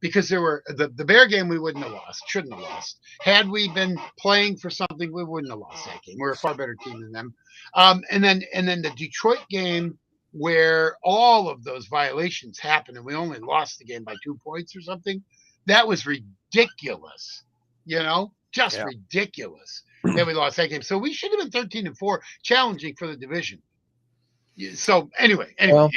Because there were the Bear game we wouldn't have lost, shouldn't have lost. Had we been playing for something, we wouldn't have lost that game. We're a far better team than them. And then the Detroit game where all of those violations happened and we only lost the game by 2 points or something. That was ridiculous. Just ridiculous that we lost that game. So we should have been 13-4, challenging for the division. So anyway, enough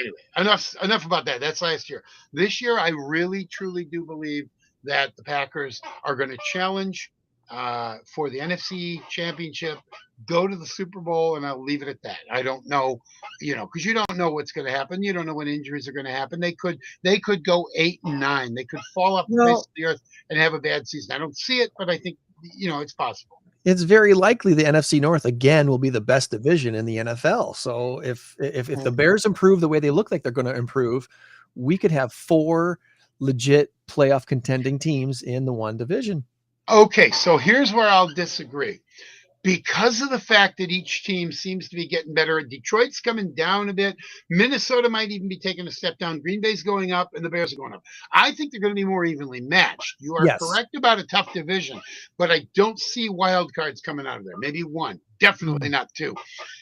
about that. That's last year. This year, I really, truly do believe that the Packers are going to challenge for the NFC Championship, go to the Super Bowl, and I'll leave it at that. I don't know, because you don't know what's going to happen. You don't know when injuries are going to happen. They could go 8-9. They could fall off the face of the earth and have a bad season. I don't see it, but I think it's possible. It's very likely the NFC North again will be the best division in the NFL. So if the Bears improve the way they look like they're going to improve, we could have 4 legit playoff contending teams in the one division. Okay, so here's where I'll disagree. Because of the fact that each team seems to be getting better, Detroit's coming down a bit. Minnesota might even be taking a step down. Green Bay's going up, and the Bears are going up. I think they're going to be more evenly matched. You are correct about a tough division, but I don't see wild cards coming out of there. Maybe 1, definitely not 2.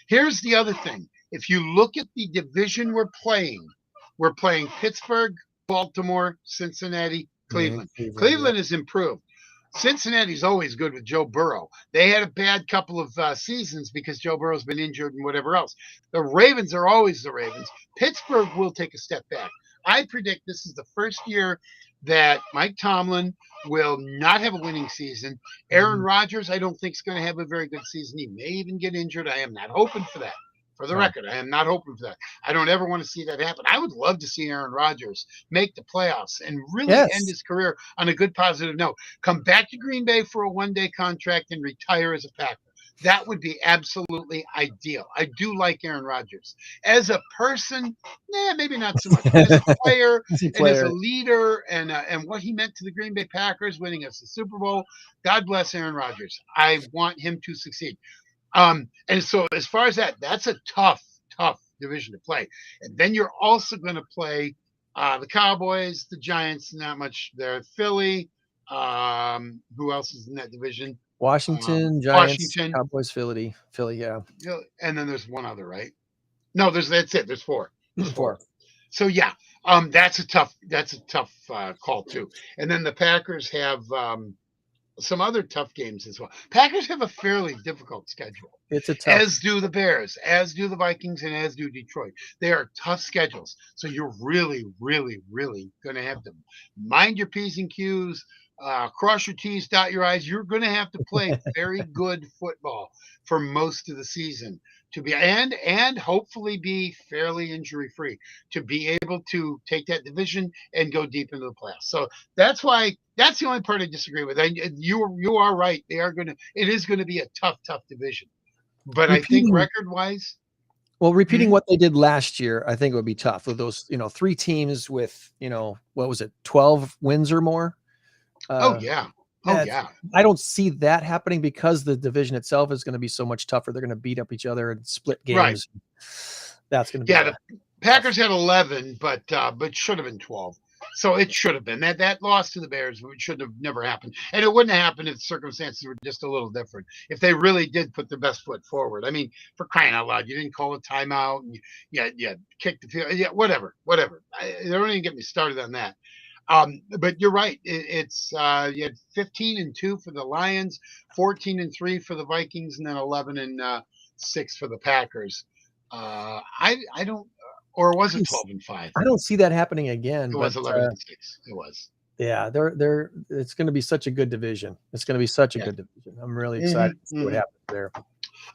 Here's the other thing. If you look at the division we're playing Pittsburgh, Baltimore, Cincinnati, Cleveland. Cleveland has improved. Cincinnati's always good with Joe Burrow. They had a bad couple of seasons because Joe Burrow's been injured and whatever else. The Ravens are always the Ravens. Pittsburgh will take a step back. I predict this is the first year that Mike Tomlin will not have a winning season. Aaron Rodgers, I don't think is going to have a very good season. He may even get injured. I am not hoping for that. For the No. record, I am not hoping for that. I don't ever want to see that happen. I would love to see Aaron Rodgers make the playoffs and really Yes. end his career on a good positive note. Come back to Green Bay for a one-day contract and retire as a Packer. That would be absolutely ideal. I do like Aaron Rodgers. As a person, maybe not so much. But as a player and as a leader and what he meant to the Green Bay Packers, winning us the Super Bowl, God bless Aaron Rodgers. I want him to succeed. And so as far as that's a tough division to play. And then you're also going to play the Cowboys, the Giants, not much there. Philly, who else is in that division? Washington, Giants, Cowboys, Philly, yeah. And then there's one other, right? No, that's it. There's four. There's four. So yeah, that's a tough call too. And then the Packers have some other tough games as well. Packers have a fairly difficult schedule. It's a tough. As do the Bears, as do the Vikings, and as do Detroit. They are tough schedules. So you're really, really, really going to have to mind your P's and Q's, cross your T's, dot your I's. You're going to have to play very good football for most of the season to be and hopefully be fairly injury free to be able to take that division and go deep into the playoffs. So that's the only part I disagree with. And you are right. It is going to be a tough division. But I think record wise. Well, repeating what they did last year, I think it would be tough with those, 3 teams with, what was it, 12 wins or more? Yeah. I don't see that happening because the division itself is going to be so much tougher. They're going to beat up each other and split games. Right. That's going to be the Packers had 11, but should have been 12. So it should have been that loss to the Bears should have never happened, and it wouldn't have happened if the circumstances were just a little different. If they really did put their best foot forward, I mean, for crying out loud, you didn't call a timeout, and you kicked the field, whatever. They don't even get me started on that. But you're right. It's you had 15-2 for the Lions, 14-3 for the Vikings, and then 11-6 for the Packers. I don't. Or was it 12-5? I don't see that happening again. It was 11-6. It was. Yeah, they're. It's going to be such a good division. It's going to be such a good division. I'm really excited to see what happens there.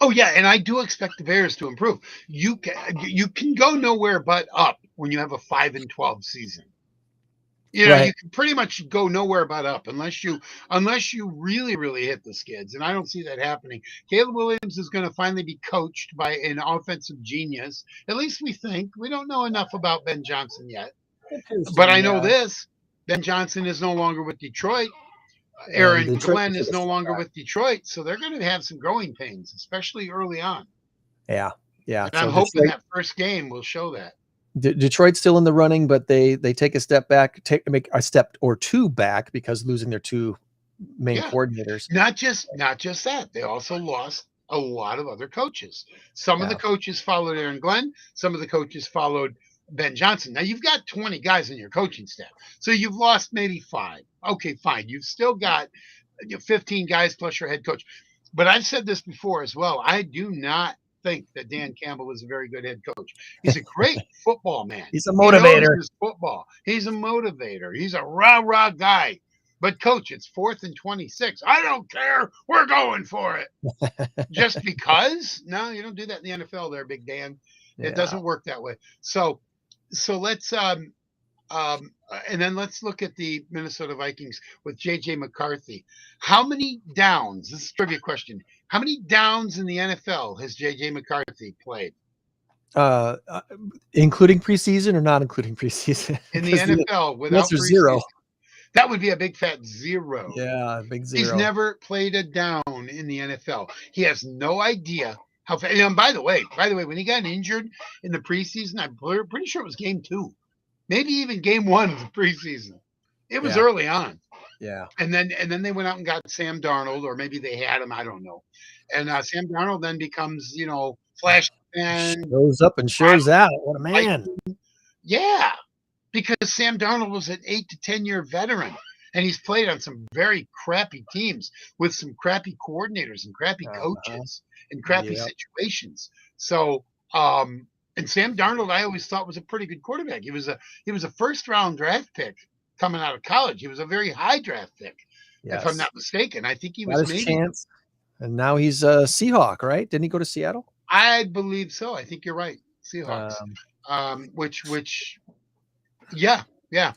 Oh yeah, and I do expect the Bears to improve. You can go nowhere but up when you have a 5-12 season. You can pretty much go nowhere but up unless you really, really hit the skids. And I don't see that happening. Caleb Williams is going to finally be coached by an offensive genius. At least we think. We don't know enough about Ben Johnson yet. But I know this. Ben Johnson is no longer with Detroit. Aaron Glenn is no longer with Detroit. So they're going to have some growing pains, especially early on. Yeah. And I'm hoping that first game will show that. Detroit's still in the running, but they take a step back, make a step or two back because losing their 2 main coordinators. Not just that. They also lost a lot of other coaches. Some of the coaches followed Aaron Glenn. Some of the coaches followed Ben Johnson. Now you've got 20 guys in your coaching staff. So you've lost maybe 5. Okay, fine. You've still got 15 guys plus your head coach. But I've said this before as well. I do not think that Dan Campbell is a very good head coach. He's a great football man. He's a motivator. He knows his football. He's a motivator. He's a rah guy. But coach, it's 4th and 26. I don't care. We're going for it. Just because? No, you don't do that in the NFL there, Big Dan. It doesn't work that way. So let's and then let's look at the Minnesota Vikings with JJ McCarthy. How many downs? This is a trivia question. How many downs in the NFL has JJ McCarthy played? Including preseason or not including preseason? In the NFL without preseason. 0. That would be a big fat 0. Yeah, big 0. He's never played a down in the NFL. He has no idea how fast. And by the way, when he got injured in the preseason, I'm pretty sure it was game 2. Maybe even game 1 of the preseason. It was early on. Yeah. And then they went out and got Sam Darnold, or maybe they had him. I don't know. And Sam Darnold then becomes, flash and shows up and shows out. What a man. Yeah. Because Sam Darnold was an 8 to 10 year veteran. And he's played on some very crappy teams with some crappy coordinators and crappy coaches and crappy situations. So, and Sam Darnold, I always thought was a pretty good quarterback. He was a first round draft pick coming out of college. He was a very high draft pick, if I'm not mistaken. I think he was maybe. Chance. And now he's a Seahawk, right? Didn't he go to Seattle? I believe so. I think you're right. Seahawks. Which, yeah. I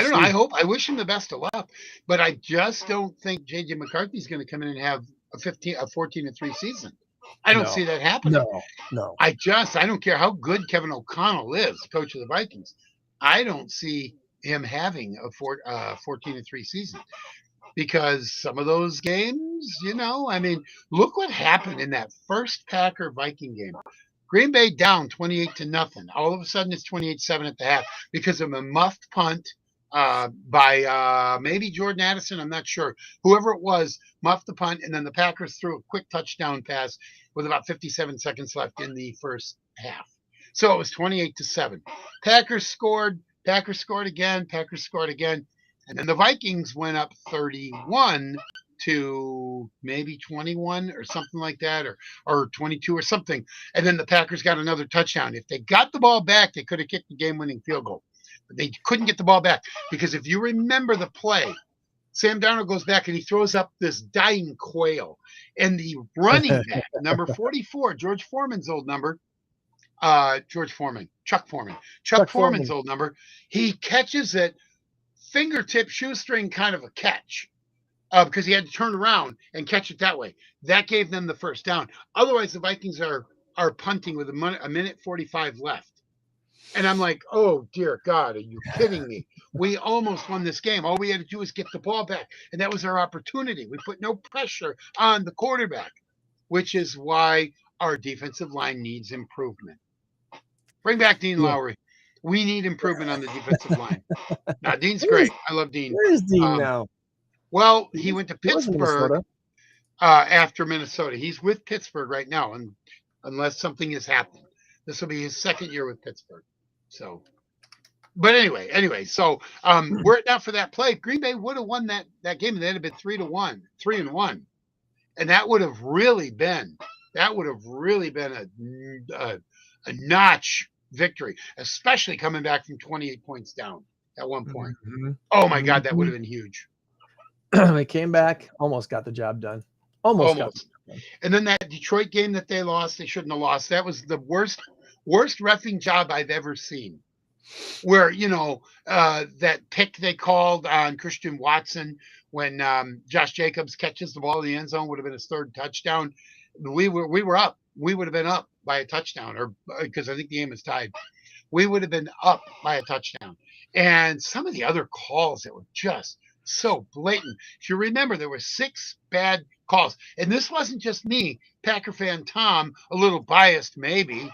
don't know. I wish him the best of luck, but I just don't think JJ McCarthy's going to come in and have a 14-3 season. I don't see that happening. No. I don't care how good Kevin O'Connell is, coach of the Vikings. I don't see him having a 14-3 season because some of those games, look what happened in that first Packer Viking game. Green Bay down 28-0. All of a sudden, it's 28-7 at the half because of a muffed punt by maybe Jordan Addison. I'm not sure. Whoever it was muffed the punt, and then the Packers threw a quick touchdown pass with about 57 seconds left in the first half. So it was 28-7. Packers scored again. And then the Vikings went up 31 to maybe 21 or something like that, or 22 or something. And then the Packers got another touchdown. If they got the ball back, they could have kicked the game-winning field goal. But they couldn't get the ball back because if you remember the play, Sam Darnold goes back and he throws up this dying quail. And the running back, number 44, Chuck Foreman's old number, he catches it, fingertip shoestring kind of a catch. Because he had to turn around and catch it that way. That gave them the first down. Otherwise, the Vikings are punting with a minute 45 left. And I'm like, oh, dear God, are you kidding me? We almost won this game. All we had to do was get the ball back. And that was our opportunity. We put no pressure on the quarterback, which is why our defensive line needs improvement. Bring back Dean Lowry. We need improvement on the defensive line. Now, Dean's great. I love Dean. Where is Dean now? Well, he went to Pittsburgh after Minnesota. He's with Pittsburgh right now, and unless something has happened, this will be his second year with Pittsburgh. So, but anyway, so were it not for that play, Green Bay would have won that game, and they'd have been 3-1, and that would have really been a notch victory, especially coming back from 28 points down at one point. Mm-hmm. Oh my God, that would have been huge. They came back, almost got the job done. Almost. And then that Detroit game that they lost, they shouldn't have lost. That was the worst reffing job I've ever seen. Where, that pick they called on Christian Watson when Josh Jacobs catches the ball in the end zone would have been his third touchdown. We were up. We would have been up by a touchdown, or because I think the game is tied. We would have been up by a touchdown. And some of the other calls that were just so blatant. If you remember, there were 6 bad calls. And this wasn't just me, Packer fan Tom, a little biased, maybe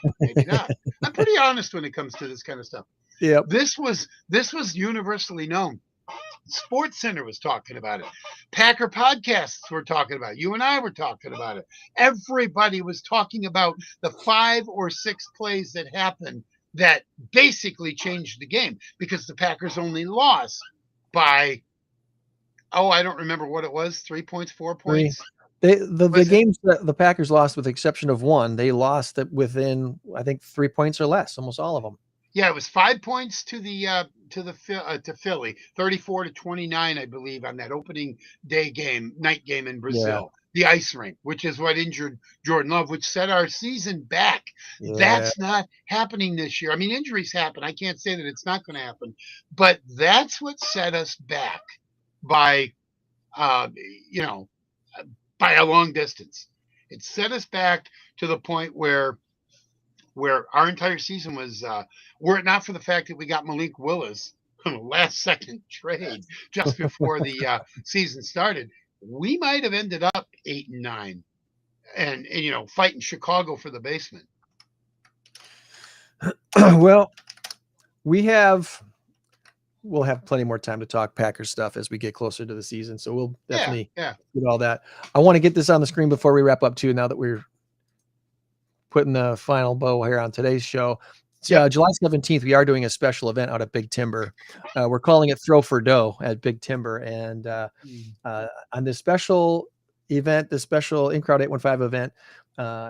not. I'm pretty honest when it comes to this kind of stuff. Yeah. This was universally known. Sports Center was talking about it. Packer podcasts were talking about it. You and I were talking about it. Everybody was talking about the 5 or 6 plays that happened that basically changed the game because the Packers only lost by I don't remember what it was. 3 points, 4 points. The games that the Packers lost, with the exception of one, they lost it within, I think, 3 points or less. Almost all of them. Yeah, it was 5 points to Philly, 34-29, I believe, on that opening night game in Brazil, the ice rink, which is what injured Jordan Love, which set our season back. Yeah. That's not happening this year. I mean, injuries happen. I can't say that it's not going to happen, but that's what set us back by a long distance. It set us back to the point where our entire season was, were it not for the fact that we got Malik Willis on a last-second trade just before the season started, we might have ended up 8-9 and fighting Chicago for the basement. Well, we'll have plenty more time to talk Packers stuff as we get closer to the season. So we'll definitely get all that. I want to get this on the screen before we wrap up too, now that we're putting the final bow here on today's show. So, July 17th, we are doing a special event out at Big Timber. We're calling it Throw for Dough at Big Timber. And on this special event, this special In-Crowd 815 event,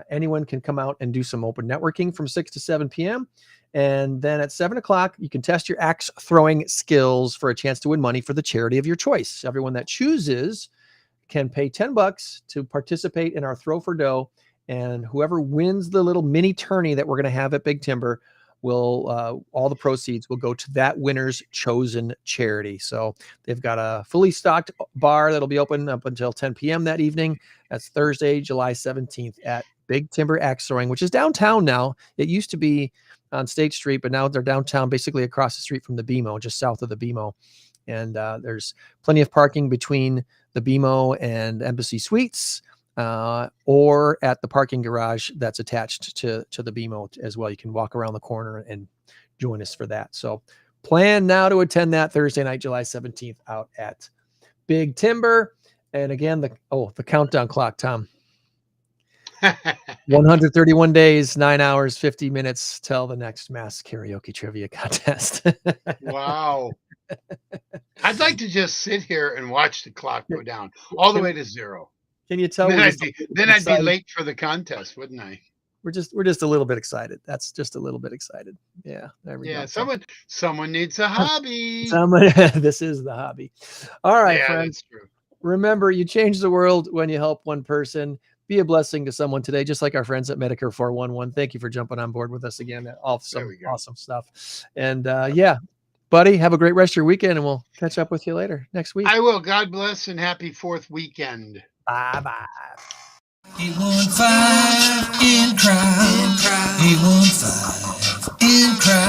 anyone can come out and do some open networking from 6 to 7 p.m. And then at 7 o'clock, you can test your axe throwing skills for a chance to win money for the charity of your choice. Everyone that chooses can pay $10 to participate in our Throw for Dough. And whoever wins the little mini tourney that we're going to have at Big Timber will all the proceeds will go to that winner's chosen charity. So they've got a fully stocked bar that'll be open up until 10 p.m. that evening. That's Thursday, July 17th at Big Timber Axe Throwing, which is downtown now. It used to be on State Street, but now they're downtown, basically across the street from the BMO, just south of the BMO. And there's plenty of parking between the BMO and Embassy Suites, or at the parking garage that's attached to the BMO as well. You can walk around the corner and join us for that. So plan now to attend that Thursday night, July 17th out at Big Timber. And again, the countdown clock, Tom. 131 days, 9 hours, 50 minutes till the next mass karaoke trivia contest. Wow. I'd like to just sit here and watch the clock go down all the way to 0. Can you tell? Then I'd be late for the contest, wouldn't I? We're just a little bit excited. That's just a little bit excited. Yeah. There we go. Someone needs a hobby. This is the hobby. All right, friends. That's true. Remember, you change the world when you help one person. Be a blessing to someone today, just like our friends at Medicare 411. Thank you for jumping on board with us again. Awesome stuff. And buddy, have a great rest of your weekend, and we'll catch up with you later next week. I will. God bless and happy 4th weekend. Bye-bye. 815 in crowd. 815 in crowd.